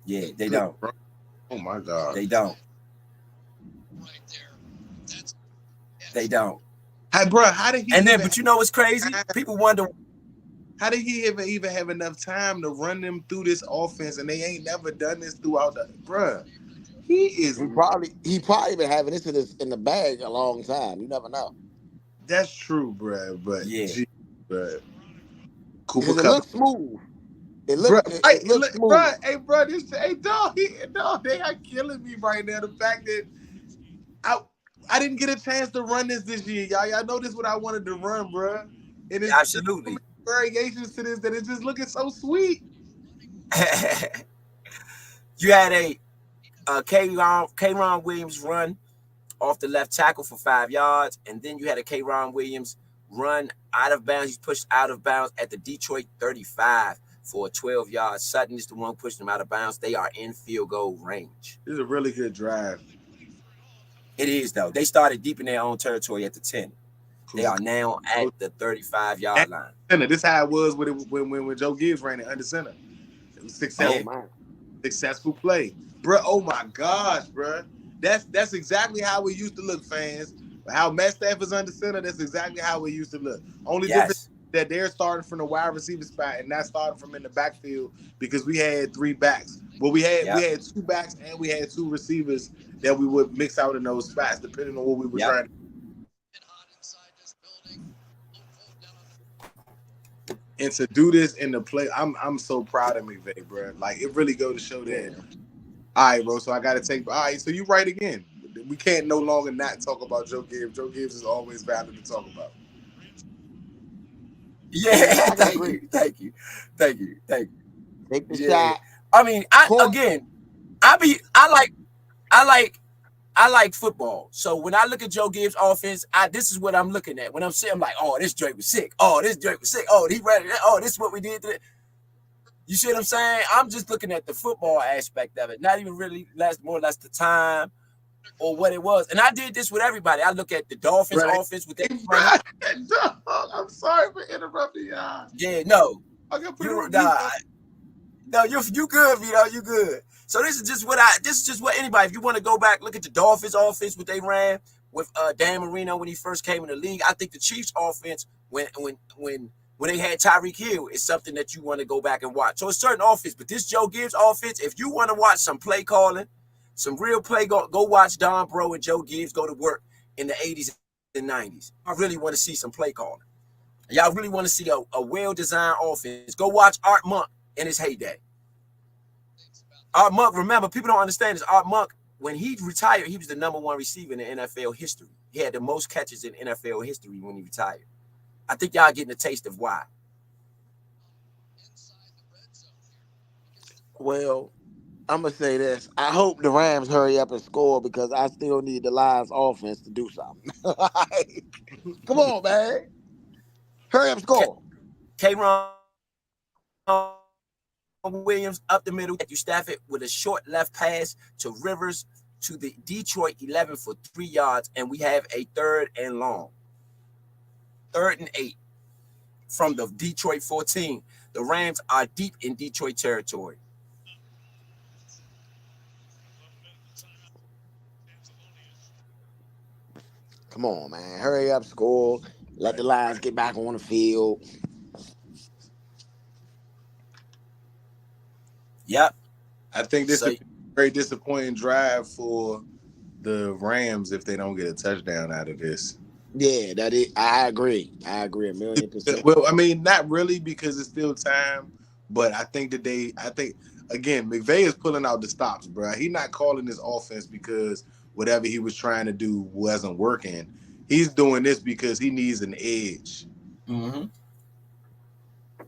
Yeah, they don't.
Oh my God.
They don't. They don't.
Hey, bro, how did he?
And then, but you know what's crazy? People wonder,
how did he even have enough time to run them through this offense, and they ain't never done this throughout the. Bruh, he
probably been having this in the bag a long time. You never know.
That's true, bruh. But
yeah,
bruh.
Cooper Kupp looks smooth. It looks smooth.
Bruh, hey, bro, dog, they are killing me right now. The fact that I didn't get a chance to run this year, y'all. Y'all know this what I wanted to run, bro. And it's
absolutely
variations to this that it's just looking so sweet.
You had a K-Ron Williams run off the left tackle for 5 yards, and then you had a K-Ron Williams run out of bounds. He's pushed out of bounds at the Detroit 35 for a 12-yard. Sutton is the one pushing them out of bounds. They are in field goal range.
This is a really good drive.
It is, though. They started deep in their own territory at the 10. They are now at the 35-yard line.
This is how it was when Joe Gibbs ran it under center. It was successful play. Bro, oh my gosh, bro. That's exactly how we used to look, fans. How Matt Stafford's under center, that's exactly how we used to look. Only difference that they're starting from the wide receiver spot and not starting from in the backfield because we had 3 backs. Well, we had 2 backs and we had 2 receivers that we would mix out in those spots depending on what we were trying to do. And to do this in the play, I'm so proud of McVay, bro. Like, it really go to show that. All right, bro, so I got to take – all right, so you right again. We can't no longer not talk about Joe Gibbs. Joe Gibbs is always valid to talk about.
Yeah, thank you.
Take the shot.
I mean, I like football. So when I look at Joe Gibbs' offense, this is what I'm looking at. When I'm sitting, I'm like, oh, this Drake was sick. Oh, this Drake was sick. Oh, he ran it. Oh, this is what we did today. You see what I'm saying? I'm just looking at the football aspect of it, not even really more or less the time or what it was. And I did this with everybody. I look at the Dolphins offense with that.
I'm sorry for interrupting y'all.
Yeah, no.
No,
you good, Vito. You good. So this is just what anybody, if you want to go back, look at the Dolphins offense, what they ran with Dan Marino when he first came in the league. I think the Chiefs offense when they had Tyreek Hill is something that you want to go back and watch. So it's certain offense, but this Joe Gibbs offense, if you want to watch some play calling, some real play, go watch Don Bro and Joe Gibbs go to work in the 80s and 90s. I really want to see some play calling. Y'all really want to see a well-designed offense. Go watch Art Monk in his heyday. Art Monk, remember, people don't understand this. Art Monk, when he retired, he was the #1 receiver in the NFL history. He had the most catches in NFL history when he retired. I think y'all getting a taste of why.
Well, I'm going to say this. I hope the Rams hurry up and score because I still need the Lions offense to do something. Come on, man. Hurry up and score.
K-Ron Williams up the middle. Matthew Stafford with a short left pass to Rivers to the Detroit 11 for 3 yards, and we have a 3rd and long. 3rd and 8 from the Detroit 14. The Rams are deep in Detroit territory.
Come on, man. Hurry up, score. Let the Lions get back on the field.
Yep.
I think this is a very disappointing drive for the Rams if they don't get a touchdown out of this.
Yeah, that is. I agree. 1,000,000%.
Well, I mean, not really because it's still time, but I think again, McVay is pulling out the stops, bro. He's not calling this offense because whatever he was trying to do wasn't working. He's doing this because he needs an edge.
Mm-hmm.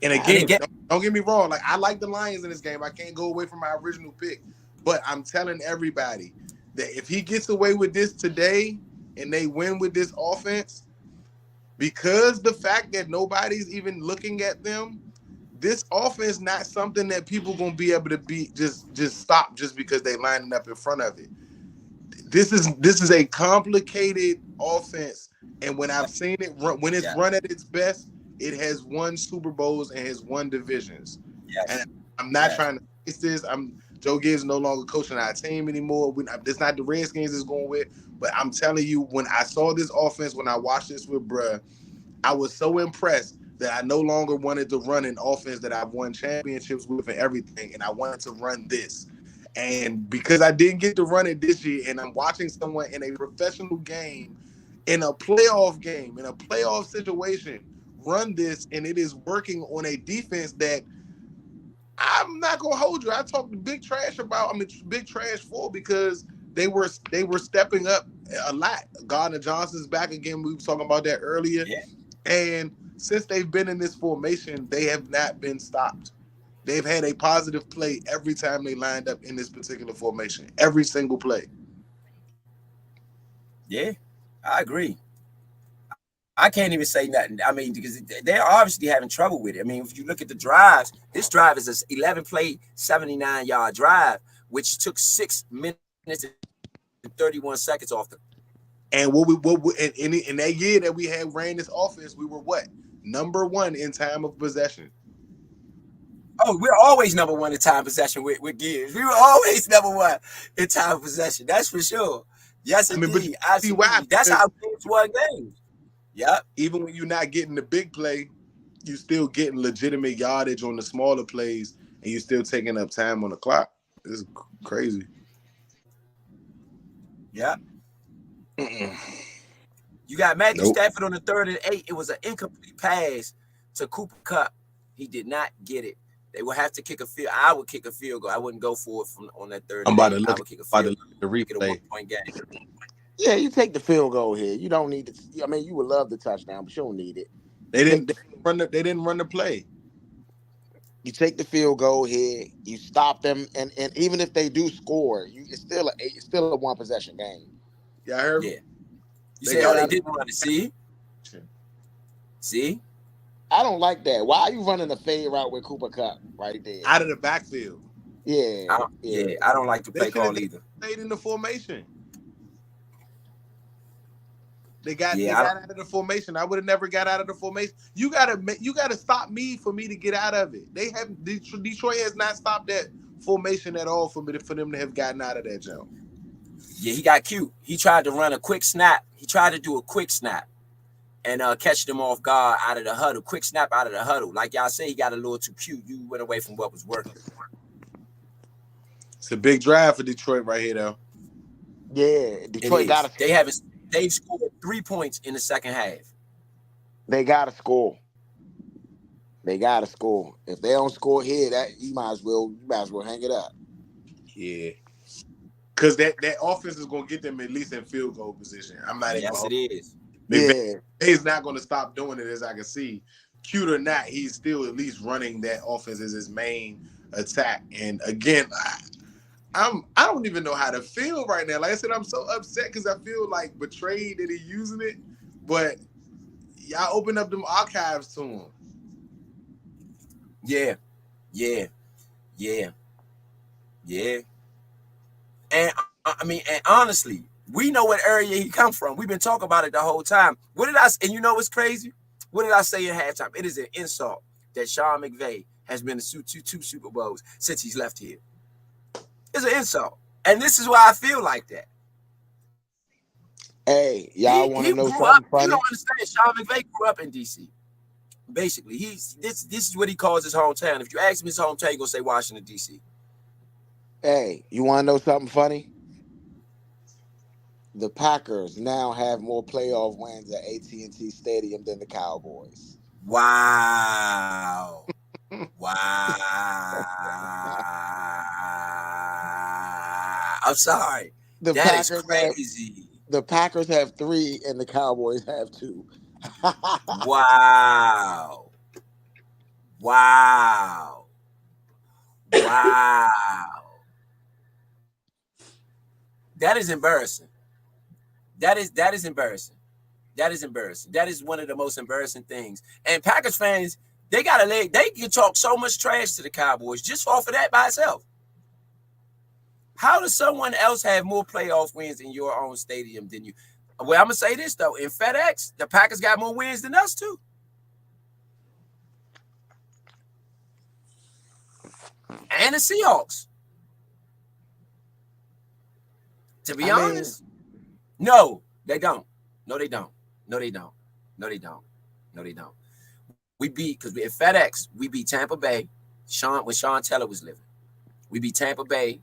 And again, don't get me wrong. Like, I like the Lions in this game. I can't go away from my original pick. But I'm telling everybody that if he gets away with this today and they win with this offense, because the fact that nobody's even looking at them, this offense not something that people gonna be able to just stop just because they lining up in front of it. This is a complicated offense, and when I've seen it when it's run at its best, it has won Super Bowls and has won divisions. Yes. And I'm not trying to fix this. Joe Gibbs no longer coaching our team anymore. It's not the Redskins is going with, but I'm telling you, when I saw this offense, when I watched this with bruh, I was so impressed that I no longer wanted to run an offense that I've won championships with and everything, and I wanted to run this. And because I didn't get to run it this year, and I'm watching someone in a professional game, in a playoff game, in a playoff situation, run this, and it is working on a defense that I'm not gonna hold you. I talked big trash for because they were stepping up a lot. Gardner Johnson's back again. We were talking about that earlier. Yeah. And since they've been in this formation, they have not been stopped. They've had a positive play every time they lined up in this particular formation. Every single play.
Yeah, I agree. I can't even say nothing. I mean, because they're obviously having trouble with it. I mean, if you look at the drives, this drive is an 11-play, 79-yard drive, which took 6 minutes and 31 seconds off the.
And in that year that we had ran this offense, we were what? Number 1 in time of possession.
Oh, we're always number 1 in time possession with Gibbs. We were always number 1 in time possession. That's for sure. Yes, indeed. That's how Gibbs won games. Yep.
Even when you're not getting the big play, you're still getting legitimate yardage on the smaller plays, and you're still taking up time on the clock. This is crazy.
Yep. You got Matthew Stafford on the 3rd and 8. It was an incomplete pass to Cooper Kupp. He did not get it. They will have to kick a field. I would kick a field goal. I wouldn't go for it on that 3rd.
I'm about to look at the replay.
Get a 1-point game.
Yeah, you take the field goal here. You don't need it. I mean, you would love the touchdown, but you don't need it.
They didn't run the play.
You take the field goal here. You stop them, and even if they do score, it's still a 1 possession game.
Yeah, I heard.
Yeah. You say, they didn't run it. See?
I don't like that. Why are you running a fade route with Cooper Kupp right there?
Out of the backfield.
Yeah.
I don't like the play call either.
Stayed in the formation. They got out of the formation. I would have never got out of the formation. You gotta stop me for me to get out of it. Detroit has not stopped that formation at all for them to have gotten out of that jump.
Yeah, he got cute. He tried to run a quick snap. He tried to do a quick snap and catch them off guard out of the huddle. Quick snap out of the huddle. Like y'all say, he got a little too cute. You went away from what was working.
It's a big drive for Detroit right here, though.
Yeah, Detroit got to.
They've scored 3 points in the second half.
They got to score. If they don't score here, you might as well hang it up.
Yeah. Because that offense is going to get them at least in field goal position. I'm not even.
Yes, it is.
He's not going to stop doing it, as I can see. Cute or not, he's still at least running that offense as his main attack. And again, I don't even know how to feel right now. Like I said, I'm so upset because I feel like betrayed that he's using it. But y'all open up them archives to him.
Yeah. Yeah. And I mean, and honestly, we know what area he come from. We've been talking about it the whole time. What did I? And you know what's crazy? What did I say at halftime? It is an insult that Sean McVay has been to two Super Bowls since he's left here. It's an insult, and this is why I feel like that.
Hey, y'all want to know something
up,
funny?
You don't understand. Sean McVay grew up in D.C. Basically, this is what he calls his hometown. If you ask him his hometown, he's gonna say Washington D.C.
Hey, you want to know something funny? The Packers now have more playoff wins at AT&T Stadium than the Cowboys.
Wow. I'm sorry. That is crazy.
The Packers have 3 and the Cowboys have 2.
Wow. That is embarrassing. That is embarrassing. That is embarrassing. That is one of the most embarrassing things. And Packers fans, they can talk so much trash to the Cowboys just off of that by itself. How does someone else have more playoff wins in your own stadium than you? Well, I'm gonna say this though. In FedEx, the Packers got more wins than us too. And the Seahawks. To be honest, no, they don't. No, they don't. We beat, because in FedEx, we beat Tampa Bay when Sean Taylor was living. We beat Tampa Bay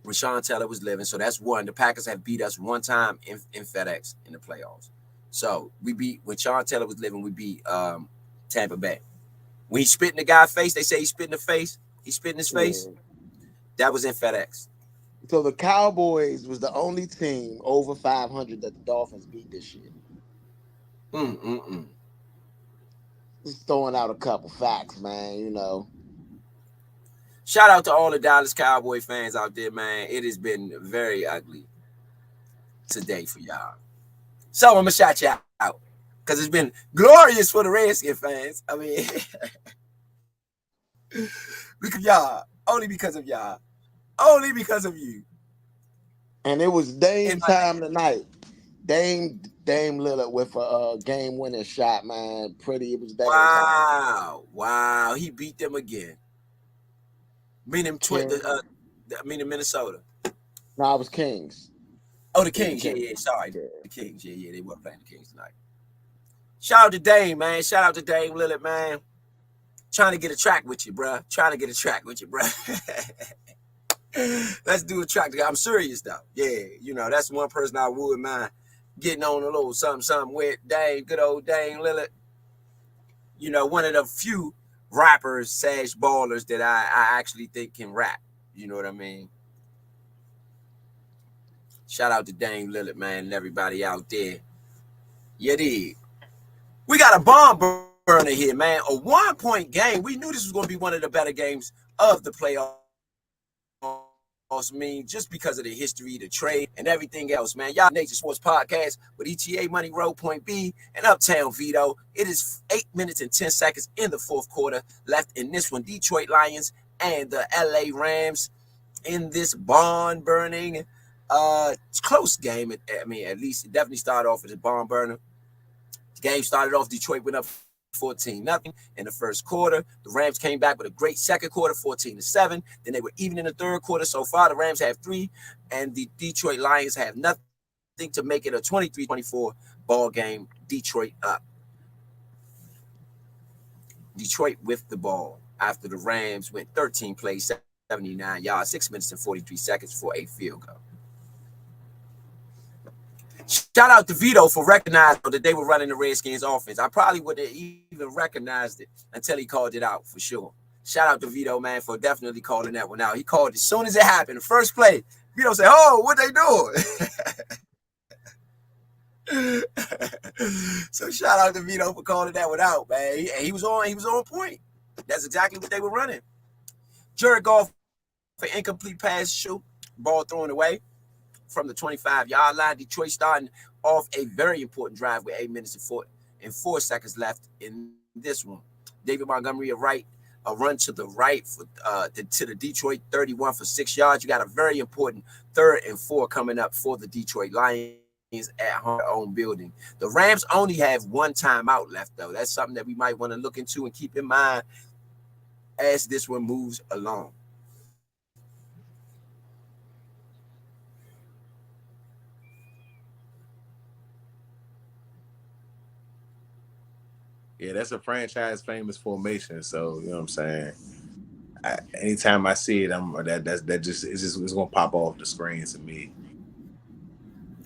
when Sean Taylor was living. So that's one. The Packers have beat us one time in FedEx in the playoffs. So we beat, when Sean Taylor was living, we beat Tampa Bay. When he spit in the guy's face, they say he spit in the face. He spit in his face. That was in FedEx.
So the Cowboys was the only team over 500 that the Dolphins beat this year. Just throwing out a couple facts, man, you know.
Shout out to all the Dallas Cowboy fans out there, man. It has been very ugly today for y'all. So I'm going to shout y'all out because it's been glorious for the Redskins fans. I mean, because y'all, only because of y'all. Only because of you.
And it was Dame time tonight. Dame Lillard with a game-winning shot, man. It was Dame time.
Wow. He beat them again. Meaning Minnesota.
No, it was Kings.
Oh, the Kings. Yeah. Sorry. The Kings. Yeah. They weren't playing the Kings tonight. Shout out to Dame, man. Shout out to Dame Lillard, man. Trying to get a track with you, bruh. Let's do a track together. I'm serious though. Yeah, you know, that's one person I would mind getting on a little something with. Good old Dame Lillard. You know, one of the few rappers / ballers that I actually think can rap. You know what I mean? Shout out to Dame Lillard, man, and everybody out there. Yeah, dig. We got a bomb burner here, man. A 1-point game. We knew this was going to be one of the better games of the playoffs. Mean just because of the history, the trade, and everything else, man. Y'all Nature Sports Podcast with ETA Money Road Point B and Uptown Vito. It is 8 minutes and 10 seconds in the fourth quarter left in this one. Detroit Lions and the LA Rams in this barn burning close game. I mean, at least it definitely started off as a barn burner. The game started off, Detroit went up 14-0 in the first quarter. The Rams came back with a great second quarter, 14-7. Then they were even in the third quarter. So far, the Rams have 3, and the Detroit Lions have nothing to make it a 23-24 ball game. Detroit up. Detroit with the ball after the Rams went 13 plays, 79 yards, 6 minutes and 43 seconds for a field goal. Shout out to Vito for recognizing that they were running the Redskins offense. I probably wouldn't have even recognized it until he called it out for sure. Shout out to Vito, man, for definitely calling that one out. He called it as soon as it happened. The first play, Vito said, "Oh, what they doing?" So shout out to Vito for calling that one out, man. He was on point. That's exactly what they were running. Jared Goff for incomplete pass shoot, ball thrown away from the 25-yard line. Detroit starting off a very important drive with 8 minutes and 4 seconds left in this one. David Montgomery at right, a run to the right for to the Detroit 31 for 6 yards. You got a very important 3rd and 4 coming up for the Detroit Lions at their own building. The Rams only have 1 timeout left, though. That's something that we might want to look into and keep in mind as this one moves along.
Yeah, that's a franchise famous formation. So you know what I'm saying. Anytime I see it, it's gonna pop off the screen to me.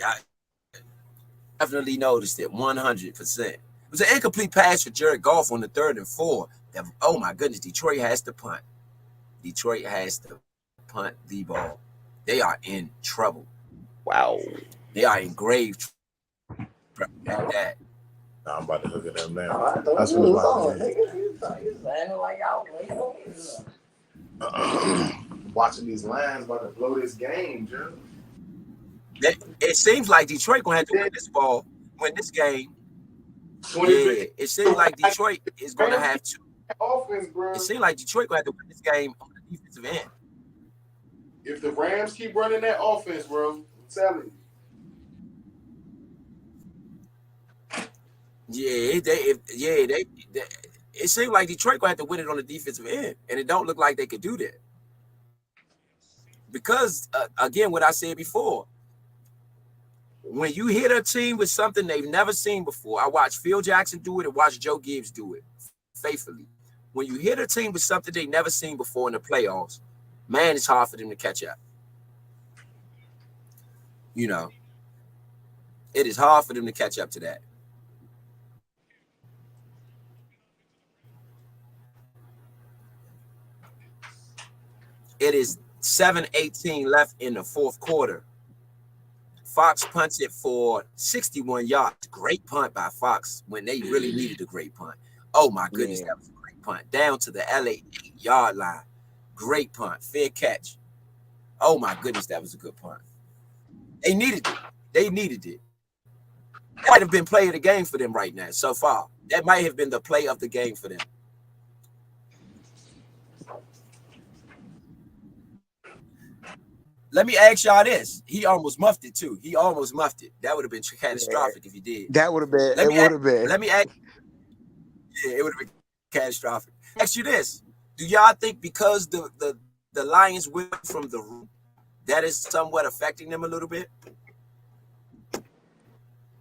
I definitely noticed it 100%. It was an incomplete pass for Jared Goff on the 3rd and 4. Oh my goodness, Detroit has to punt. Detroit has to punt the ball. They are in trouble.
Wow.
They are in grave trouble at that.
I'm about to hook it up now.
I thought you was on, nigga. You sounding like y'all
watching these lines about to blow this game, Joe.
It seems like Detroit gonna have to win this game. Yeah, it seems like Detroit is gonna have to.
Offense, bro.
It seems like Detroit gonna have to win this game on the defensive end.
If the Rams keep running that offense, bro, I'm telling you.
Yeah, it seemed like Detroit gonna have to win it on the defensive end, and it don't look like they could do that. Because again, what I said before, when you hit a team with something they've never seen before, I watched Phil Jackson do it and watched Joe Gibbs do it faithfully. When you hit a team with something they've never seen before in the playoffs, man, it's hard for them to catch up. You know, it is hard for them to catch up to that. It is 7:18 left in the 4th quarter. Fox punts it for 61 yards. Great punt by Fox when they really needed a great punt. Oh my goodness, that was a great punt. Down to the LA 8-yard line. Great punt. Fair catch. Oh my goodness, that was a good punt. They needed it. That might have been play of the game for them right now so far. That might have been the play of the game for them. Let me ask y'all this. He almost muffed it too. That would have been catastrophic if he did.
That would have been.
Let me ask. Yeah, it would have been catastrophic. Ask you this: do y'all think because the Lions went from the room, that is somewhat affecting them a little bit?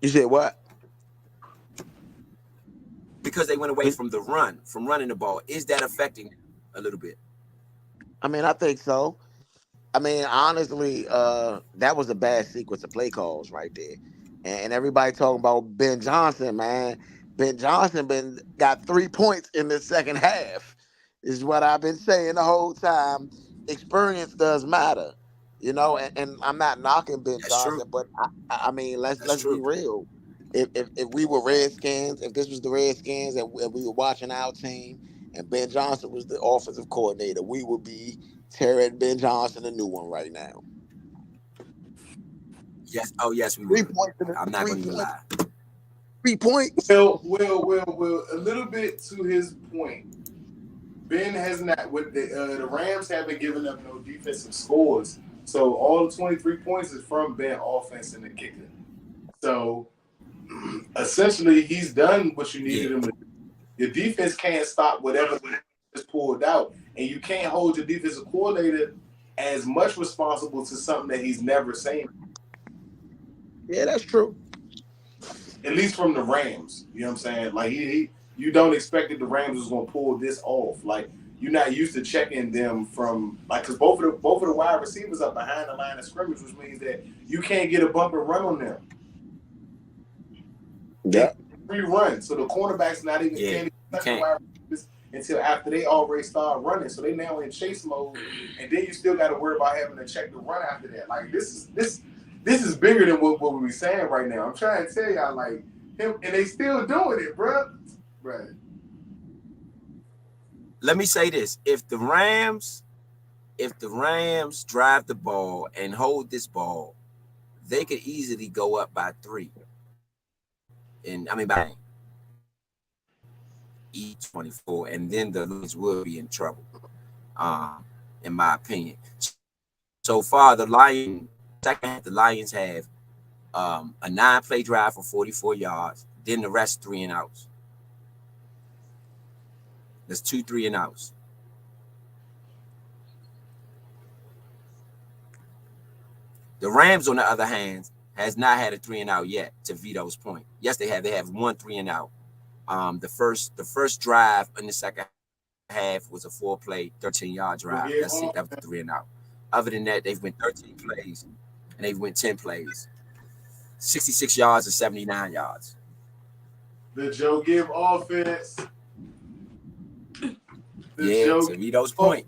You said what?
Because they went away from the run, from running the ball, is that affecting them a little bit?
I mean, I think so. I mean, honestly, that was a bad sequence of play calls right there. And everybody talking about Ben Johnson, man. Ben Johnson got 3 points in the second half, is what I've been saying the whole time. Experience does matter, you know. And I'm not knocking Ben Johnson, but I mean, let's be real. If we were Redskins, if this was the Redskins, and we were watching our team, and Ben Johnson was the offensive coordinator, we would be tearing Ben Johnson a new one right now.
Yes. Oh, yes, we would. I'm not going to lie.
3 points.
Well, a little bit to his point. Ben has not, with the Rams haven't given up no defensive scores. So all the 23 points is from Ben offense and the kicker. So essentially, he's done what you needed him to do. Your defense can't stop whatever is pulled out. And you can't hold your defensive coordinator as much responsible to something that he's never seen.
Yeah, that's true.
At least from the Rams. You know what I'm saying? Like, you don't expect that the Rams was going to pull this off. Like, you're not used to checking them from, like, because both of the wide receivers are behind the line of scrimmage, which means that you can't get a bump and run on them.
Yeah.
Free run. So the cornerback's not even can't touch the wide receivers until after they already start running. So they now in chase mode, and then you still got to worry about having to check the run after that. Like, this is bigger than what we saying right now. I'm trying to tell y'all, like, him, and they still doing it, bro. Right.
Let me say this: if the Rams drive the ball and hold this ball, they could easily go up by 3. And I mean, eat 24, and then the Lions will be in trouble, in my opinion. So far, the Lions have a 9-play drive for 44 yards. Then the rest 3 and outs. There's 2 3 and outs. The Rams, on the other hand, has not had a 3 and out yet. To Vito's point, yes, they have. They have 1 3 and out. The first drive in the second half was a 4-play, 13-yard drive. That's it. That was 3 and out. Other than that, they've went 13 plays and they've went 10 plays, 66 yards and 79 yards.
The Joe Gibbs offense.
To Vito's point.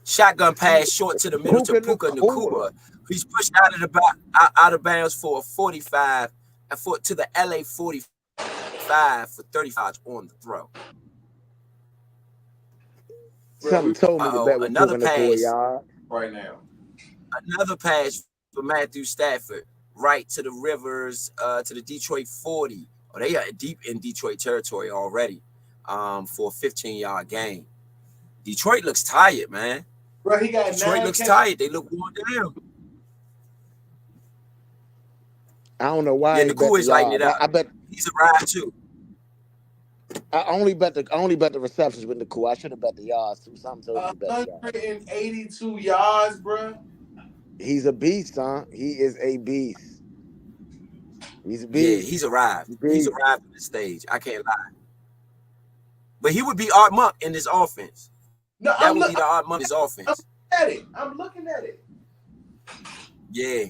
Shotgun pass short to the middle to Puka Nacua. He's pushed out of bounds for a 45 and to the LA 45 for 35 on the throw.
Something told me to bet with
another
Puka
pass
Nacua
right now.
Another pass for Matthew Stafford right to the Rivers, to the Detroit 40. Oh, they are deep in Detroit territory already, for a 15-yard gain. Detroit looks tired, man.
Bro, he got
Detroit looks tired. They look worn down.
I don't know why.
Yeah, Nacua is lighting it up.
I bet
he's a ride too.
I only bet the receptions with Nacua. I should have bet the yards too. Something told me to bet the yards.
182 yards, bro.
He's a beast, huh? He is a beast. He's a beast.
Yeah, he's arrived. He's arrived at the stage. I can't lie. But he would be Art Monk in this offense.
No,
that would be the Art Monk's offense.
I'm looking at it.
Yeah.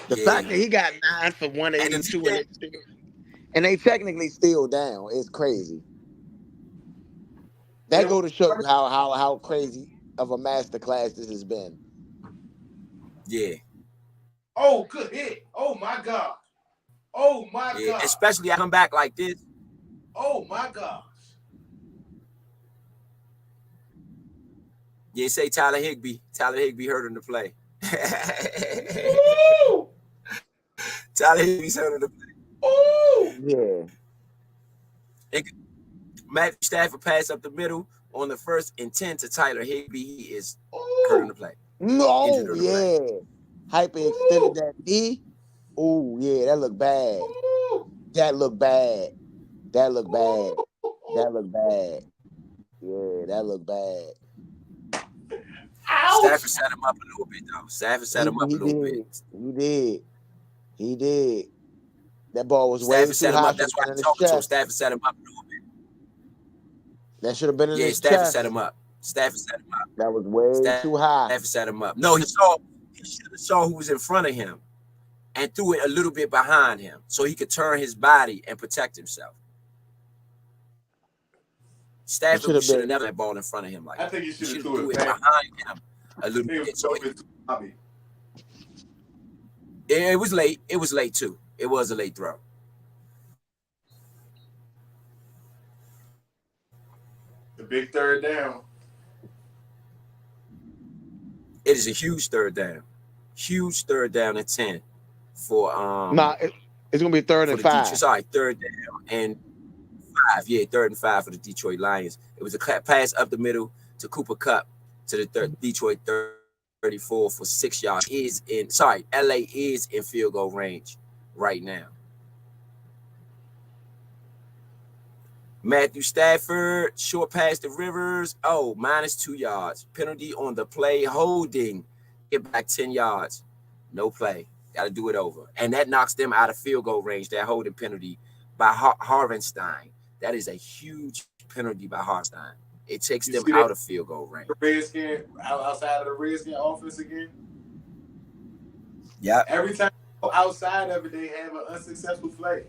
The fact that he got 9 for 182 and they technically still down is crazy. That go to show you how crazy of a masterclass this has been.
Yeah.
Oh, good hit. Oh my God. Oh my God.
Especially I come back like this.
Oh my gosh.
Yeah, say Tyler Higbee. Tyler Higbee hurt him to play.
Ooh!
Tyler Higbee's hurt him to play.
Ooh!
Yeah.
Matthew Stafford pass up the middle on the 1st and 10 to Tyler Higbee. He is hurt him to play.
No, yeah. Hyper extended that knee. Oh, yeah, that looked bad. That looked bad. That looked bad. That looked bad. Yeah, that looked bad.
Ouch.
Stafford set him up a little bit, though. Stafford set him up a little bit.
He did. That ball was way too high.
That's why I'm talking to him. Stafford set him up a little bit.
That should have been in his
Stafford
chest.
set him up. Stafford set him up.
That was way too high.
Stafford set him up. No, he should have saw who was in front of him and threw it a little bit behind him so he could turn his body and protect himself. Stafford should have never had ball in front of him like that.
I think he should have
threw it
back
behind him a little bit. So it was late. It was late too. It was a late throw.
The big third down.
It is a huge third down. Huge third down and 10 for
it's gonna be 3rd and 5.
Third down and 5. Yeah, 3rd and 5 for the Detroit Lions. It was a pass up the middle to Cooper Kupp to the Detroit 34 for 6 yards. LA is in field goal range right now. Matthew Stafford, short pass to Rivers. -2 yards. Penalty on the play, holding. Get back 10 yards. No play. Got to do it over. And that knocks them out of field goal range, that holding penalty by Harvenstein. That is a huge penalty by Harvenstein. It takes them out of field goal range.
The Redskin, outside of the Redskin offense again?
Yeah.
Every time outside of it, they have an unsuccessful play.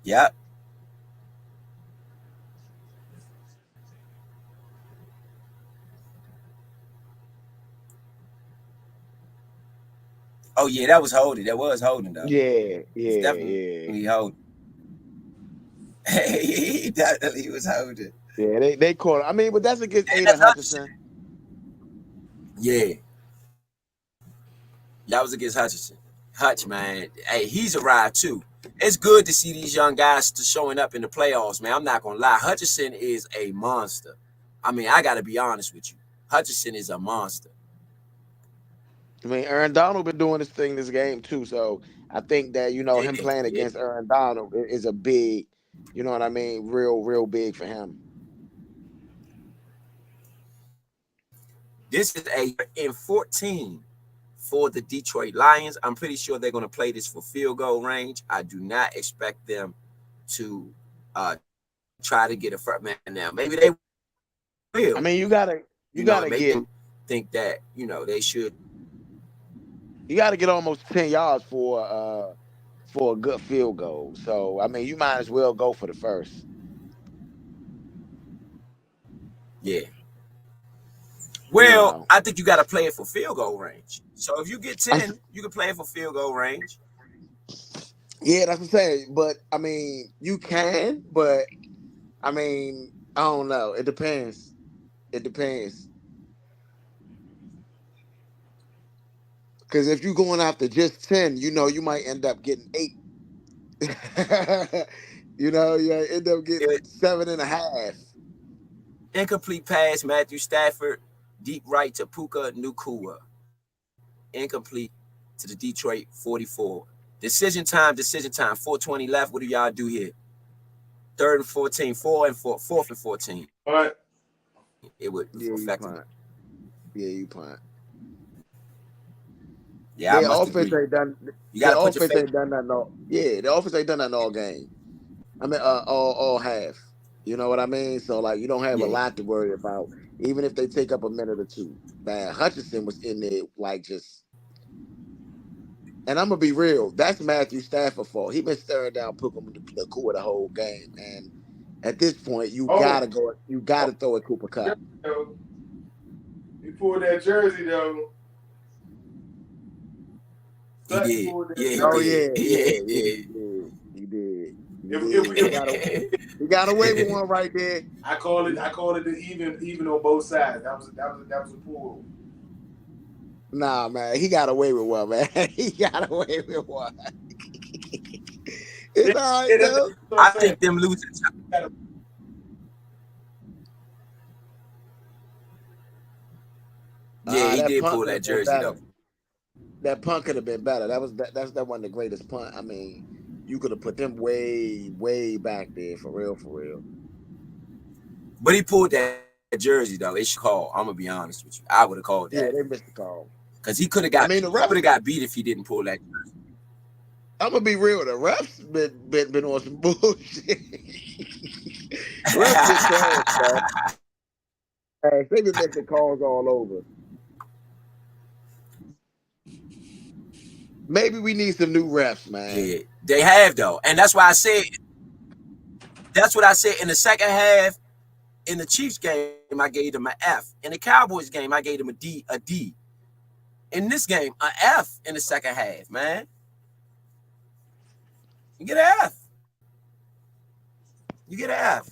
Yep. Oh yeah, that was holding. That was holding though.
Yeah.
Definitely holding. He definitely was holding.
Yeah, they caught. I mean, but that's against Aiden Hutchinson.
Yeah. That was against Hutchinson. Hutch, man. Hey, he's arrived too. It's good to see these young guys showing up in the playoffs, man. I'm not going to lie. Hutchinson is a monster. I mean, I got to be honest with you. Hutchinson is a monster.
I mean, Aaron Donald been doing this thing this game too, so I think that him
Yeah,
playing
yeah.
against Aaron Donald is a big, you know what I mean, real big for him.
This is a in 14 for the Detroit Lions. I'm pretty sure they're going to play this for field goal range. I do not expect them to try to get a front man now. Maybe they will.
I mean, you gotta get
think that they should.
You got to get almost 10 yards for a good field goal. So I mean, you might as well go for the first.
Yeah. Well, I think you got to play it for field goal range. So if you get 10, you can play it for field goal range.
Yeah, that's what I'm saying. But I mean, you can, but I mean, I don't know. It depends. It depends. Because if you're going after just 10, you might end up getting 8. You end up getting 7.5.
Incomplete pass, Matthew Stafford, deep right to Puka Nacua. Incomplete to the Detroit 44. Decision time, 4:20 left. What do y'all do here? 3rd and 14, 4th and 14.
But
it would affect them.
Yeah, you punt.
Yeah,
the offense ain't done.
The
offense ain't done that all. Yeah, the offense ain't done that all game. I mean, all half. You know what I mean? So like, you don't have a lot to worry about, even if they take up a minute or two. Man, Hutchinson was in there like just. And I'm gonna be real. That's Matthew Stafford's fault. He been staring down Puka Nacua the whole game, and at this point, you gotta go. You gotta throw at Cooper Kupp.
He pulled that jersey though.
He did.
He did.
He
got away with one right there.
I call it the even on both sides. That was a pull.
Nah, man, he got away with one, man. He got away with one. It's all right, though.
I think them losing. Yeah, he did pull that jersey though.
That punt could have been better. That's one of the greatest punt. I mean, you could have put them way back there for real.
But he pulled that jersey though. It should call. I'm gonna be honest with you. I would have called that.
Yeah, they missed the call.
Because he could have got. The refs would have got beat if he didn't pull that jersey.
I'm gonna be real. The refs been on some bullshit. Refs been trash, man. They been making calls all over. Maybe we need some new refs, man.
Yeah, they have though, and that's why I said. That's what I said in the second half. In the Chiefs game, I gave them an F. In the Cowboys game, I gave them a D. In this game, an F in the second half, man. You get an F. You get an F.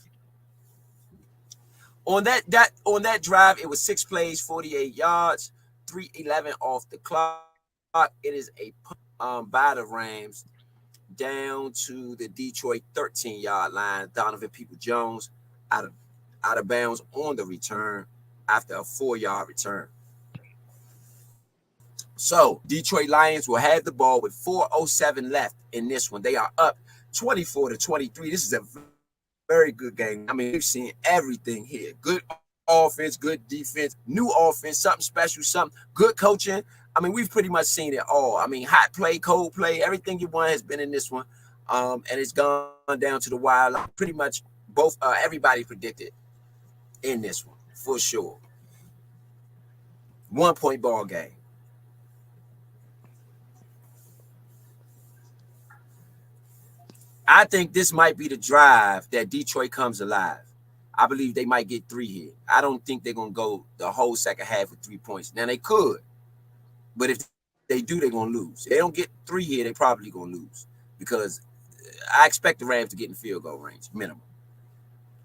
On that drive, it was 6 plays, 48 yards, 3:11 off the clock. It is a punt by the Rams down to the Detroit 13-yard line. Donovan Peoples-Jones out of bounds on the return after a 4-yard return. So Detroit Lions will have the ball with 4:07 left in this one. They are up 24-23. This is a very good game. I mean, we've seen everything here. Good offense, good defense, new offense, something special, something good coaching. I mean, we've pretty much seen it all. I mean, hot play, cold play, everything you want has been in this one. And it's gone down to the wire. Pretty much everybody predicted in this one, for sure. 1-point ball game. I think this might be the drive that Detroit comes alive. I believe they might get 3 here. I don't think they're going to go the whole second half with 3 points. Now, they could. But if they do, they're going to lose. If they don't get 3 here, they're probably going to lose. Because I expect the Rams to get in field goal range, minimum.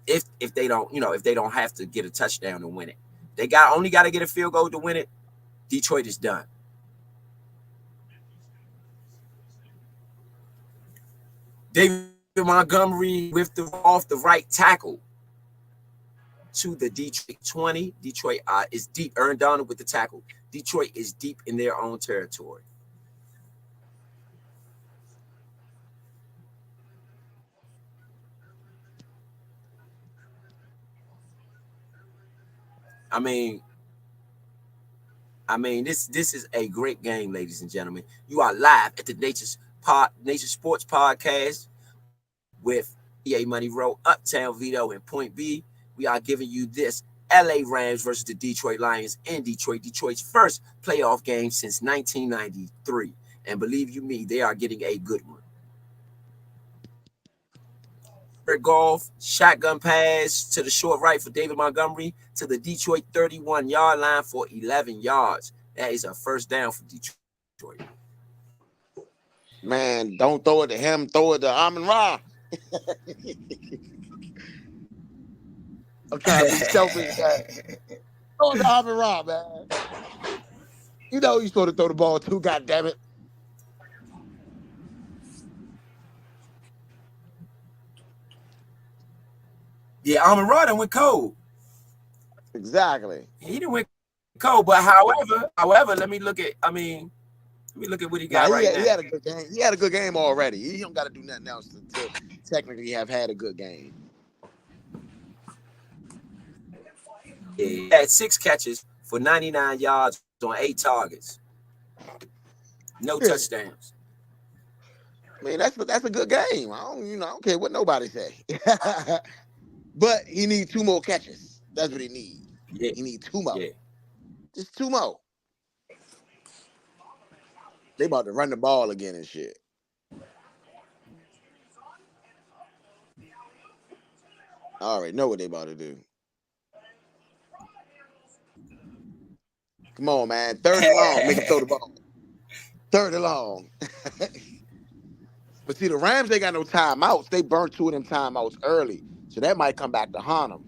If they don't, if they don't have to get a touchdown to win it. They only got to get a field goal to win it. Detroit is done. David Montgomery with off the right tackle to the Detroit 20. Detroit is deep. Aaron Donald with the tackle. Detroit is deep in their own territory. I mean, this is a great game, ladies and gentlemen. You are live at the Nature Sports Podcast with EA Money Row, Uptown Vito, and Point B. We are giving you this LA Rams versus the Detroit Lions in Detroit. Detroit's first playoff game since 1993. And believe you me, they are getting a good one. Golf, shotgun pass to the short right for David Montgomery to the Detroit 31-yard line for 11 yards. That is a first down for Detroit.
Man, don't throw it to him. Throw it to Amon-Ra. I'm trying to be selfish, man. Throw it to Amon-Ra, man. You know you're supposed to throw the ball too, goddammit.
Yeah, Amon-Ra done went cold.
Exactly.
He done went cold, but however, let me look at what he got now.
He had a good game. He had a good game already. He don't got to do nothing else to technically have had a good game.
Yeah, he had 6 catches for 99 yards on 8 targets. No touchdowns.
I mean, that's a good game. I don't care what nobody say. But he needs 2 more catches. That's what he needs.
Yeah.
He needs 2 more.
Yeah.
Just 2 more. They about to run the ball again and shit. I already know what they about to do. Come on, man. 3rd and long. Make him throw the ball. 3rd and long. But see, the Rams, they got no timeouts. They burned 2 of them timeouts early. So that might come back to haunt them.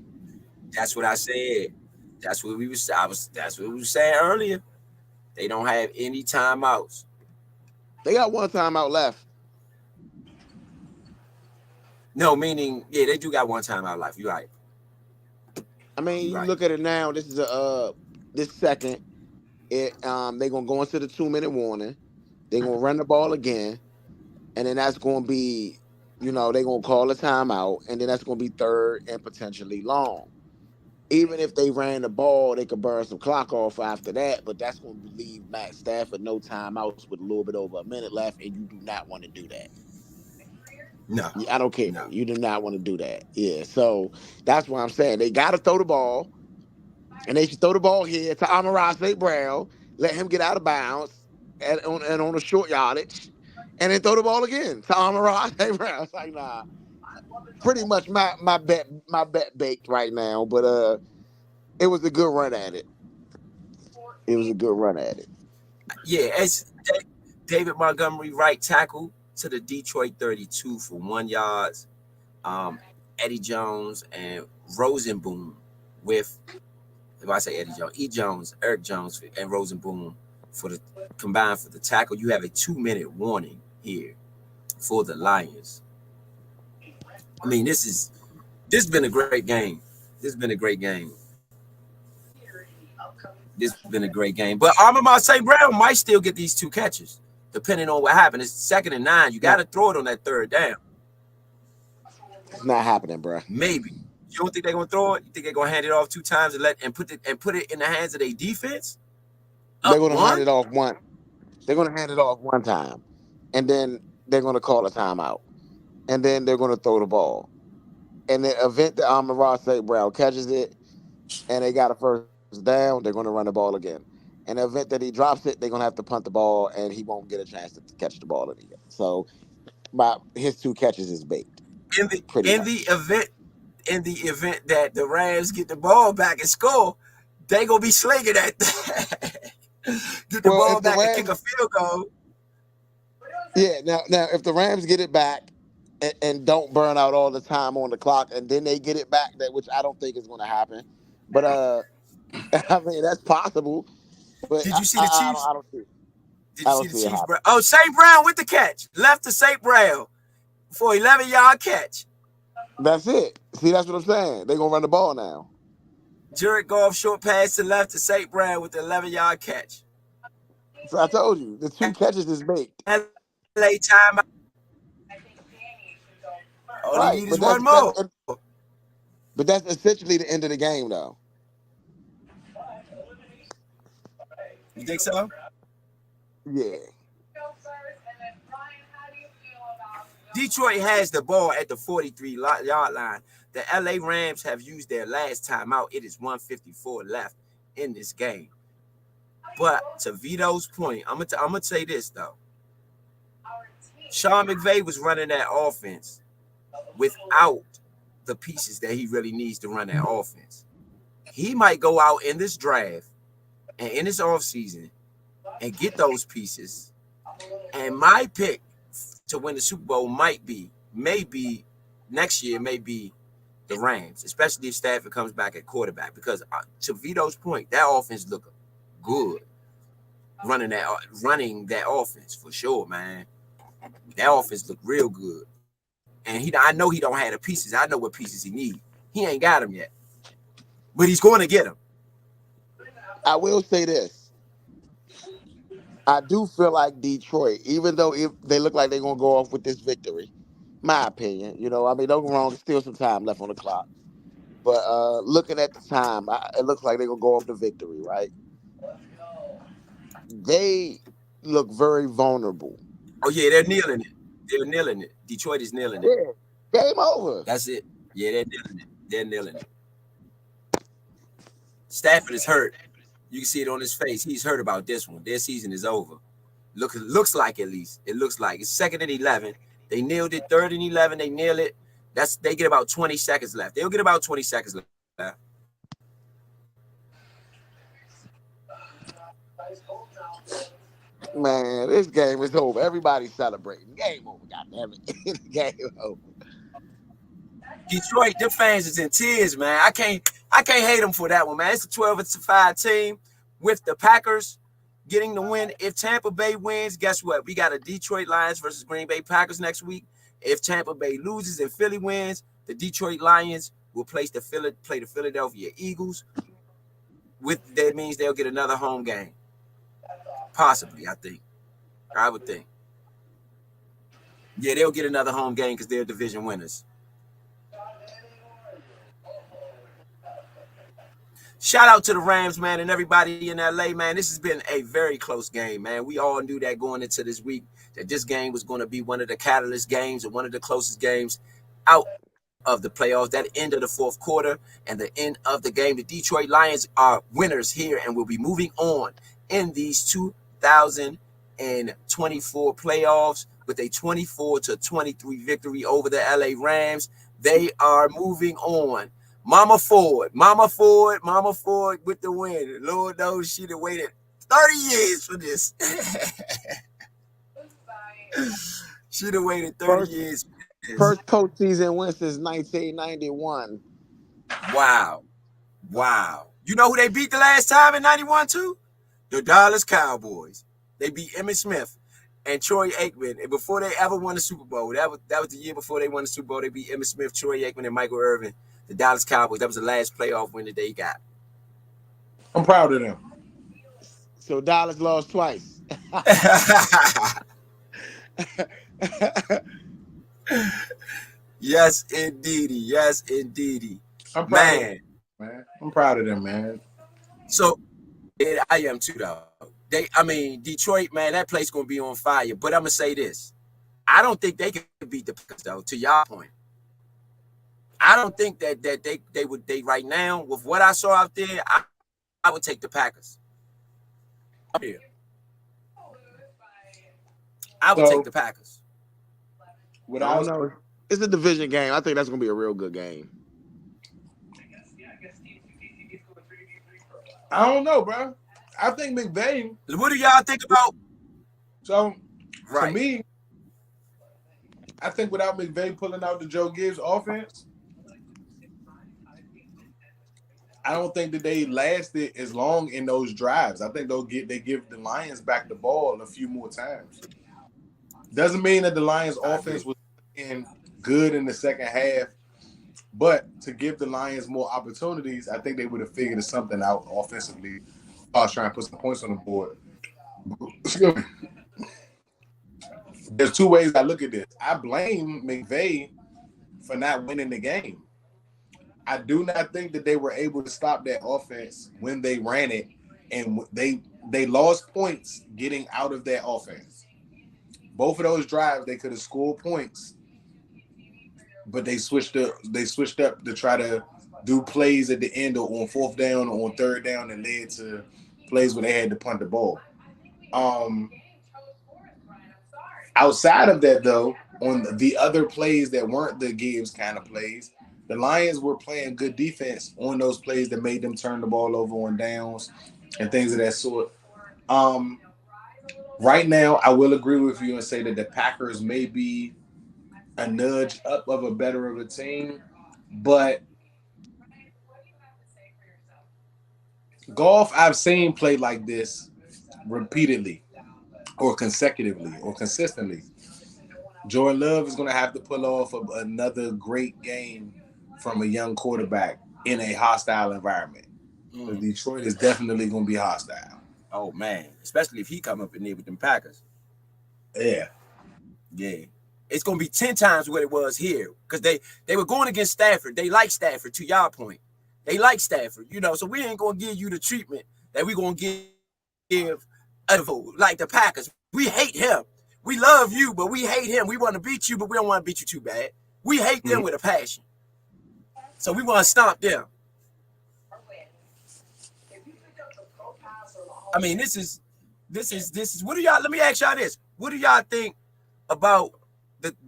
That's what I said. That's what we were saying earlier. They don't have any timeouts.
They got 1 timeout left.
No, meaning, yeah, they do got 1 timeout left. You're right.
I mean, you look at it now. This is this second. They're gonna go into the 2-minute warning. They're gonna run the ball again, and then that's gonna be, they're gonna call a timeout, and then that's gonna be 3rd and potentially long. Even if they ran the ball, they could burn some clock off after that, but that's going to leave Matt Stafford no timeouts with a little bit over a minute left, and you do not want to do that.
No.
I don't care.
No.
You do not want to do that. Yeah, so that's why I'm saying they got to throw the ball, and they should throw the ball here to Amon-Ra St. Brown, let him get out of bounds and on a short yardage, and then throw the ball again to Amon-Ra St. Brown. It's like, nah. Pretty much my bet baked right now, but it was a good run at it.
Yeah, it's David Montgomery, right tackle to the Detroit 32 for 1 yard. Eddie Jones and Rosenboom with, if I say Eddie Jones, E. Jones, Eric Jones, and Rosenboom for the combined for the tackle. You have a 2-minute warning here for the Lions. I mean, this has been a great game. But Amon-Ra St. Brown might still get these 2 catches, depending on what happens. It's 2nd and 9. You got to throw it on that 3rd down.
It's not happening, bro.
Maybe. You don't think they're gonna throw it? You think they're gonna hand it off 2 times and put it in the hands of their defense?
They're gonna hand it off one. They're gonna hand it off 1 time, and then they're gonna call a timeout, and then they're gonna throw the ball. In the event that Amon-Ra St. Brown catches it, and they got a first down, they're gonna run the ball again. In the event that he drops it, they're gonna have to punt the ball, and he won't get a chance to catch the ball again. So, his 2 catches is baked.
In the event that the Rams get the ball back and score, they gonna be slinging that. Get the ball back and kick a field goal.
Yeah. Now, if the Rams get it back and don't burn out all the time on the clock, and then they get it back, which I don't think is going to happen, but I mean that's possible. But
Did you see the Chiefs?
I don't see it.
Did you see the Chiefs? Oh, St. Brown with the catch. Left to St. Brown for 11-yard catch.
That's it. See, that's what I'm saying. They're going to run the ball now.
Jared Goff short pass to left to St. Brown with the 11-yard catch.
So I told you, the 2 catches is baked.
LA timeout. All
Right,
he need is one more.
But that's essentially the end of the game, though.
You think so?
Yeah.
Detroit has the ball at the 43-yard line. The LA Rams have used their last timeout. It is 1:54 left in this game. But to Vito's point, I'm gonna say this though. Sean McVay was running that offense without the pieces that he really needs to run that offense. He might go out in this draft and in this offseason and get those pieces. And my pick to win the Super Bowl maybe next year, maybe the Rams, especially if Stafford comes back at quarterback. Because to Vito's point, that offense look good running that offense for sure, man. That offense look real good. And I know he don't have the pieces. I know what pieces he needs. He ain't got them yet. But he's going to get them.
I will say this. I do feel like Detroit, even though if they look like they're going to go off with this victory, my opinion, don't get me wrong, there's still some time left on the clock. But looking at the time, it looks like they're going to go off the victory, right? They look very vulnerable.
Oh, yeah, they're kneeling it. They're kneeling it. Detroit is kneeling it.
Yeah, game over.
That's it. Yeah, they're kneeling it. They're kneeling it. Stafford is hurt. You can see it on his face. He's hurt about this one. Their season is over. Looks like at least. It looks like. It's 2nd and 11. They nailed it. 3rd and 11. They nail it. They get about 20 seconds left. They'll get about 20 seconds left.
Man, this game is over. Everybody's celebrating. Game over, goddammit. Game over.
Detroit, their fans is in tears, man. I can't hate them for that one, man. It's a 12-5 team with the Packers getting the win. If Tampa Bay wins, guess what? We got a Detroit Lions versus Green Bay Packers next week. If Tampa Bay loses and Philly wins, the Detroit Lions will play the Philadelphia Eagles. That means they'll get another home game. Possibly, I would think. Yeah, they'll get another home game because they're division winners. Shout out to the Rams, man, and everybody in LA, man. This has been a very close game, man. We all knew that going into this week that this game was going to be one of the catalyst games or one of the closest games out of the playoffs. That end of the 4th quarter and the end of the game. The Detroit Lions are winners here and will be moving on in these 2024 playoffs with a 24-23 victory over the LA Rams. They are moving on. Mama Ford with the win. Lord knows she'd have waited 30 years for this. She'd have waited 30 years for this.
First postseason win since 1991.
Wow. You know who they beat the last time in 91 too? The Dallas Cowboys. They beat Emmitt Smith and Troy Aikman. And before they ever won the Super Bowl, that was the year before they won the Super Bowl. They beat Emmitt Smith, Troy Aikman, and Michael Irvin. The Dallas Cowboys. That was the last playoff win that they got.
I'm proud of them.
So Dallas lost twice.
Yes, indeedy.
I'm proud of them, man. I'm proud of them, man.
So, I am too, though. Detroit, man, that place going to be on fire. But I'm going to say this. I don't think they can beat the Packers, though, to y'all point. I don't think that they would right now, with what I saw out there, I would take the Packers. Yeah. I would take the Packers.
I don't know. It's a division game. I think that's going to be a real good game.
I don't know, bro. I think McVay.
What do y'all think about?
So, for me, I think without McVay pulling out the Joe Gibbs offense, I don't think that they lasted as long in those drives. I think they give the Lions back the ball a few more times. Doesn't mean that the Lions offense was good in the second half, but to give the Lions more opportunities, I think they would have figured something out offensively. I was trying to put some points on the board. Excuse me. There's two ways I look at this. I blame McVay for not winning the game. I do not think that they were able to stop that offense when they ran it, and they lost points getting out of that offense. Both of those drives, they could have scored points, but they switched up. They switched up to try to do plays at the end or on fourth down or on third down that led to plays where they had to punt the ball. Outside of that, though, on the other plays that weren't the Gibbs kind of plays, the Lions were playing good defense on those plays that made them turn the ball over on downs and things of that sort. Right now, I will agree with you and say that the Packers may be a nudge up of a better of a team, but Goff I've seen play like this repeatedly or consecutively or consistently. Jordan Love is going to have to pull off another great game from a young quarterback in a hostile environment. Detroit is definitely going to be hostile.
Oh, man. Especially if he come up in there with them Packers.
Yeah.
Yeah. It's going to be 10 times what it was here because they were going against Stafford. They like Stafford, to y'all point. They like Stafford, so we ain't going to give you the treatment that we're going to give like the Packers. We hate him. We love you, but we hate him. We want to beat you, but we don't want to beat you too bad. We hate them with a passion. So we want to stomp them. I mean, this is what do y'all, let me ask y'all this. What do y'all think about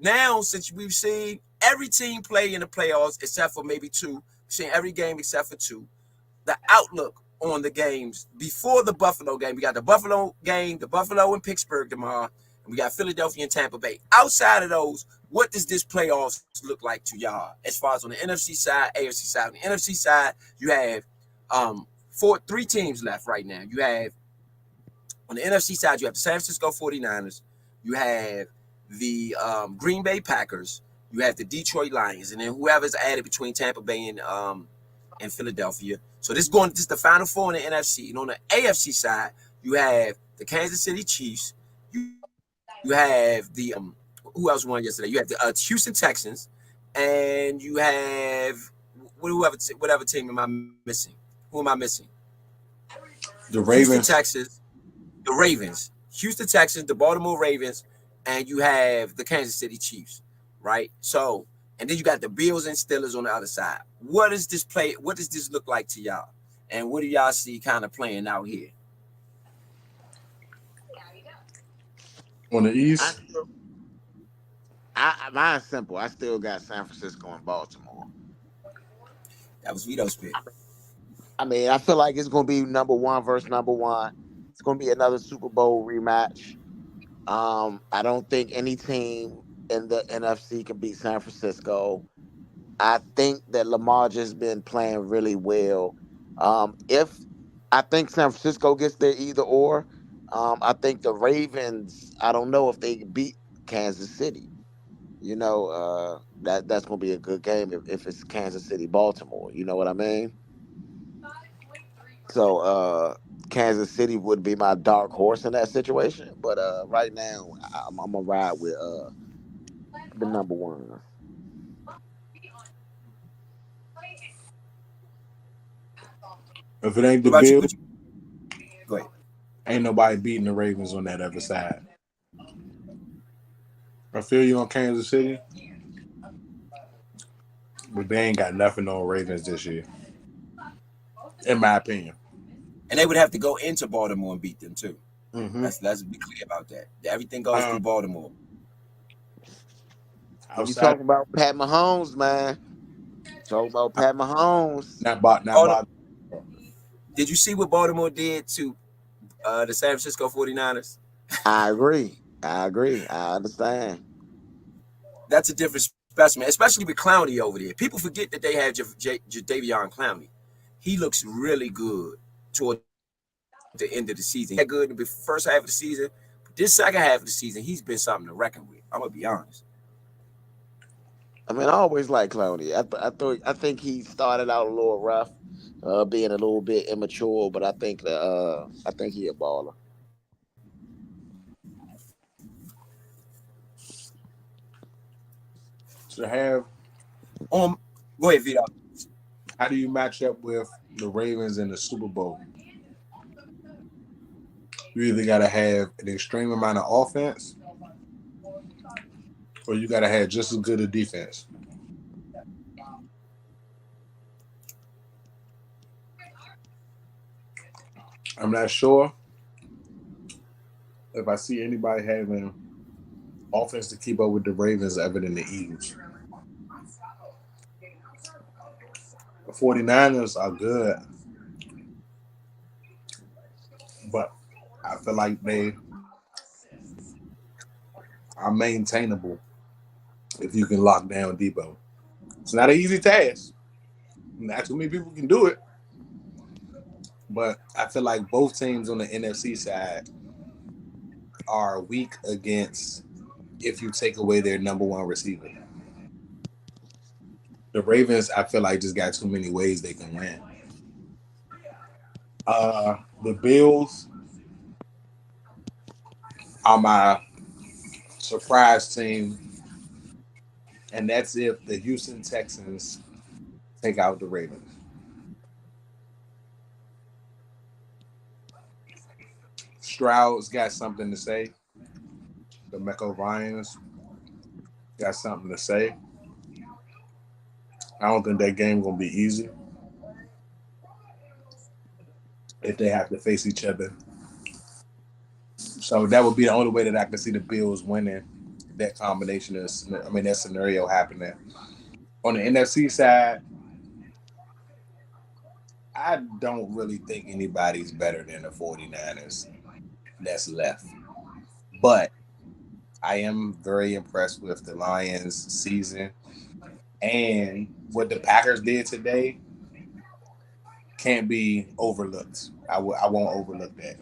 now since we've seen every team play in the playoffs except for maybe two, we've seen every game except for two, the outlook on the games before the Buffalo game? We got the Buffalo game, the Buffalo and Pittsburgh tomorrow, and we got Philadelphia and Tampa Bay. Outside of those, what does this playoffs look like to y'all as far as on the NFC side, AFC side? On the NFC side, you have three teams left right now. You have on the NFC side, you have the San Francisco 49ers, you have the Green Bay Packers, you have the Detroit Lions, and then whoever's added between Tampa Bay and Philadelphia. So this is the final four in the NFC. And on the AFC side, you have the Kansas City Chiefs, you have the who else won yesterday? You have the Houston Texans, and you have whatever team am I missing? Who am I missing?
The Ravens.
Houston Texans, the Ravens, Houston Texans, the Baltimore Ravens, and you have the Kansas City Chiefs, right? So, and then you got the Bills and Steelers on the other side. What does this look like to y'all? And what do y'all see kind of playing out here?
On the East?
Mine's simple. I still got San Francisco and Baltimore.
That was Vito's pick.
I mean, I feel like it's going to be number one versus number one. It's going to be another Super Bowl rematch. I don't think any team in the NFC can beat San Francisco. I think that Lamar just been playing really well. If I think San Francisco gets there either or, I think the Ravens, I don't know if they beat Kansas City. That's going to be a good game if it's Kansas City, Baltimore. You know what I mean? So Kansas City would be my dark horse in that situation. But right now, I'm going to ride with the number one.
If it ain't the Bills,
go ahead.
Ain't nobody beating the Ravens on that other side. I feel you on Kansas City, but they ain't got nothing on Ravens this year, in my opinion.
And they would have to go into Baltimore and beat them too.
Mm-hmm.
Let's be clear about that. Everything goes through Baltimore.
You talking about Pat Mahomes, man? Talking about Pat Mahomes.
Not
Did you see what Baltimore did to the San Francisco 49ers?
I agree. I understand.
That's a different specimen, especially with Clowney over there. People forget that they have Jadeveon Clowney. he looks really good toward the end of the season. He had good in the first half of the season, but this second half of the season, he's been something to reckon with. I'm gonna be honest.
I mean, I always like Clowney. I think he started out a little rough, being a little bit immature, but I think he a baller.
To have,
go ahead, Vito.
how do you match up with the Ravens in the Super Bowl? You either got to have an extreme amount of offense, or you got to have just as good a defense. I'm not sure if I see anybody having offense to keep up with the Ravens other than the Eagles. The 49ers are good, but I feel like they are maintainable if you can lock down Debo. It's not an easy task. Not too many people can do it. But I feel like both teams on the NFC side are weak against if you take away their number one receiver. The Ravens, I feel like, just got too many ways they can win. The Bills are my surprise team, and that's if the Houston Texans take out the Ravens. Stroud's got something to say. The Mecco Ryans got something to say. I don't think that game gonna be easy if they have to face each other. So that would be the only way that I can see the Bills winning that combination that scenario happening. On the NFC side, I don't really think anybody's better than the 49ers that's left. But I am very impressed with the Lions season. And what the Packers did today can't be overlooked. I won't overlook that.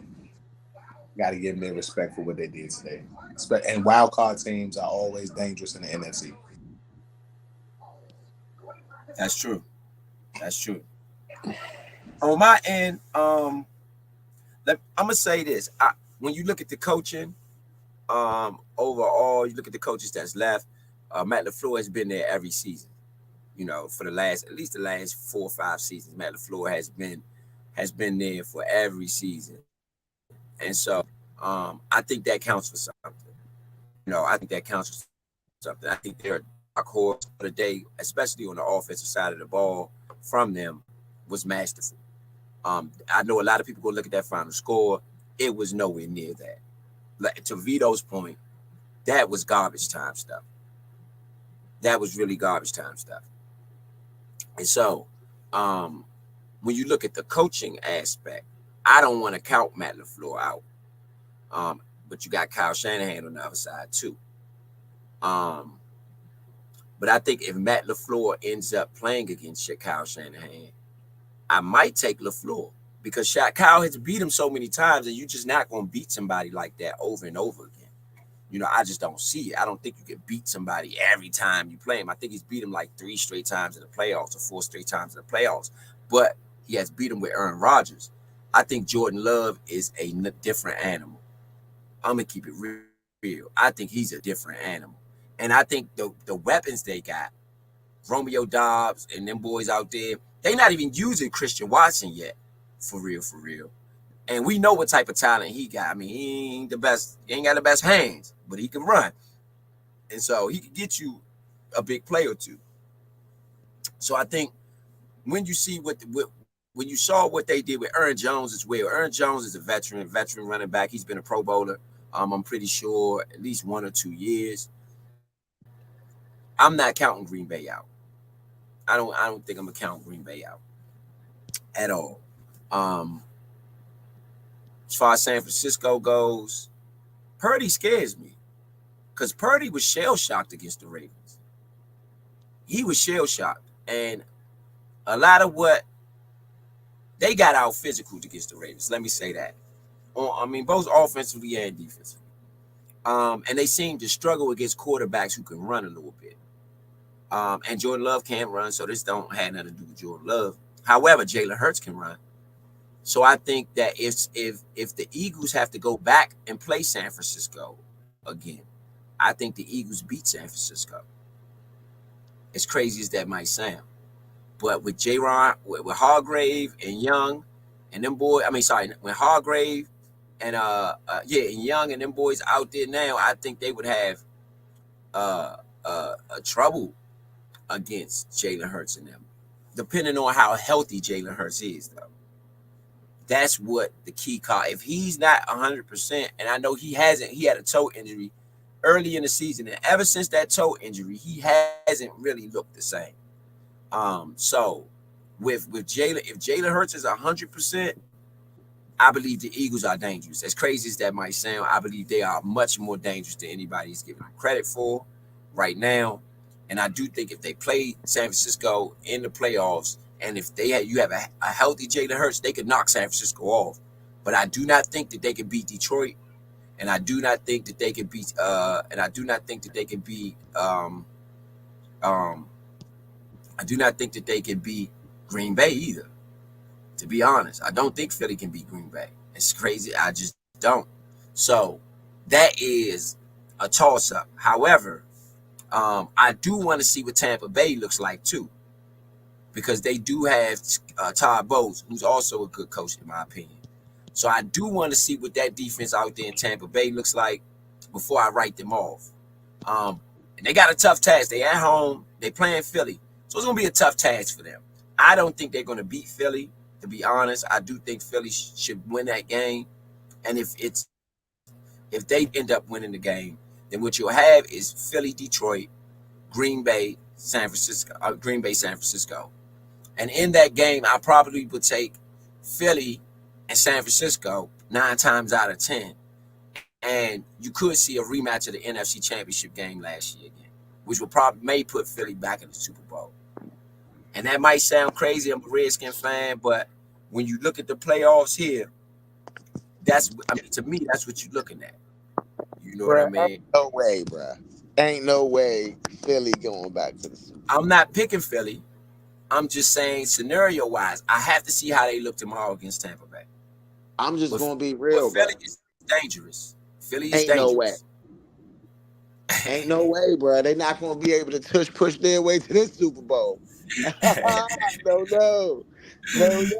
Got to give them their respect for what they did today. And wild card teams are always dangerous in the NFC.
That's true. That's true. On my end, I'm gonna say this. When you look at the coaching, overall, you look at the coaches that's left. Matt LaFleur has been there every season. You know, for at least the last 4 or 5 seasons, Matt LaFleur has been there for every season. And so I think that counts for something. You know, I think that counts for something. I think they're a dark horse for the day, especially on the offensive side of the ball, from them was masterful. I know a lot of people go look at that final score. It was nowhere near that. Like, to Vito's point, that was garbage time stuff. That was really garbage time stuff. And so when you look at the coaching aspect, I don't want to count Matt LaFleur out. But you got Kyle Shanahan on the other side too. But I think if Matt LaFleur ends up playing against Kyle Shanahan, I might take LaFleur because Kyle has beat him so many times, and you're just not going to beat somebody like that over and over again. You know, I just don't see it. I don't think you can beat somebody every time you play him. I think he's beat him like 3 straight times in the playoffs or 4 straight times in the playoffs. But he has beat him with Aaron Rodgers. I think Jordan Love is a different animal. I'm going to keep it real. I think he's a different animal. And I think the weapons they got, Romeo Doubs and them boys out there, they're not even using Christian Watson yet. For real, for real. And we know what type of talent he got. I mean, he ain't the best. He ain't got the best hands, but he can run. And so he can get you a big play or two. So I think when you see when you saw what they did with Aaron Jones as well. Aaron Jones is a veteran running back. He's been a Pro Bowler. I'm pretty sure at least 1 or 2 years. I'm not counting Green Bay out. I don't think I'm gonna count Green Bay out at all. As far as San Francisco goes, Purdy scares me because Purdy was shell-shocked against the Ravens. He was shell-shocked. And a lot of what they got out physical against the Ravens. Let me say that. I mean, both offensively and defensively. And they seem to struggle against quarterbacks who can run a little bit. And Jordan Love can't run, so this don't have nothing to do with Jordan Love. However, Jalen Hurts can run. So I think that if the Eagles have to go back and play San Francisco again, I think the Eagles beat San Francisco. As crazy as that might sound. But with J-Ron, with Hargrave and Young and them boys, when Hargrave and and Young and them boys out there now, I think they would have a trouble against Jalen Hurts and them, depending on how healthy Jalen Hurts is, though. That's what the key call. If he's not 100%, and I know he had a toe injury early in the season, and ever since that toe injury, he hasn't really looked the same. So with Jalen, if Jalen Hurts is 100%, I believe the Eagles are dangerous. As crazy as that might sound, I believe they are much more dangerous than anybody's giving them credit for right now. And I do think if they play San Francisco in the playoffs, and if you have a healthy Jalen Hurts, they could knock San Francisco off. But I do not think that they could beat Detroit, and I do not think that they could beat Green Bay either. To be honest, I don't think Philly can beat Green Bay. It's crazy. I just don't. So that is a toss-up. However, I do want to see what Tampa Bay looks like too, because they do have Todd Bowles, who's also a good coach in my opinion. So I do want to see what that defense out there in Tampa Bay looks like before I write them off. And they got a tough task. They at home. They playing Philly. So it's going to be a tough task for them. I don't think they're going to beat Philly, to be honest. I do think Philly should win that game. And if they end up winning the game, then what you'll have is Philly, Detroit, Green Bay, San Francisco. And in that game, I probably would take Philly and San Francisco 9 times out of 10. And you could see a rematch of the NFC Championship game last year again, which may put Philly back in the Super Bowl. And that might sound crazy. I'm a Redskin fan, but when you look at the playoffs here, to me, that's what you're looking at. You know what I mean?
No way, bro. Ain't no way Philly going back to the Super Bowl.
I'm not picking Philly. I'm just saying scenario-wise, I have to see how they look tomorrow against Tampa Bay.
I'm just going to be real, bro.
Philly is dangerous. Philly is dangerous.
No way. Ain't no way, bro. They're not going to be able to push their way to this Super Bowl. No.
Philly,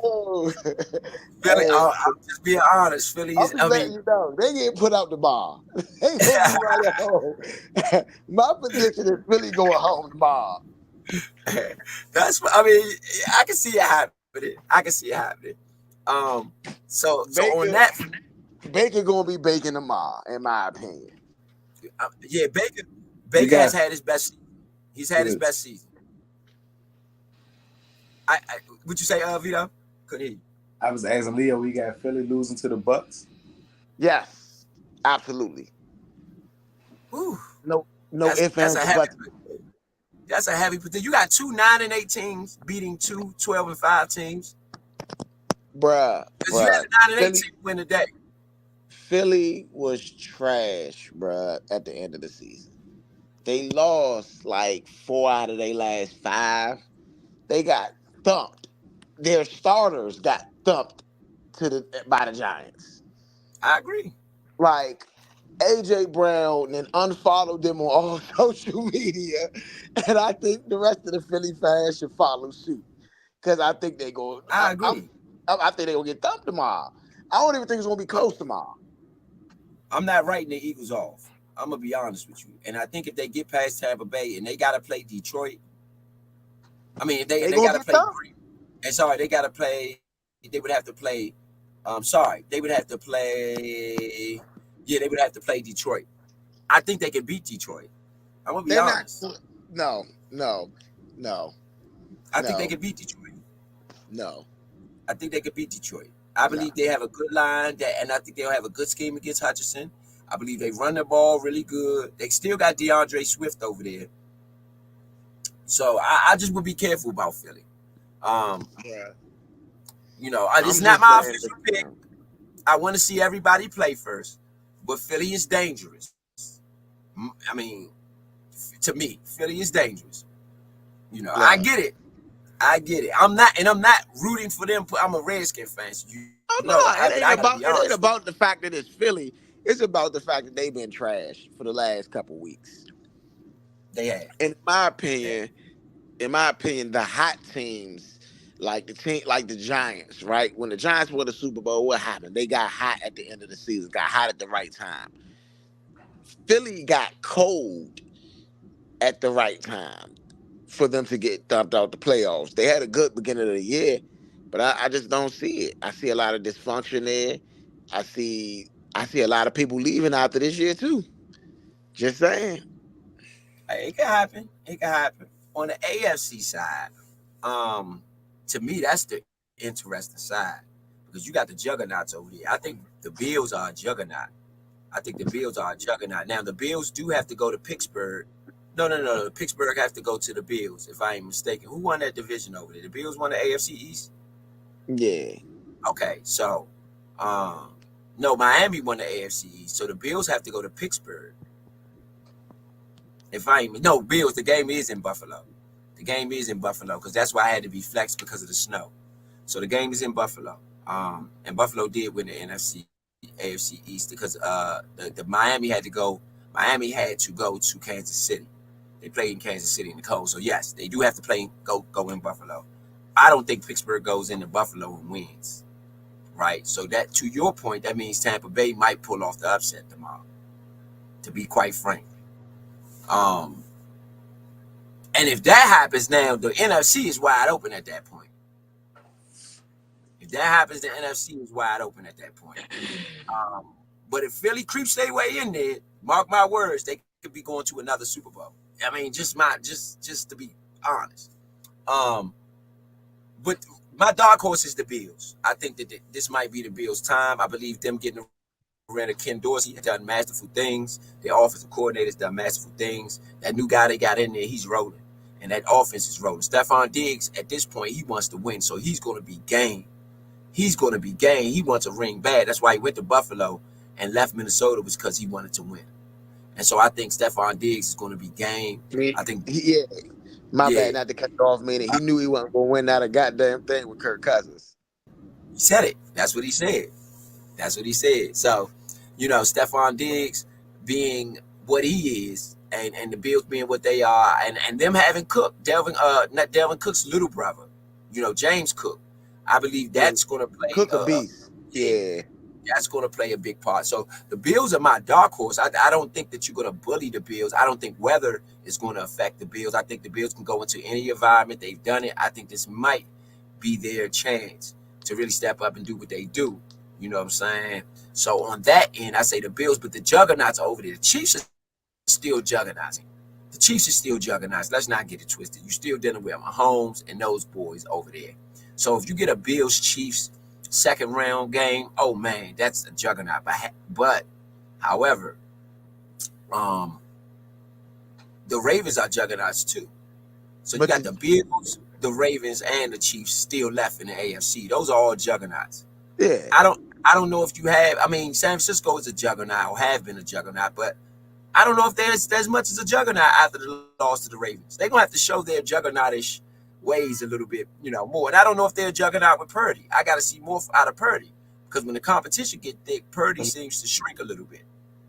I'm just being honest. Philly is.
You know, they get put out the bar. They gonna be right at home. My prediction is Philly going home tomorrow.
I can see it happening. So on that,
Baker gonna be baking tomorrow, in my opinion.
Baker has had his best season. He's had his best season. Would you say, Vito? Couldn't hear you.
I was asking Leo, we got Philly losing to the Bucks.
Yes, absolutely.
Ooh.
No ifs, ands, or buts.
That's a heavy position. You got 2 9-8 teams beating 2 12-5 teams.
Bruh.
Because you had a 9-8 team win the day.
Philly was trash, bruh, at the end of the season. They lost like 4 out of their last 5. They got thumped. Their starters got thumped by the Giants.
I agree.
Like, AJ Brown and unfollowed them on all social media, and I think the rest of the Philly fans should follow suit because I think they go.
I agree.
I think they gonna get thumped tomorrow. I don't even think it's gonna be close tomorrow.
I'm not writing the Eagles off. I'm gonna be honest with you, and I think if they get past Tampa Bay and they gotta play Detroit, if they gotta play. They gotta play. They would have to play. They would have to play. Yeah, they would have to play Detroit. I think they can beat Detroit. I'm gonna be honest.
No.
I think they can beat Detroit.
No.
I think they could beat Detroit. I believe they have a good line, and I think they'll have a good scheme against Hutchinson. I believe they run the ball really good. They still got DeAndre Swift over there. So I just would be careful about Philly. You know, it's not my official pick. I want to see everybody play first, but Philly is dangerous. I mean, to me, Philly is dangerous. You know, I get it. I'm not rooting for them. I'm a Redskin fan. So
it ain't about the fact that it's Philly. It's about the fact that they've been trash for the last couple weeks.
They have.
In my opinion, the hot teams, like the Giants, right? When the Giants won the Super Bowl, what happened? They got hot at the end of the season, got hot at the right time. Philly got cold at the right time for them to get dumped out the playoffs. They had a good beginning of the year, but I just don't see it. I see a lot of dysfunction there. I see a lot of people leaving after this year too. Just saying.
It can happen. On the AFC side, to me, that's the interesting side because you got the juggernauts over there. I think the Bills are a juggernaut. Now, the Bills do have to go to Pittsburgh. No. Pittsburgh have to go to the Bills, if I ain't mistaken. Who won that division over there? The Bills won the AFC East?
Yeah.
Okay, so, no, Miami won the AFC East, so the Bills have to go to Pittsburgh. Bills, the game is in Buffalo. Because that's why I had to be flexed because of the snow. So the game is in Buffalo. And Buffalo did win the AFC East because the Miami had to go to Kansas City. They played in Kansas City in the cold. So yes, they do have to go in Buffalo. I don't think Pittsburgh goes into Buffalo and wins. Right? So that, to your point, that means Tampa Bay might pull off the upset tomorrow, to be quite frank. And if that happens, now the NFC is wide open at that point. If that happens, the NFC is wide open at that point. But if Philly creeps their way in there, mark my words, they could be going to another Super Bowl. I mean, just to be honest. But my dark horse is the Bills. I think that this might be the Bills' time. I believe them getting rid of Ken Dorsey has done masterful things. Their offensive coordinator's done masterful things. That new guy they got in there, he's rolling. And that offense is rolling. Stephon Diggs, at this point, he wants to win. So he's going to be game. He wants a ring bad. That's why he went to Buffalo and left Minnesota, was because he wanted to win. And so I think Stephon Diggs is going to be game. I think.
Yeah. Bad not to cut you off, meaning he knew he wasn't going to win that a goddamn thing with Kirk Cousins.
He said it. That's what he said. So, Stephon Diggs being what he is, and the Bills being what they are, and them having Cook, not Delvin Cook's little brother, James Cook. I believe that's going to play.
Cook a beast. Yeah.
That's going to play a big part. So the Bills are my dark horse. I don't think that you're going to bully the Bills. I don't think weather is going to affect the Bills. I think the Bills can go into any environment. They've done it. I think this might be their chance to really step up and do what they do. You know what I'm saying? So on that end, I say the Bills, but the juggernauts over there. The Chiefs are still juggernauts. Let's not get it twisted. You're still dealing with Mahomes and those boys over there. So if you get a Bills-Chiefs second round game, oh man, that's a juggernaut. But however, the Ravens are juggernauts too. So you got the Bills, the Ravens, and the Chiefs still left in the AFC. Those are all juggernauts.
Yeah.
I don't know if you have. I mean, San Francisco is a juggernaut or have been a juggernaut, but I don't know if there's as much as a juggernaut after the loss to the Ravens. They're gonna have to show their juggernautish ways a little bit, more. And I don't know if they're a juggernaut with Purdy. I got to see more out of Purdy because when the competition get thick, Purdy seems to shrink a little bit.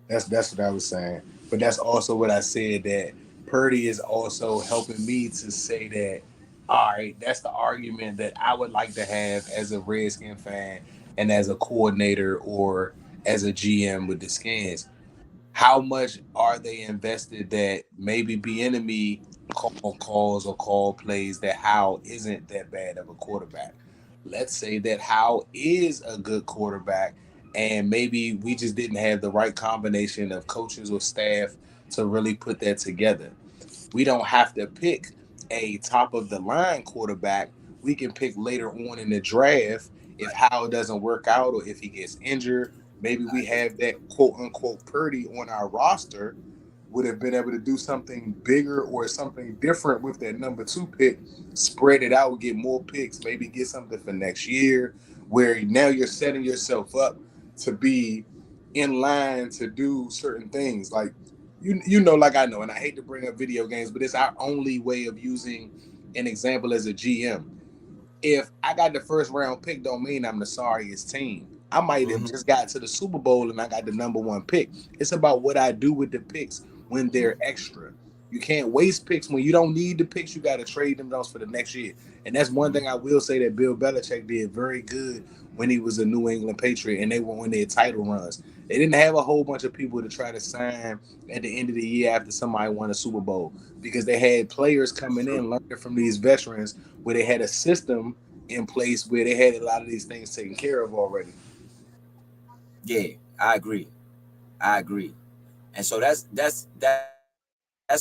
That's what I was saying. But that's also what I said, that Purdy is also helping me to say that, all right, that's the argument that I would like to have as a Redskin fan and as a coordinator or as a GM with the Skins. How much are they invested that maybe Bieniemy call plays that Howell isn't that bad of a quarterback? Let's say that Howell is a good quarterback and maybe we just didn't have the right combination of coaches or staff to really put that together. We don't have to pick a top-of-the-line quarterback. We can pick later on in the draft if Howell doesn't work out or if he gets injured. Maybe we have that quote-unquote Purdy on our roster,
would have been able to do something bigger or something different with that number 2 pick, spread it out, get more picks, maybe get something for next year, where now you're setting yourself up to be in line to do certain things. Like, you know, like I know, and I hate to bring up video games, but it's our only way of using an example as a GM. If I got the first round pick, don't mean I'm the sorriest team. I might have just got to the Super Bowl and I got the number 1 pick. It's about what I do with the picks when they're extra. You can't waste picks when you don't need the picks. You got to trade them those for the next year. And that's one thing I will say that Bill Belichick did very good when he was a New England Patriot and they were on their title runs. They didn't have a whole bunch of people to try to sign at the end of the year after somebody won a Super Bowl because they had players coming in learning from these veterans where they had a system in place where they had a lot of these things taken care of already.
Yeah, I agree. And so that's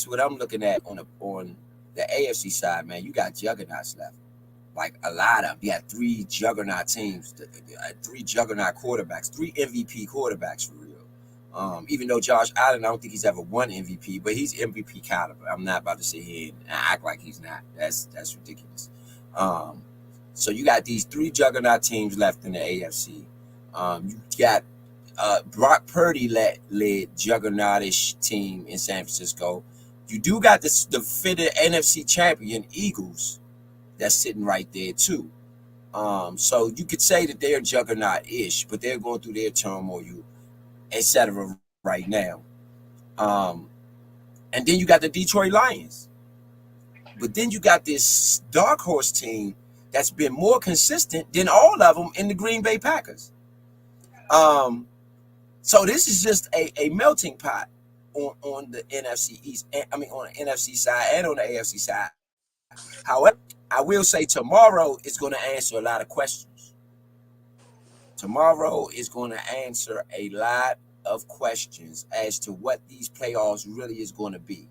what I'm looking at on the AFC side, man. You got juggernauts left. Like a lot of, you got 3 juggernaut teams, 3 juggernaut quarterbacks, 3 MVP quarterbacks for real. Even though Josh Allen, I don't think he's ever won MVP, but he's MVP caliber. I'm not about to sit here and act like he's not. That's ridiculous. So you got these 3 juggernaut teams left in the AFC. You got Brock Purdy led juggernautish team in San Francisco. You do got the fitted NFC champion Eagles that's sitting right there too. So you could say that they're juggernaut-ish, but they're going through their turmoil, etc. right now. And then you got the Detroit Lions. But then you got this dark horse team that's been more consistent than all of them in the Green Bay Packers. So this is just a melting pot on the NFC East. I mean, on the NFC side and on the AFC side. However, I will say tomorrow is going to answer a lot of questions. Tomorrow is going to answer a lot of questions as to what these playoffs really is going to be.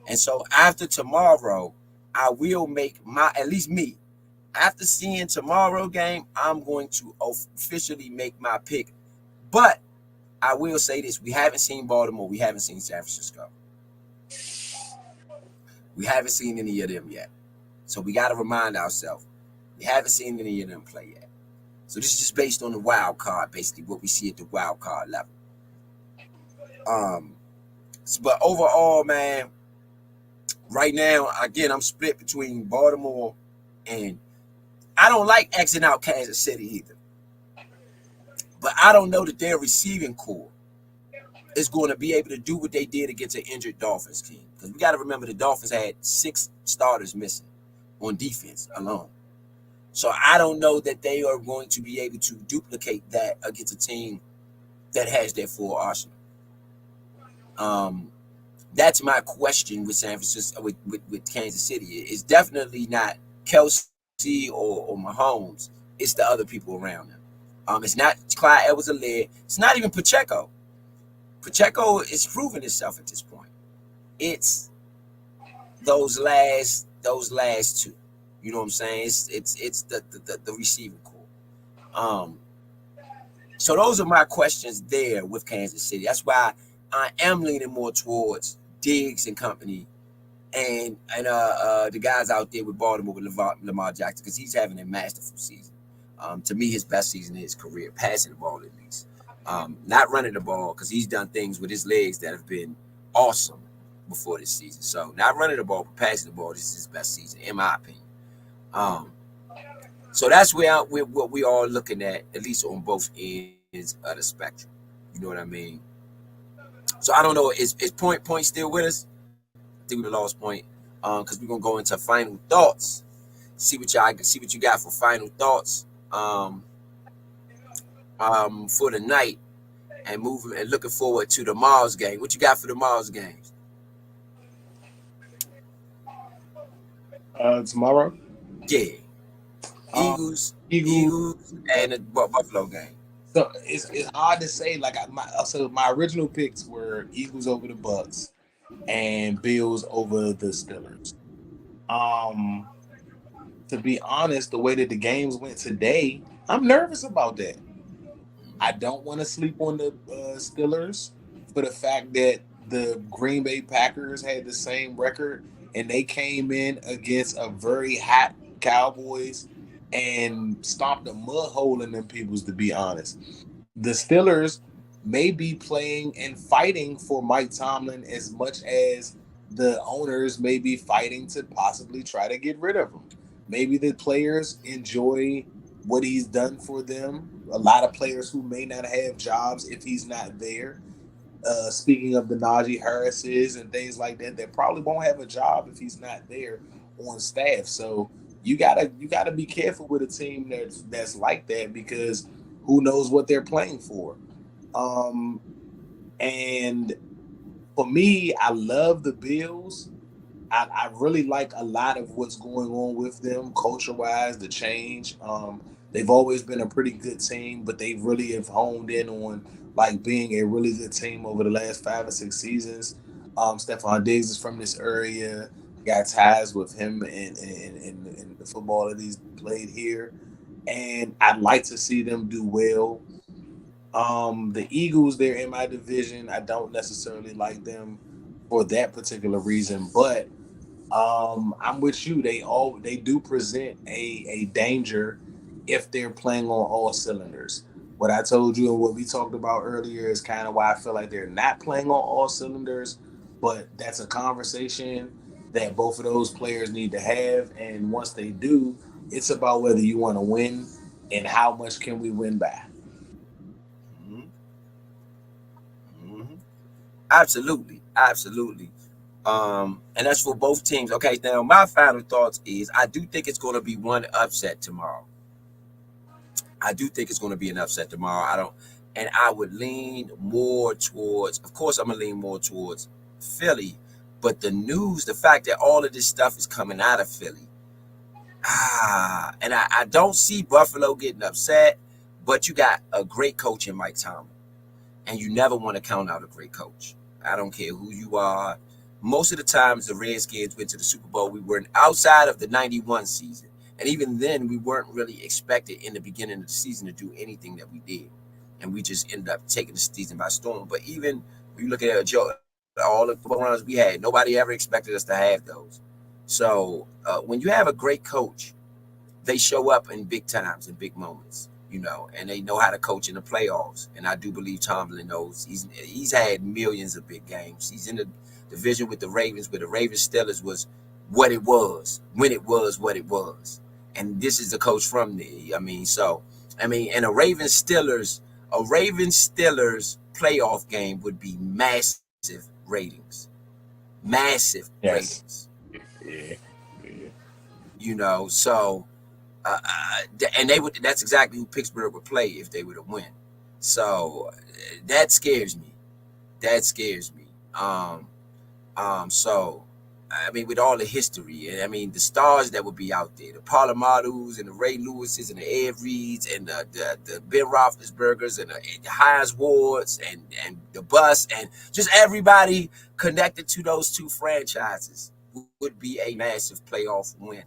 And so after tomorrow, I will make at least me, after seeing tomorrow game, I'm going to officially make my pick. But I will say this, we haven't seen Baltimore, we haven't seen San Francisco. We haven't seen any of them yet. So we got to remind ourselves, we haven't seen any of them play yet. So this is just based on the wild card, basically what we see at the wild card level. But overall, man, right now, again, I'm split between Baltimore and I don't like Xing out Kansas City either. But I don't know that their receiving core is going to be able to do what they did against an injured Dolphins team. Because we got to remember the Dolphins had 6 starters missing on defense alone. So I don't know that they are going to be able to duplicate that against a team that has their full arsenal. That's my question with San Francisco, with Kansas City. It's definitely not Kelsey or Mahomes. It's the other people around them. It's not Clyde Edwards-Helaire. It's not even Pacheco. Pacheco is proving himself at this point. It's those last 2. You know what I'm saying? It's the receiving core. So those are my questions there with Kansas City. That's why I am leaning more towards Diggs and company and the guys out there with Baltimore with Lamar Jackson, because he's having a masterful season. To me, his best season in his career, passing the ball at least. Not running the ball, because he's done things with his legs that have been awesome before this season. So not running the ball, but passing the ball, this is his best season, in my opinion. So that's what we are looking at least on both ends of the spectrum. You know what I mean? So I don't know, is Point still with us? I think we lost Point, because we're gonna go into final thoughts. See what you got for final thoughts for the night, and moving and looking forward to the Mars game. What you got for the Mars games?
Tomorrow?
Yeah. Eagles, and the Buffalo game.
So it's hard to say. Like my original picks were Eagles over the Bucks and Bills over the Steelers. To be honest, the way that the games went today, I'm nervous about that. I don't want to sleep on the Steelers for the fact that the Green Bay Packers had the same record, and they came in against a very hot Cowboys and stomped a mud hole in them peoples, to be honest. The Steelers may be playing and fighting for Mike Tomlin as much as the owners may be fighting to possibly try to get rid of him. Maybe the players enjoy what he's done for them. A lot of players who may not have jobs if he's not there. Speaking of the Najee Harrises and things like that, they probably won't have a job if he's not there on staff. So you gotta be careful with a team that's like that, because who knows what they're playing for. And for me, I love the Bills. I really like a lot of what's going on with them culture-wise, the change. They've always been a pretty good team, but they really have honed in on like being a really good team over the last 5 or 6 seasons. Stephon Diggs is from this area. Got ties with him and the football that he's played here. And I'd like to see them do well. The Eagles, they're in my division. I don't necessarily like them for that particular reason, but I'm with you. They do present a danger if they're playing on all cylinders. What I told you and what we talked about earlier is kind of why I feel like they're not playing on all cylinders, but that's a conversation that both of those players need to have. And once they do, it's about whether you want to win and how much can we win by.
Absolutely. And that's for both teams. Okay, now my final thoughts is I do think it's going to be one upset tomorrow. I do think it's going to be an upset tomorrow. I would lean more towards, of course, I'm going to lean more towards Philly, but the fact that all of this stuff is coming out of Philly, and I don't see Buffalo getting upset, but you got a great coach in Mike Tomlin, and you never want to count out a great coach. I don't care who you are. Most of the times the Redskins went to the Super Bowl, we weren't outside of the 91 season. And even then, we weren't really expected in the beginning of the season to do anything that we did. And we just ended up taking the season by storm. But even when you look at all the football runs we had, nobody ever expected us to have those. So when you have a great coach, they show up in big times, in big moments, and they know how to coach in the playoffs. And I do believe Tomlin knows. He's had millions of big games. He's in the division with the Ravens, where the Ravens Steelers was what it was, when it was what it was. And this is the coach from there. And a Ravens Steelers playoff game would be massive ratings. Massive ratings.
Yeah.
So and that's exactly who Pittsburgh would play if they were to win. So that scares me. So with all the history, the stars that would be out there, the Palomatus and the Ray Lewises and the Ed Reeds and the Ben Roethlisbergers and the Hines Wards and the Bus and just everybody connected to those two franchises would be a massive playoff win,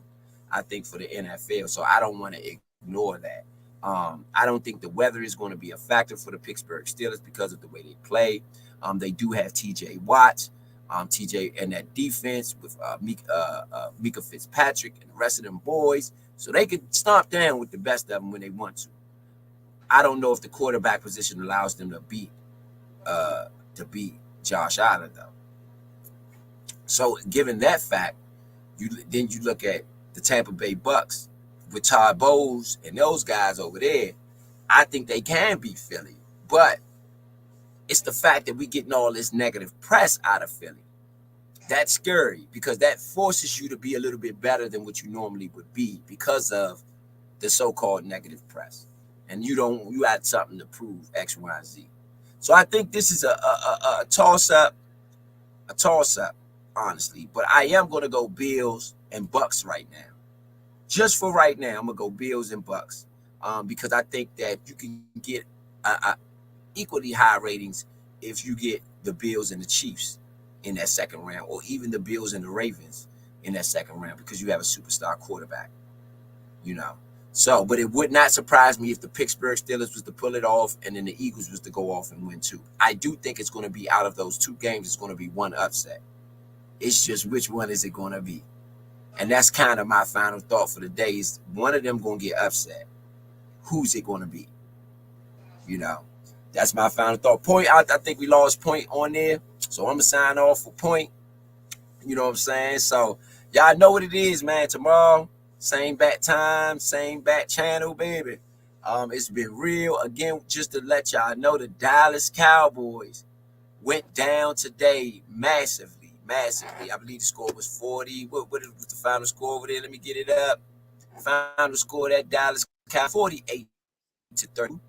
I think, for the NFL. So I don't want to ignore that. I don't think the weather is going to be a factor for the Pittsburgh Steelers because of the way they play. They do have T.J. Watt. TJ and that defense with Mika Fitzpatrick and the rest of them boys, so they could stomp down with the best of them when they want to. I don't know if the quarterback position allows them to beat Josh Allen though. So given that fact, you look at the Tampa Bay Bucks with Todd Bowles and those guys over there. I think they can beat Philly, but it's the fact that we're getting all this negative press out of Philly. That's scary because that forces you to be a little bit better than what you normally would be because of the so-called negative press. And you had something to prove, X, Y, and Z. So I think this is a toss-up, honestly. But I am going to go Bills and Bucks right now. Just for right now, I'm going to go Bills and Bucks because I think that you can get equally high ratings if you get the Bills and the Chiefs in that second round, or even the Bills and the Ravens in that second round, because you have a superstar quarterback, So, but it would not surprise me if the Pittsburgh Steelers was to pull it off and then the Eagles was to go off and win too. I do think it's going to be out of those two games, it's going to be one upset. It's just which one is it going to be? And that's kind of my final thought for the day is one of them going to get upset. Who's it going to be? You know, that's my final thought. Point, I think we lost Point on there. So I'm going to sign off for Point. You know what I'm saying? So y'all know what it is, man. Tomorrow, same bat time, same bat channel, baby. It's been real. Again, just to let y'all know, the Dallas Cowboys went down today massively. I believe the score was 40. What was the final score over there? Let me get it up. Final score that Dallas Cowboys 48-30.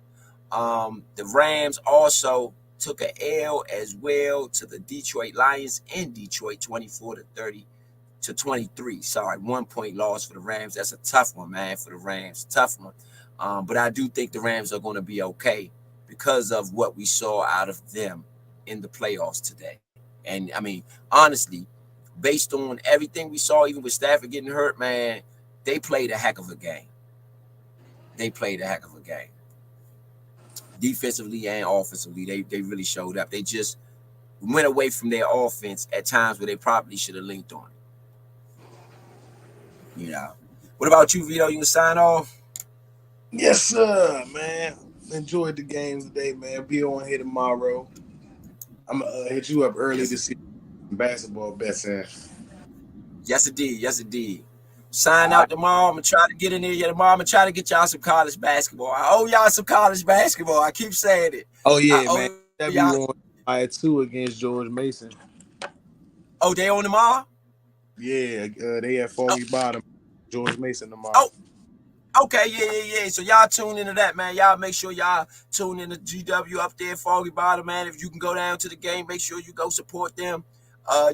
The Rams also took an L as well to the Detroit Lions in Detroit, 24-30-23. Sorry, 1 point loss for the Rams. That's a tough one, man, for the Rams. Tough one. But I do think the Rams are going to be okay because of what we saw out of them in the playoffs today. And, I mean, honestly, based on everything we saw, even with Stafford getting hurt, man, they played a heck of a game. Defensively and offensively, they really showed up. They just went away from their offense at times where they probably should have linked on it. You know. What about you, Vito? You can sign off?
Yes, sir, man. Enjoyed the game today, man. Be on here tomorrow. I'm going to hit you up early to see basketball bets in.
Yes, indeed. Sign out tomorrow. I'm going to try to get in here tomorrow. I'm going to try to get y'all some college basketball. I owe y'all some college basketball. I keep saying it.
Oh, yeah, man. W on 2 against George Mason.
Oh, they on tomorrow?
Yeah, they at Foggy Bottom. George Mason tomorrow.
Oh, okay, yeah. So y'all tune into that, man. Y'all make sure y'all tune into GW up there, Foggy Bottom, man. If you can go down to the game, make sure you go support them.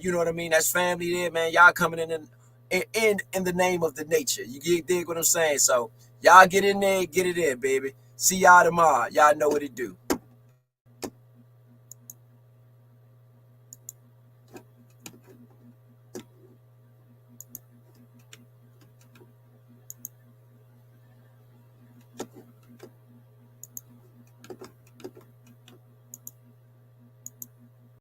You know what I mean? That's family there, man. Y'all coming in the name of the nature. You dig what I'm saying? So y'all get in there, get it in, baby. See y'all tomorrow. Y'all know what it do.